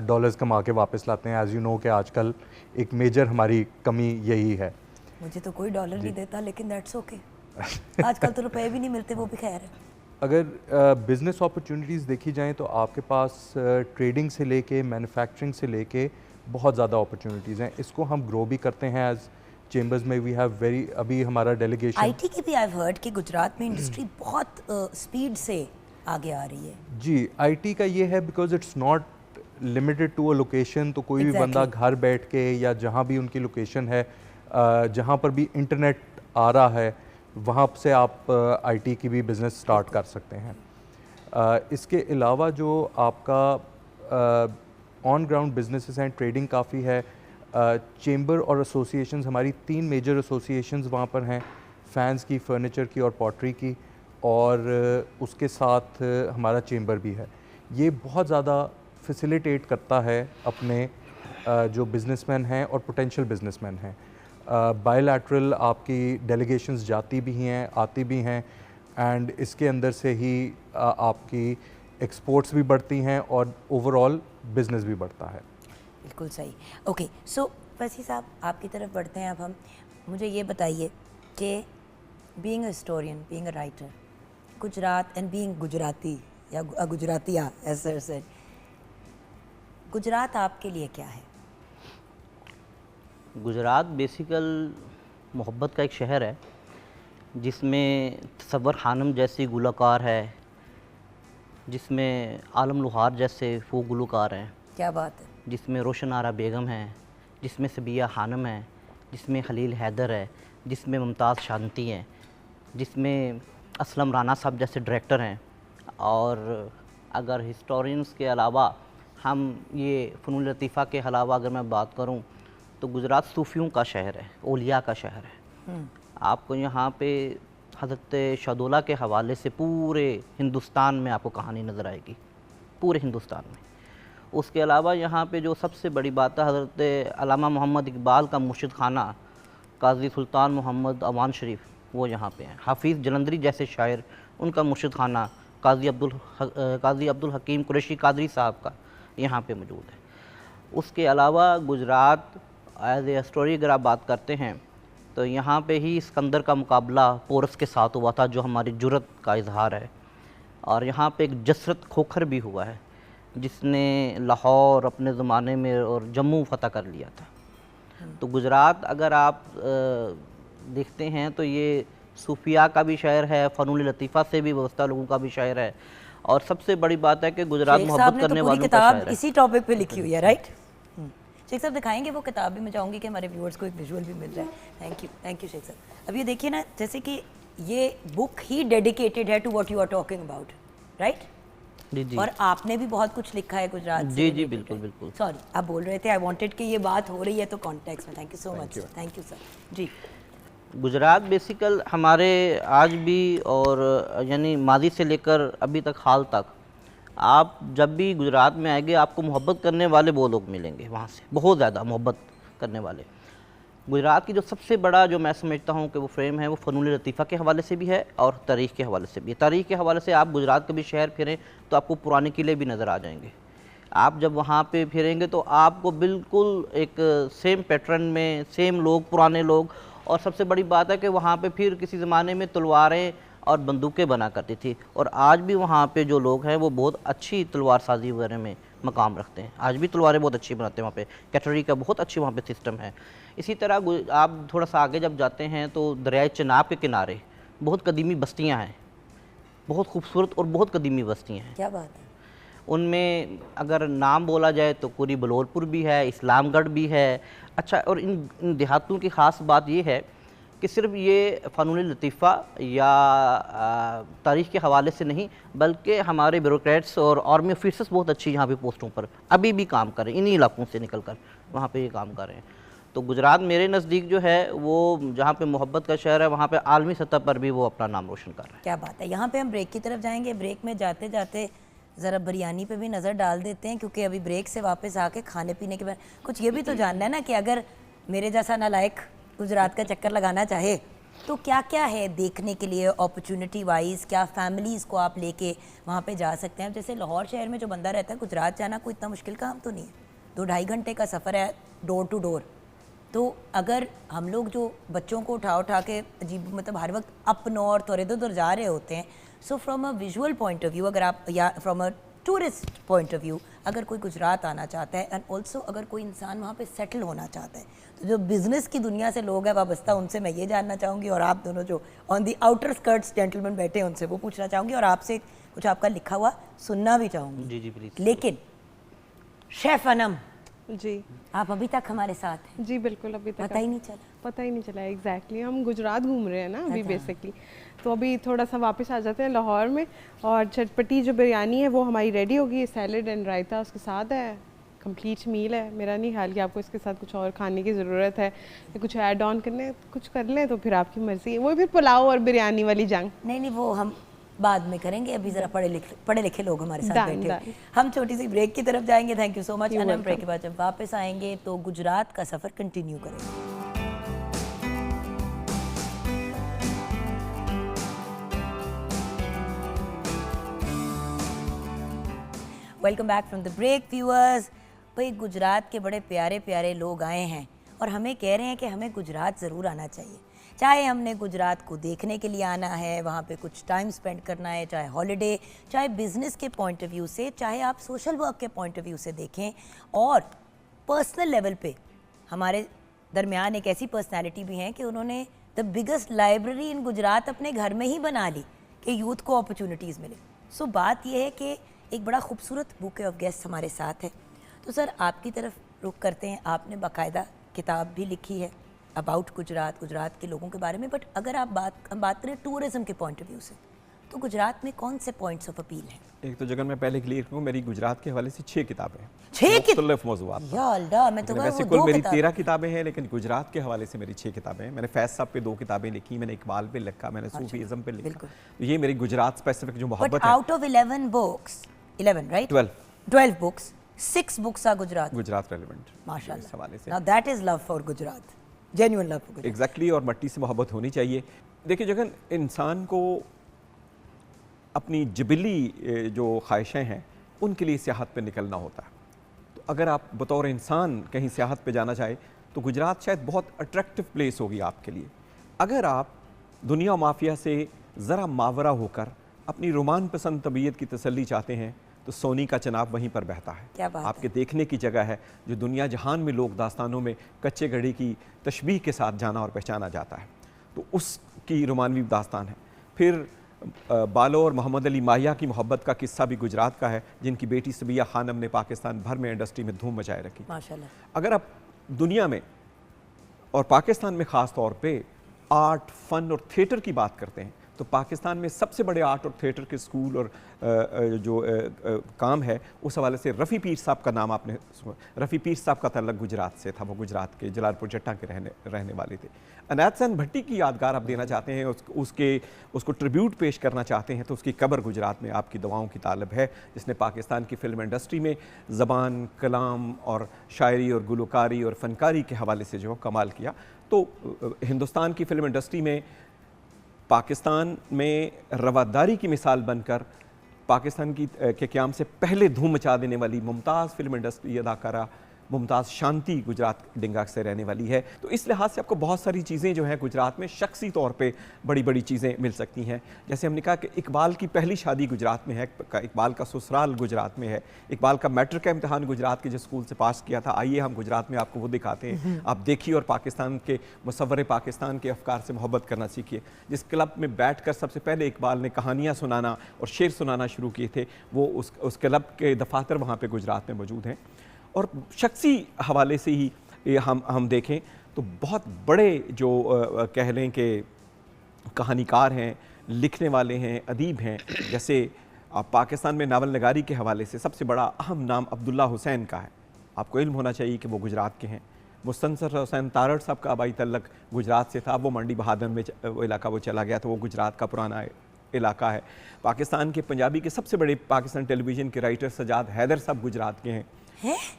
डॉलर्स कमा के वापस लाते हैं। एज़ यू नो कि आजकल एक मेजर हमारी कमी यही है। मुझे तो कोई डॉलर नहीं देता, लेकिन दैट्स ओके। आजकल तो रुपए भी नहीं मिलते, वो भी खैर है। अगर बिज़नेस अपॉर्चुनिटीज़ देखी जाएं तो आपके पास ट्रेडिंग से लेके मैन्युफैक्चरिंग से लेके बहुत ज़्यादा अपॉर्चुनिटीज़ हैं। इसको हम ग्रो भी करते हैं एज चेंबर्स में। वी हैव वेरी, अभी हमारा डेलीगेशन आईटी की भी आई हैव हर्ड कि गुजरात में इंडस्ट्री बहुत स्पीड से आगे आ रही है। जी, आईटी का ये है because it's not limited to a location. तो कोई भी बंदा घर बैठ के या जहाँ भी उनकी लोकेशन है, जहाँ पर भी इंटरनेट आ रहा है, वहाँ से आप आईटी की भी बिज़नेस स्टार्ट कर सकते हैं। इसके अलावा जो आपका ऑन ग्राउंड बिजनेसेस हैं, ट्रेडिंग काफ़ी है। चेंबर और एसोसिएशंस, हमारी 3 मेजर एसोसिएशंस वहाँ पर हैं, फैंस की, फर्नीचर की और पॉटरी की, और उसके साथ हमारा चेंबर भी है। ये बहुत ज़्यादा फैसिलिटेट करता है अपने जो बिजनेसमैन हैं और पोटेंशियल बिजनेसमैन हैं। बायलैटरल आपकी डेलीगेशंस जाती भी हैं, आती भी हैं, एंड इसके अंदर से ही आपकी एक्सपोर्ट्स भी बढ़ती हैं और ओवरऑल बिजनेस भी बढ़ता है। बिल्कुल सही। ओके, सो वसी साहब आपकी तरफ बढ़ते हैं अब हम। मुझे ये बताइए कि being a historian, being a writer, Gujarat and being Gujarati या गुजरातिया एज सर सेड, गुजरात आपके लिए क्या है? गुजरात बेसिकल मोहब्बत का एक शहर है जिसमें तसव्वुर खानम जैसी गुलकार है, जिसमें आलम लुहार जैसे वो गुलकार हैं। क्या बात है। जिसमें रोशन आरा बेगम है, जिसमें सबिया खानम है, जिसमें खलील हैदर है, जिसमें मुमताज़ शांति हैं, जिसमें असलम राना साहब जैसे डायरेक्टर हैं। और अगर हिस्टोरियंस के अलावा हम ये फ़नून लतीफ़ा के अलावा अगर मैं बात करूं तो गुजरात सूफ़ियों का शहर है, औलिया का शहर है। आपको यहाँ पे हज़रत शाहदौला के हवाले से पूरे हिंदुस्तान में आपको कहानी नज़र आएगी, पूरे हिंदुस्तान में। उसके अलावा यहाँ पे जो सबसे बड़ी बात है, हज़रत अल्लामा मोहम्मद इकबाल का मुर्शिद खाना काजी सुल्तान मोहम्मद अवान शरीफ वो यहाँ पे हैं। हाफिज़ जलंधरी जैसे शायर, उनका मुर्शिद खाना काजी अब्दुल हकीम कुरैशी कादरी साहब का यहाँ पे मौजूद है। उसके अलावा गुजरात एज ए स्टोरी अगर आप बात करते हैं तो यहाँ पे ही सिकंदर का मुकाबला पोरस के साथ हुआ था, जो हमारी जुर्रत का इजहार है। और यहाँ पे एक जसरत खोखर भी हुआ है जिसने लाहौर अपने ज़माने में और जम्मू फतह कर लिया था। तो गुजरात अगर आप देखते हैं तो ये सूफिया का भी शहर है, फ़नून लतीफ़ा से भी वाबस्ता लोगों का भी शहर है। और सबसे बड़ी बात है कि गुजरात मोहब्बत करने वालों का शहर है। इसी टॉपिक पे लिखी हुई है, राइट? शेख साहब दिखाएंगे वो किताब भी, मैं चाहूँगी कि हमारे व्यूअर्स को एक विजुअल भी मिल जाए। थैंक यू शेख साहब। अब ये देखिए ना, जैसे कि ये बुक ही डेडिकेटेड है to what you are talking about, right? जी जी। और आपने भी बहुत कुछ लिखा है गुजरात से। जी जी, बिल्कुल बिल्कुल। सॉरी, आप बोल रहे थे, आई वांटेड कि ये बात हो रही है तो कॉन्टेक्स्ट में। Thank you so much. Thank you sir जी। गुजरात बेसिकल हमारे आज भी और यानी माजी से लेकर अभी तक हाल तक, आप जब भी गुजरात में आएंगे आपको मोहब्बत करने वाले वो लोग मिलेंगे वहाँ से, बहुत ज़्यादा मोहब्बत करने वाले। गुजरात की जो सबसे बड़ा जो मैं समझता हूँ कि वो फ्रेम है, वो फ़नून लतीफ़ा के हवाले से भी है और तारीख़ के हवाले से भी। तारीख़ के हवाले से आप गुजरात के भी शहर फिरें तो आपको पुराने किले भी नज़र आ जाएंगे, आप जब वहाँ पे फिरेंगे तो आपको बिल्कुल एक सेम पैटर्न में सेम लोग, पुराने लोग, और सबसे बड़ी बात है कि वहाँ पे फिर किसी ज़माने में तलवारें और बंदूकें बना करती थी, और आज भी वहाँ पे जो लोग हैं वो बहुत अच्छी तलवार साजी वगैरह में मकाम रखते हैं। आज भी तलवारें बहुत अच्छी बनाते हैं वहाँ पे, कैटरी का बहुत अच्छी वहाँ पे सिस्टम है। इसी तरह आप थोड़ा सा आगे जब जाते हैं तो दरियाए चिनाब के किनारे बहुत कदीमी बस्तियाँ हैं, बहुत खूबसूरत और बहुत कदीमी बस्तियाँ हैं। क्या बात है। उनमें अगर नाम बोला जाए तो कुरी बलोलपुर भी है, इस्लामगढ़ भी है। अच्छा, और इन देहातों की ख़ास बात ये है कि सिर्फ ये फ़नून लतीफ़ा या तारीख़ के हवाले से नहीं, बल्कि हमारे ब्यूरोक्रेट्स और आर्मी ऑफिसर्स बहुत अच्छी यहाँ पे पोस्टों पर अभी भी काम कर रहे हैं, इन्हीं इलाकों से निकल कर वहाँ पे ये काम कर रहे हैं। तो गुजरात मेरे नज़दीक जो है वो जहाँ पे मोहब्बत का शहर है, वहाँ पे आलमी सतह पर भी वो अपना नाम रोशन कर रहा है। क्या बात है। यहाँ पे हम ब्रेक की तरफ जाएंगे। ब्रेक में जाते जाते ज़रा बिरयानी पे भी नज़र डाल देते हैं, क्योंकि अभी ब्रेक से वापस आके खाने पीने के बाद कुछ ये भी तो जानना है ना कि अगर मेरे जैसा नालायक गुजरात का चक्कर लगाना चाहे तो क्या क्या है देखने के लिए अपॉर्चुनिटी वाइज, क्या फैमिलीज़ को आप लेके वहाँ पे जा सकते हैं। जैसे लाहौर शहर में जो बंदा रहता है, गुजरात जाना कोई इतना मुश्किल काम तो नहीं है, 2-2.5 घंटे का सफ़र है डोर टू डोर। तो अगर हम लोग जो बच्चों को उठा के अजीब, मतलब हर वक्त अप नॉर्थ और इधर उधर जा रहे होते हैं, so from a visual point of view अगर आप, या from a tourist point of view अगर कोई गुजरात आना चाहता है, एंड ऑल्सो अगर कोई इंसान वहाँ पे सेटल होना चाहता है, तो जो बिज़नेस की दुनिया से लोग हैं वाबस्ता, उनसे मैं ये जानना चाहूँगी, और आप दोनों जो on the outer skirts gentleman बैठे हैं उनसे वो पूछना चाहूँगी, और आपसे कुछ आपका लिखा हुआ सुनना भी चाहूँगी। जी जी प्लीज़। लेकिन शेफ अनम, जी आप अभी तक हमारे साथ हैं? जी बिल्कुल, अभी तक पता ही नहीं चला। पता ही नहीं चला। एग्जैक्टली हम गुजरात घूम रहे हैं ना अभी बेसिकली, तो अभी थोड़ा सा वापस आ जाते हैं लाहौर में, और चटपटी जो बिरयानी है वो हमारी रेडी होगी, सैलड एंड रायता उसके साथ है, कंप्लीट मील है। मेरा नहीं ख्याल कि आपको इसके साथ कुछ और खाने की ज़रूरत है या कुछ ऐड ऑन करने, कुछ कर लें तो फिर आपकी मर्ज़ी है। वो फिर पुलाव और बिरयानी वाली जंग नहीं, वो हम बाद में करेंगे, अभी जरा पढ़े लिखे लोग हमारे साथ बैठे हैं। हम छोटी सी ब्रेक की तरफ जाएंगे। Thank you so much. Anam, break के बाद जब वापस आएंगे तो गुजरात का सफ़र कंटिन्यू करेंगे। Welcome back from the break viewers. भाई गुजरात के बड़े प्यारे प्यारे लोग आए हैं और हमें कह रहे हैं कि हमें गुजरात ज़रूर आना चाहिए, चाहे हमने गुजरात को देखने के लिए आना है, वहाँ पे कुछ टाइम स्पेंड करना है, चाहे हॉलिडे, चाहे बिज़नेस के पॉइंट ऑफ व्यू से, चाहे आप सोशल वर्क के पॉइंट ऑफ व्यू से देखें, और पर्सनल लेवल पे हमारे दरमियान एक ऐसी पर्सनालिटी भी हैं कि उन्होंने the biggest library in Gujarat अपने घर में ही बना ली कि यूथ को अपॉर्चुनिटीज़ मिले। सो बात यह है कि एक बड़ा खूबसूरत बुके ऑफ गेस्ट हमारे साथ है। तो सर आपकी तरफ रुख करते हैं। आपने बाकायदा किताब भी लिखी है अबाउट गुजरात, गुजरात के लोगों के बारे में, बट अगर हम बात करें टूरिज्म के पॉइंट ऑफ व्यू से, तो गुजरात में कौन से पॉइंट्स ऑफ अपील हैं? एक तो जगह मैं पहले क्लियर करूँ, मेरी गुजरात के हवाले से 6 किताबें हैं। 6 मुख्तलिफ मौज़ूआत पर। या अल्लाह, मैं तो वैसे कुल मेरी 13 किताबें हैं, लेकिन गुजरात के हवाले से मेरी 6 किताबें हैं। मैंने फैज साहब पे 2 किताबें लिखी, मैंने इकबाल पे लिखा, मैंने सूफीज़म पे लिखा। तो ये मेरी गुजरात स्पेसिफिक जो मोहब्बत है। Out of 11 books, 11 right, 12 books, 6 books are Gujarat relevant, माशाल्लाह, इस हवाले से। Now that is love for Gujarat, genuine love for Gujarat. Exactly, और मट्टी से मोहब्बत होनी चाहिए। देखिए, जगन इंसान को अपनी जिबिली जो ख्वाहिशें हैं उनके लिए सियाहत पे निकलना होता है। तो अगर आप बतौर इंसान कहीं सियाहत पे जाना चाहे तो गुजरात शायद बहुत अट्रैक्टिव प्लेस होगी आपके लिए। अगर आप दुनिया माफिया से ज़रा मावरा होकर अपनी रोमान पसंद तबीयत की तसल्ली चाहते हैं तो सोनी का चनाब वहीं पर बहता है। क्या बात आपके देखने की जगह है जो दुनिया जहान में लोग दास्तानों में कच्चे घड़ी की तशबीह के साथ जाना और पहचाना जाता है, तो उसकी रोमानवी दास्तान है। फिर बालो और मोहम्मद अली माहिया की मोहब्बत का किस्सा भी गुजरात का है, जिनकी बेटी सबिया खानम ने पाकिस्तान भर में इंडस्ट्री में धूम मचाए रखी माशाल्लाह। अगर आप दुनिया में और पाकिस्तान में ख़ास तौर पे आर्ट, फ़न और थिएटर की बात करते हैं तो पाकिस्तान में सबसे बड़े आर्ट और थिएटर के स्कूल और काम है, उस हवाले से रफ़ी पीर साहब का नाम आपने सुना। रफ़ी पीर साहब का ताल्लुक गुजरात से था, वो गुजरात के जलालपुर जट्टा के रहने वाले थे। अनायत हुसैन भट्टी की यादगार आप देना चाहते हैं, उसको ट्रिब्यूट पेश करना चाहते हैं, तो उसकी कब्र गुजरात में आपकी दुआओं की तालब है, जिसने पाकिस्तान की फ़िल्म इंडस्ट्री में ज़बान, कलाम और शायरी और गुलकारी और फ़नकारी के हवाले से जो कमाल किया। तो हिंदुस्तान की फ़िल्म इंडस्ट्री में पाकिस्तान में रवादारी की मिसाल बनकर पाकिस्तान की के क़याम से पहले धूम मचा देने वाली मुमताज़ फिल्म इंडस्ट्री अदाकारा मुमताज़ शांति गुजरात डिंगाक से रहने वाली है। तो इस लिहाज से आपको बहुत सारी चीज़ें जो हैं गुजरात में शख्सी तौर पे बड़ी बड़ी चीज़ें मिल सकती हैं। जैसे हमने कहा कि इकबाल की पहली शादी गुजरात में है, इकबाल का ससुराल गुजरात में है, इकबाल का मैट्रिक का इम्तहान गुजरात के जिस स्कूल से पास किया था, आइए हम गुजरात में आपको वो दिखाते हैं, आप देखिए और पाकिस्तान के मुसव्वरे पाकिस्तान के अफकार से मोहब्बत करना सीखिए। जिस क्लब में बैठ कर सबसे पहले इकबाल ने कहानियाँ सुनाना और शेर सुनाना शुरू किए थे, वो उस क्लब के दफातर वहाँ पर गुजरात में मौजूद हैं। और शख्सी हवाले से ही हम देखें तो बहुत बड़े जो कह लें कि कहानीकार हैं, लिखने वाले हैं, अदीब हैं। जैसे पाकिस्तान में नावल नगारी के हवाले से सबसे बड़ा अहम नाम अब्दुल्ला हुसैन का है। आपको इल्म होना चाहिए कि वो गुजरात के हैं। मुस्तनसर हुसैन तारड़ साहब का आबाई तल्लक गुजरात से था, वो मंडी बहादुर में वो इलाका वो चला गया, तो वो गुजरात का पुराना इलाका है। पाकिस्तान के पंजाबी के सबसे बड़े पाकिस्तान टेलीविज़न के राइटर सजाद हैदर साहब गुजरात के हैं।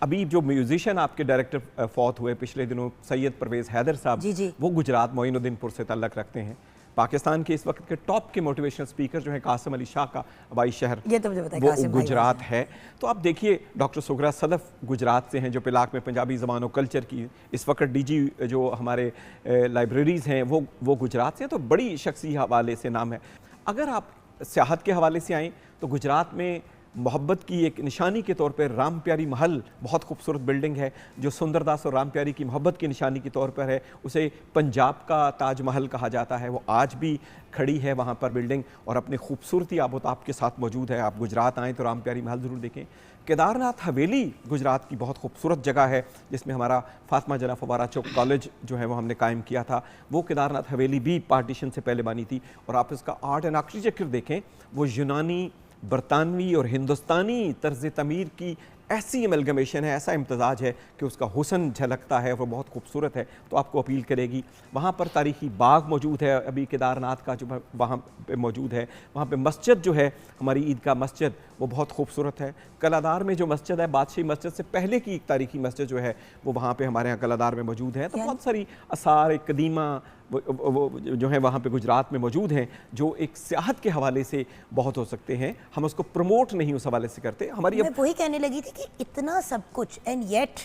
अभी जो म्यूजिशियन आपके डायरेक्टर फौत हुए पिछले दिनों सैयद परवेज़ हैदर साहब, वो गुजरात मोइनुद्दीनपुर से तल्लक रखते हैं। पाकिस्तान के इस वक्त के टॉप के मोटिवेशनल स्पीकर जो है कासिम अली शाह का आबाई शहर ये तो मुझे पता है, वो गुजरात है। तो आप देखिए डॉक्टर सुगरा सदफ गुजरात से हैं, जो पिलाक में पंजाबी ज़बान और कल्चर की इस वक्त डीजी जो हमारे लाइब्रेरीज़ हैं वो गुजरात से हैं। तो बड़ी शख्सी हवाले से नाम है। अगर आप सियाहत के हवाले से आएँ तो गुजरात में मोहब्बत की एक निशानी के तौर पर राम प्यारी महल बहुत खूबसूरत बिल्डिंग है, जो सुंदरदास और राम प्यारी की मोहब्बत की निशानी के तौर पर है। उसे पंजाब का ताजमहल कहा जाता है। वो आज भी खड़ी है वहाँ पर बिल्डिंग और अपनी खूबसूरती आबोताब के साथ मौजूद है। आप गुजरात आएँ तो राम प्यारी महल ज़रूर देखें। केदारनाथ हवेली गुजरात की बहुत खूबसूरत जगह है, जिसमें हमारा फातिमा जना फवारा चौक कॉलेज जो है वो हमने कायम किया था। वो केदारनाथ हवेली भी पार्टीशन से पहले बनी थी। और आप इसका आर्ट एंड आर्किटेक्चर देखें, वो यूनानी, बरतानवी और हिंदुस्तानी तर्ज तमीर की ऐसी अमलगमेशन है, ऐसा इम्तजाज है कि उसका हुस्न झलकता है, वो बहुत खूबसूरत है। तो आपको अपील करेगी। वहाँ पर तारीखी बाग मौजूद है अभी केदारनाथ का, जो वहाँ पे मौजूद है। वहाँ पे मस्जिद जो है हमारी ईदगाह मस्जिद, वो बहुत खूबसूरत है। कलादार में जो मस्जिद है, बादशाही मस्जिद से पहले की एक तारीखी मस्जिद जो है वो वहाँ पे हमारे यहाँ कलादार में मौजूद है। तो बहुत सारी आसार कदीमा वो जो है वहाँ पे गुजरात में मौजूद हैं, जो एक सियाहत के हवाले से बहुत हो सकते हैं। हम उसको प्रमोट नहीं उस हवाले से करते। हमारी मैं वही कहने लगी थी कि इतना सब कुछ एंड येट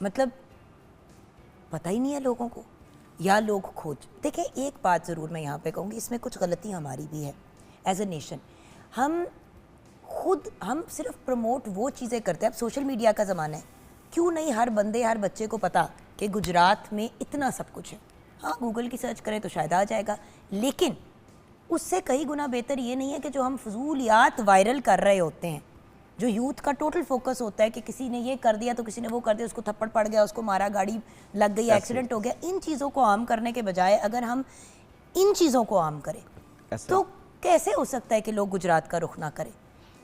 मतलब पता ही नहीं है लोगों को, या लोग खोज। देखिए एक बात ज़रूर मैं यहाँ पे कहूँगी, इसमें कुछ गलती हमारी भी है एज ए नेशन। हम सिर्फ प्रमोट वो चीज़ें करते हैं। अब सोशल मीडिया का ज़माना है, क्यों नहीं हर बंदे हर बच्चे को पता कि गुजरात में इतना सब कुछ है। हाँ, गूगल की सर्च करें तो शायद आ जाएगा, लेकिन उससे कई गुना बेहतर ये नहीं है कि जो हम फजूलियात वायरल कर रहे होते हैं, जो यूथ का टोटल फोकस होता है कि किसी ने ये कर दिया तो किसी ने वो कर दिया, उसको थप्पड़ पड़ गया, उसको मारा, गाड़ी लग गई, एक्सीडेंट हो गया। इन चीज़ों को आम करने के बजाय अगर हम इन चीज़ों को आम करें तो कैसे हो सकता है कि लोग गुजरात का रुख ना करें।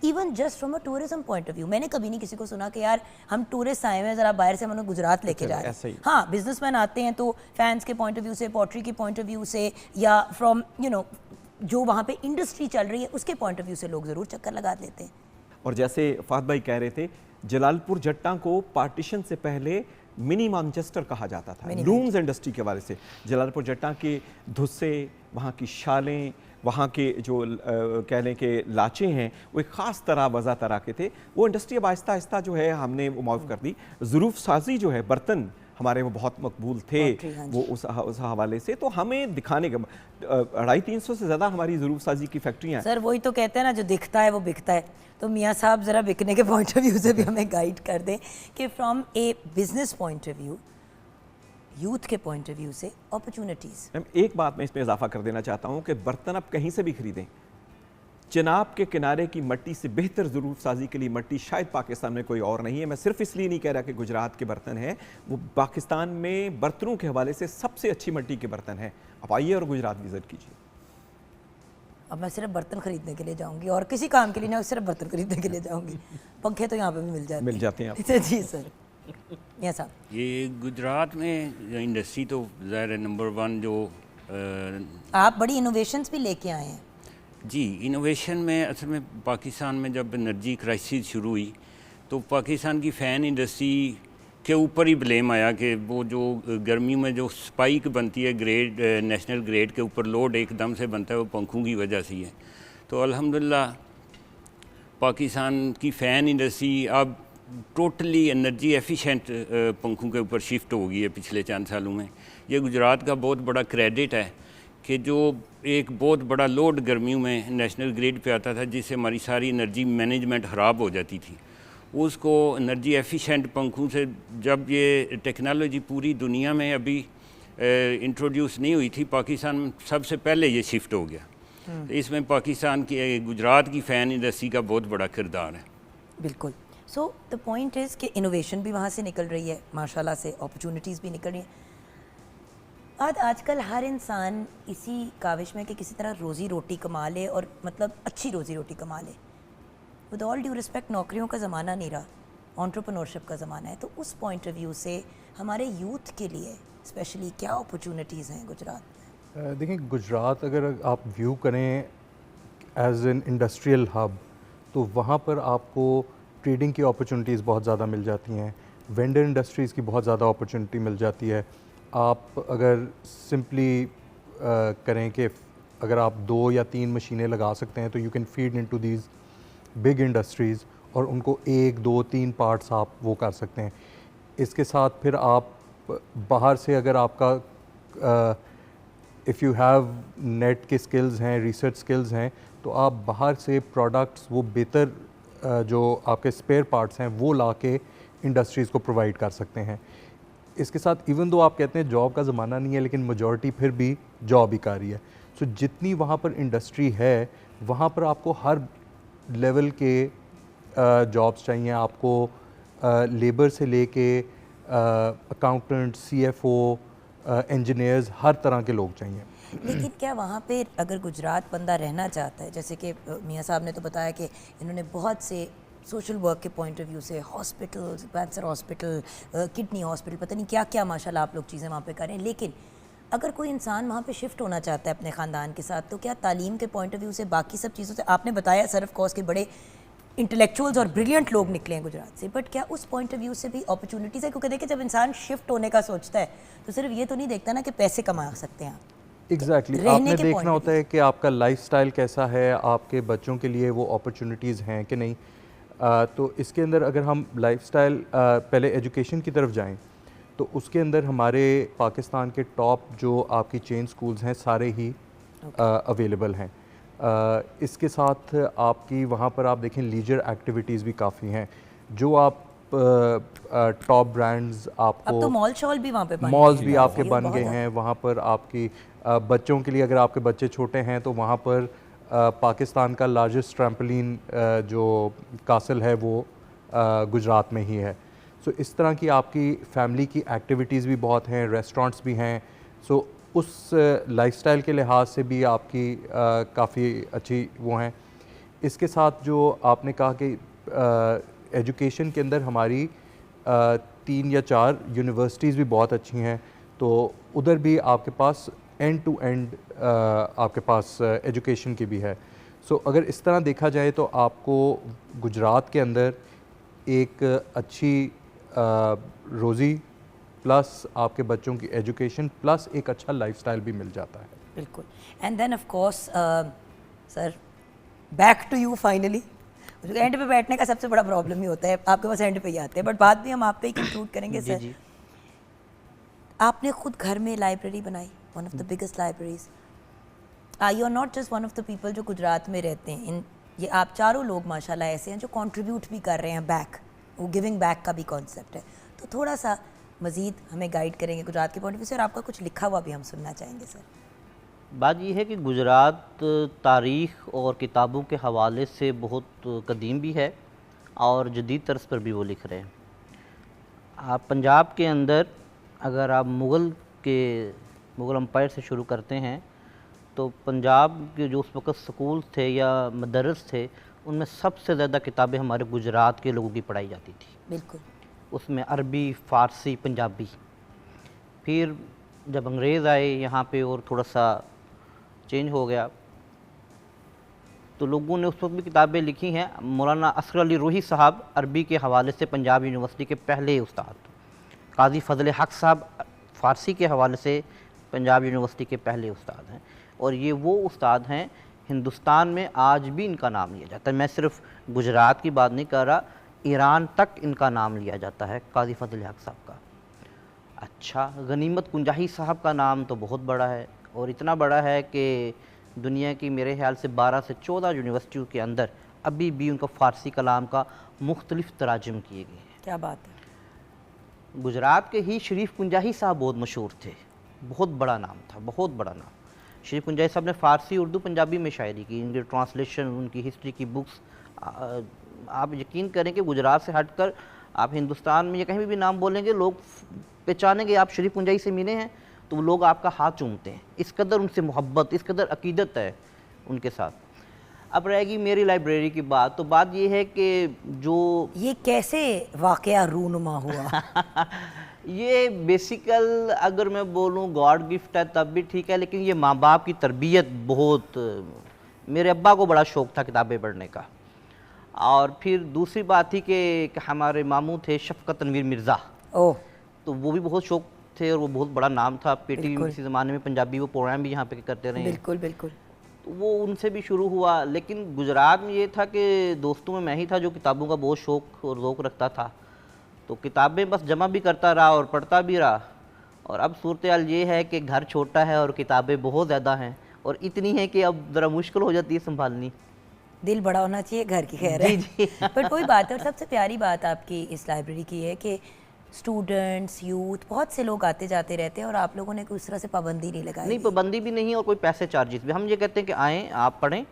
Even just from a tourism point of view, मैंने कभी नहीं किसी को सुना कि यार हम टूरिस्ट आए हुए हैं, ज़रा बाहर से हम उन्हें गुजरात लेके जा रहे हैं। हाँ, बिजनेसमैन आते हैं तो फैंस के पॉइंट ऑफ व्यू से, पॉटरी के पॉइंट ऑफ व्यू से, या फ्रॉम जो वहाँ पे इंडस्ट्री चल रही है उसके पॉइंट ऑफ व्यू से लोग ज़रूर चक्कर लगा लेते हैं। और जैसे फात भाई कह रहे थे, जलालपुर जट्टा को पार्टीशन से पहले मिनी मैनचेस्टर कहा जाता था लूम्स इंडस्ट्री के हवाले से। जलालपुर जट्टा के धुस्से, वहाँ की शालें, वहाँ के जो कह लें कि लाचे हैं, वो एक ख़ास तरह वज़ा तरह के थे। वो इंडस्ट्री अब आहिस्ता आहिस्ता जो है हमने वो माफ़ कर दी। ज़रूफ़ साजी जो है, बर्तन हमारे वो बहुत मकबूल थे, वो उस हवाले से। तो हमें दिखाने का 250-300 से ज़्यादा हमारी ज़रूफ़ साजी की फैक्ट्रियाँ हैं। सर वही तो कहते हैं ना, जो दिखता है वो बिकता है। तो मियाँ साहब ज़रा बिकने के पॉइंट ऑफ व्यू से भी हमें गाइड कर दें कि from A business point of view, youth के पॉइंट ऑफ व्यू से अपॉर्चुनिटीज़। मैम एक बात मैं इसमें इजाफा कर देना चाहता हूँ कि बर्तन आप कहीं से भी खरीदें, चिनाब के किनारे की मट्टी से बेहतर ज़रूर साजी के लिए मट्टी शायद पाकिस्तान में कोई और नहीं है। मैं सिर्फ इसलिए नहीं कह रहा कि गुजरात के बर्तन हैं, वो पाकिस्तान में बर्तनों के हवाले से सबसे अच्छी मट्टी के बर्तन हैं। आप आइए और गुजरात विजिट कीजिए। अब मैं सिर्फ बर्तन खरीदने के लिए जाऊंगी और किसी काम के लिए ना, सिर्फ बर्तन खरीदने के लिए जाऊंगी। पंखे तो यहाँ पे भी मिल जाते हैं जी सर। यस साहब, ये गुजरात में इंडस्ट्री तो ज़ाहिर है नंबर 1 जो आप बड़ी इनोवेशंस भी लेके आए हैं। जी, इनोवेशन में असल में पाकिस्तान में जब एनर्जी क्राइसिस शुरू हुई तो पाकिस्तान की फ़ैन इंडस्ट्री के ऊपर ही ब्लेम आया कि वो जो गर्मी में जो स्पाइक बनती है ग्रेड, नेशनल ग्रेड के ऊपर लोड एकदम से बनता है, वो पंखों की वजह से ही है। तो अल्हम्दुलिल्लाह पाकिस्तान की फ़ैन इंडस्ट्री अब टोटली एनर्जी एफिशिएंट पंखों के ऊपर शिफ्ट हो गई है पिछले चंद सालों में। ये गुजरात का बहुत बड़ा क्रेडिट है कि जो एक बहुत बड़ा लोड गर्मियों में नेशनल ग्रिड पे आता था, जिससे हमारी सारी एनर्जी मैनेजमेंट ख़राब हो जाती थी, उसको एनर्जी एफिशिएंट पंखों से जब ये टेक्नोलॉजी पूरी दुनिया में अभी इंट्रोड्यूस नहीं हुई थी, पाकिस्तान सबसे पहले ये शिफ्ट हो गया। तो इसमें पाकिस्तान की गुजरात की फ़ैन इंडस्ट्री का बहुत बड़ा किरदार है। बिल्कुल। सो द पॉइंट इज़ कि इनोवेशन भी वहाँ से निकल रही है माशाल्लाह से, अपॉर्चुनिटीज़ भी निकल रही हैं। आजकल हर इंसान इसी काविश में कि किसी तरह रोज़ी रोटी कमा ले, और मतलब अच्छी रोज़ी रोटी कमा ले। विद ऑल ड्यू रिस्पेक्ट, नौकरियों का ज़माना नहीं रहा, एंटरप्रेन्योरशिप का ज़माना है। तो उस पॉइंट ऑफ व्यू से हमारे यूथ के लिए स्पेशली क्या अपॉर्चुनिटीज़ हैं गुजरात में? देखिए, गुजरात अगर आप व्यू करें एज एन इंडस्ट्रियल हब, तो वहाँ पर आपको ट्रेडिंग की अपॉर्चुनिटीज़ बहुत ज़्यादा मिल जाती हैं, वेंडर इंडस्ट्रीज़ की बहुत ज़्यादा अपॉर्चुनिटी मिल जाती है। आप अगर सिंपली करें कि अगर आप 2 या 3 मशीनें लगा सकते हैं तो you can feed into these big industries, और उनको 1, 2, 3 पार्ट्स आप वो कर सकते हैं। इसके साथ फिर आप बाहर से अगर आपका इफ़ यू हैव नेट के स्किल्स हैं, रिसर्च स्किल्स हैं, तो आप बाहर से प्रोडक्ट्स वो बेहतर जो आपके स्पेयर पार्ट्स हैं वो ला के इंडस्ट्रीज़ को प्रोवाइड कर सकते हैं। इसके साथ इवन दो आप कहते हैं जॉब का ज़माना नहीं है, लेकिन मेजॉरिटी फिर भी जॉब ही कर रही है। सो जितनी वहाँ पर इंडस्ट्री है, वहाँ पर आपको हर लेवल के जॉब्स चाहिए। आपको लेबर से लेके अकाउंटेंट, CFO, इंजीनियर्स, हर तरह के लोग चाहिए। लेकिन क्या वहाँ पे अगर गुजरात बंदा रहना चाहता है, जैसे कि मियाँ साहब ने तो बताया कि इन्होंने बहुत से सोशल वर्क के पॉइंट ऑफ व्यू से hospitals, cancer hospital, kidney hospital, पता नहीं क्या क्या माशाल्लाह आप लोग चीज़ें वहाँ पे करें, लेकिन अगर कोई इंसान वहाँ पे शिफ्ट होना चाहता है अपने ख़ानदान के साथ, तो क्या तालीम के पॉइंट ऑफ व्यू से, बाकी सब चीज़ों से, आपने बताया सर ऑफ कोर्स के बड़े इंटेलेक्चुअल्स और ब्रिलियंट लोग निकले हैं गुजरात से, बट क्या उस पॉइंट ऑफ व्यू से भी अपॉर्चुनिटीज़ है? क्योंकि देखिए जब इंसान शिफ्ट होने का सोचता है तो सिर्फ ये तो नहीं देखता ना कि पैसे कमा सकते हैं आप। एग्जैक्टली आपने देखना होता है कि आपका लाइफस्टाइल कैसा है, आपके बच्चों के लिए वो अपॉर्चुनिटीज़ हैं कि नहीं। तो इसके अंदर अगर हम लाइफस्टाइल पहले एजुकेशन की तरफ जाएं, तो उसके अंदर हमारे पाकिस्तान के टॉप जो आपकी चेन स्कूल्स हैं सारे ही अवेलेबल हैं। इसके साथ आपकी वहाँ पर आप देखें लीजर एक्टिविटीज़ भी काफ़ी हैं, जो आप टॉप ब्रांड्स आपको, अब तो मॉल शॉल भी वहाँ पे मॉल्स भी आपके बन गए हैं। वहाँ पर आपकी बच्चों के लिए, अगर आपके बच्चे छोटे हैं तो वहाँ पर पाकिस्तान का लार्जेस्ट ट्रैम्पोलिन जो कासल है वो गुजरात में ही है। सो इस तरह की आपकी फैमिली की एक्टिविटीज़ भी बहुत हैं, रेस्टोरेंट्स भी हैं। सो उस लाइफस्टाइल के लिहाज से भी आपकी काफ़ी अच्छी वो हैं। इसके साथ जो आपने कहा कि एजुकेशन के अंदर हमारी 3 या 4 यूनिवर्सिटीज़ भी बहुत अच्छी हैं, तो उधर भी आपके पास एंड टू एंड आपके पास एजुकेशन की भी है। सो अगर इस तरह देखा जाए तो आपको गुजरात के अंदर एक अच्छी रोज़ी प्लस आपके बच्चों की एजुकेशन प्लस एक अच्छा लाइफस्टाइल भी मिल जाता है। बिल्कुल। And then of course sir, back to you finally. End पे बैठने का सबसे बड़ा प्रॉब्लम ही होता है, आपके पास एंड पे ही आते हैं, बट बात भी हम आप पे ही कंक्लूड करेंगे। सर जी। आपने खुद घर में लाइब्रेरी बनाई, one of the biggest libraries. You are not just one of the people जो गुजरात में रहते हैं, ये आप चारों लोग माशाल्लाह ऐसे हैं जो कंट्रीब्यूट भी कर रहे हैं बैक, वो गिविंग बैक का भी कॉन्सेप्ट है। तो थोड़ा सा मज़ीद हमें गाइड करेंगे गुजरात के पॉइंट ऑफ व्यू से, और आपका कुछ लिखा हुआ भी हम सुनना चाहेंगे सर। बात यह है कि गुजरात तारीख़ और किताबों के हवाले से बहुत कदीम भी है और जदीद तर्ज पर भी वो लिख रहे हैं। आप पंजाब के अंदर अगर आप मुग़ल अम्पायर से शुरू करते हैं तो पंजाब के जो उस वक़्त स्कूल थे या मदरस थे, उनमें सबसे ज़्यादा किताबें हमारे गुजरात के लोगों की पढ़ाई जाती थी। बिल्कुल। उसमें अरबी, फ़ारसी, पंजाबी। फिर जब अंग्रेज़ आए यहाँ पे और थोड़ा सा चेंज हो गया, तो लोगों ने उस वक्त भी किताबें लिखी हैं। मौलाना असगर अली रूही साहब अरबी के हवाले से पंजाब यूनिवर्सिटी के पहले उस्ताद, काजी फजल हक साहब फ़ारसी के हवाले से पंजाब यूनिवर्सिटी के पहले उस्ताद हैं, और ये वो उस्ताद हैं हिंदुस्तान में आज भी इनका नाम लिया जाता है। मैं सिर्फ गुजरात की बात नहीं कर रहा, ईरान तक इनका नाम लिया जाता है, काजी फजल हक साहब का। अच्छा, गनीमत कुंजाही साहब का नाम तो बहुत बड़ा है, और इतना बड़ा है कि दुनिया की मेरे ख्याल से 12 से 14 यूनिवर्सिटियों के अंदर अभी भी उनका फ़ारसी कलाम का मुख्तलिफ तराजुम किए गए हैं। क्या बात है। गुजरात के ही शरीफ कुंजाही साहब बहुत मशहूर थे, बहुत बड़ा नाम था, बहुत बड़ा नाम। शरीफ कुंजाही साहब ने फ़ारसी, उर्दू, पंजाबी में शायरी की, इनकी ट्रांसलेशन, उनकी हिस्ट्री की बुक्स। आप यकीन करें कि गुजरात से हटकर आप हिंदुस्तान में या कहीं भी नाम बोलेंगे, लोग पहचानेंगे आप शरीफ कुंजाही से मिले हैं, तो लोग आपका हाथ चूमते हैं। इस कदर उनसे मोहब्बत, इस कदर अकीदत है उनके साथ। अब रहेगी मेरी लाइब्रेरी की बात, तो बात ये है कि जो ये कैसे वाकया रूनुमा हुआ? ये बेसिकल अगर मैं बोलूँ गॉड गिफ्ट है तब भी ठीक है, लेकिन ये माँ बाप की तरबियत बहुत, मेरे अब्बा को बड़ा शौक़ था किताबें पढ़ने का। और फिर दूसरी बात थी कि हमारे मामू थे शफ़क़त तनवीर मिर्ज़ा, ओह, तो वो भी बहुत शौक़ थे और वो बहुत बड़ा नाम था। पेटी किसी ज़माने में पंजाबी वो प्रोग्राम भी यहाँ पे करते रहे। बिल्कुल बिल्कुल। तो वो उनसे भी शुरू हुआ, लेकिन गुजरात में ये था कि दोस्तों में मैं ही था जो किताबों का बहुत शौक़ और ज़ौक़ रखता था, तो किताबें बस जमा भी करता रहा और पढ़ता भी रहा। और अब सूरत हाल ये है कि घर छोटा है और किताबें बहुत ज़्यादा हैं, और इतनी है कि अब ज़रा मुश्किल हो जाती है संभालनी। दिल बड़ा होना चाहिए, घर की खैर है। जी। पर कोई बात है, और सबसे प्यारी बात आपकी इस लाइब्रेरी की है कि स्टूडेंट्स, यूथ, बहुत से लोग आते जाते रहते हैं, और आप लोगों ने कोई उस तरह से पाबंदी नहीं लगाई। नहीं, पाबंदी भी नहीं और कोई पैसे चार्जेस भी। हम ये कहते हैं कि आएँ, आप पढ़ें।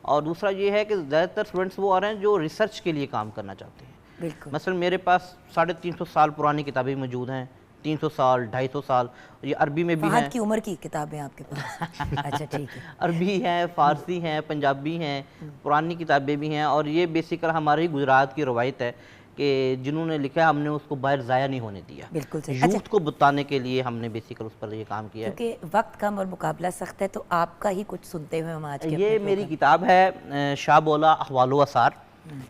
और दूसरा ये है कि ज़्यादातर स्टूडेंट्स वो आ रहे हैं जो रिसर्च के लिए काम करना चाहते हैं। बिल्कुल। मसलन मेरे पास 350 साल पुरानी किताबें मौजूद हैं, 300 साल, 250 साल, ये अरबी में भी हैं। फहद की उम्र की किताबें आपके पास? अच्छा, ठीक है। अरबी हैं, फ़ारसी हैं, पंजाबी हैं, पुरानी किताबें भी हैं। और ये बेसिकल हमारी गुजरात की रवायत है कि जिन्होंने लिखा है हमने उसको बाहर ज़ाया नहीं होने दिया। बिल्कुल सही। यूथ को बताने के लिए हमने बेसिकल उस पर ये काम किया है। क्योंकि वक्त कम और मुकाबला सख्त है, तो आपका ही कुछ सुनते हुए हम आज के ये अपने मेरी प्रोग्राम- किताब है शाह बोला अहवालो असार।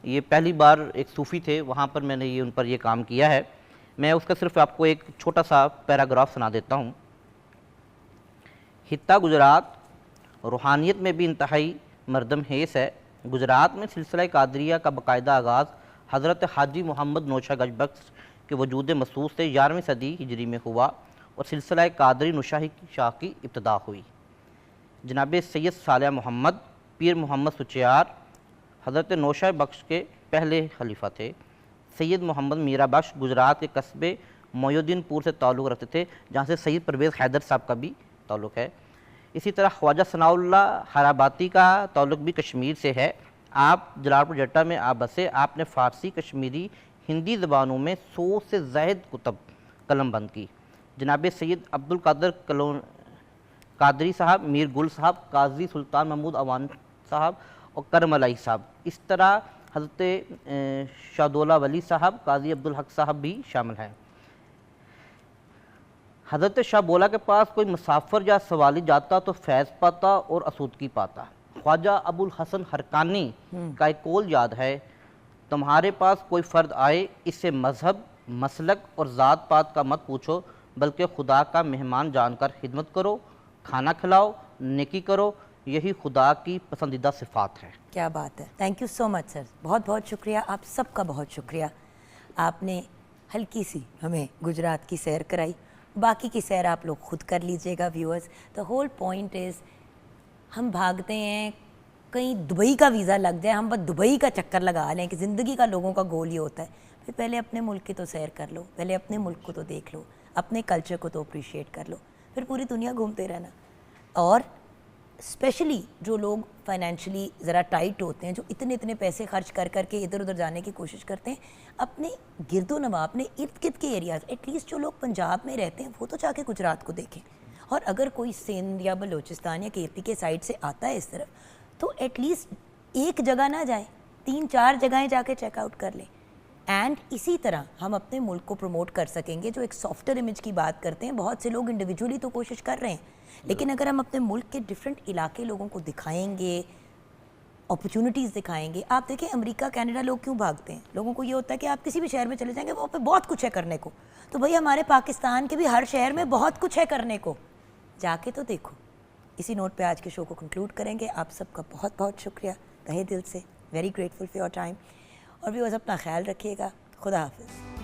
ये पहली बार एक सूफ़ी थे, वहाँ पर मैंने ये उन पर ये काम किया है। मैं उसका सिर्फ आपको एक छोटा सा पैराग्राफ सुना देता हूँ। हित्ता गुजरात रूहानियत में भी इंतहाई मरदम हेस है। गुजरात में सिलसिला कादरिया का बाकायदा आगाज़ हज़रत हाजी मोहम्मद नौशा गजबख्श के वजूद मसूस से 11वीं सदी हिजरी में हुआ, और सिलसिला कादरी नुशाही शाह की इब्तदा हुई। जनाब सैयद सालिया मोहम्मद पीर मोहम्मद सुचियार हज़रत नौशा बख्श के पहले खलीफा थे। सैयद मोहम्मद मीरा बख्श गुजरात के कस्बे मोयुद्दीनपुर से ताल्लुक़ रखते थे, जहाँ से सैयद परवेज़ हैदर साहब का भी ताल्लुक़ है। इसी तरह ख्वाजा सनाउल्लाह हराबाती का ताल्लुक़ भी कश्मीर से है। आप जलालपुर जट्टा में आप बसे। आपने फ़ारसी, कश्मीरी, हिंदी ज़बानों में 100 से ज़ायद कुतब कलम बंद की। जनाब सैयद अब्दुल कादर कादरी साहब, मीर गुल साहब, काजी सुल्तान महमूद अवान साहब और करम अलाई साहब, इस तरह हज़रत शाहदौला वली साहब, काजी अब्दुल हक साहब भी शामिल हैं। हज़रत शाह बोला के पास कोई मुसाफिर या सवाली जाता तो फैज़ पाता और आसूदगी पाता। ख्वाजा अबुल हसन हरकानी का एक कौल याद है, तुम्हारे पास कोई फ़र्द आए, इससे मज़हब, मसलक और ज़ात पात का मत पूछो, बल्कि खुदा का मेहमान जानकर खिदमत करो, खाना खिलाओ, नेकी करो, यही खुदा की पसंदीदा सिफ़ात है। क्या बात है। Thank you so much sir, बहुत बहुत शुक्रिया, आप सबका बहुत शुक्रिया। आपने हल्की सी हमें गुजरात की सैर कराई, बाकी की सैर आप लोग खुद कर लीजिएगा viewers. The whole point is हम भागते हैं, कहीं दुबई का वीज़ा लग जाए, हम बस दुबई का चक्कर लगा लें कि ज़िंदगी का लोगों का गोल ही होता है। फिर पहले अपने मुल्क की तो सैर कर लो, पहले अपने मुल्क को तो देख लो, अपने कल्चर को तो अप्रिशिएट कर लो, फिर पूरी दुनिया घूमते रहना। और स्पेशली जो लोग फाइनेंशियली ज़रा टाइट होते हैं, जो इतने पैसे खर्च कर करके इधर उधर जाने की कोशिश करते हैं, अपने गिरदो नवा, अपने इर्द गिर्द के एरियाज़, एटलीस्ट जो लोग पंजाब में रहते हैं वो तो जाके गुजरात को देखें। और अगर कोई सिंध या बलूचिस्तान या केपी के साइड से आता है इस तरफ, तो एटलीस्ट एक जगह ना जाए, 3-4 जगहें जाके चेकआउट कर लें। एंड इसी तरह हम अपने मुल्क को प्रमोट कर सकेंगे। जो एक सॉफ्टवेयर इमेज की बात करते हैं, बहुत से लोग इंडिविजुअली तो कोशिश कर रहे हैं, लेकिन अगर हम अपने मुल्क के डिफरेंट इलाके लोगों को दिखाएंगे, अपॉर्चुनिटीज़ दिखाएंगे। आप देखें अमेरिका, कनाडा लोग क्यों भागते हैं? लोगों को ये होता है कि आप किसी भी शहर में चले जाएंगे, वहाँ पे बहुत कुछ है करने को। तो भाई हमारे पाकिस्तान के भी हर शहर में बहुत कुछ है करने को, जाके तो देखो। इसी नोट पे आज के शो को कंक्लूड करेंगे। आप सबका बहुत बहुत शुक्रिया तहे दिल से, very grateful for your time. और व्यूअर्स अपना ख्याल रखिएगा। खुदा हाफिज़।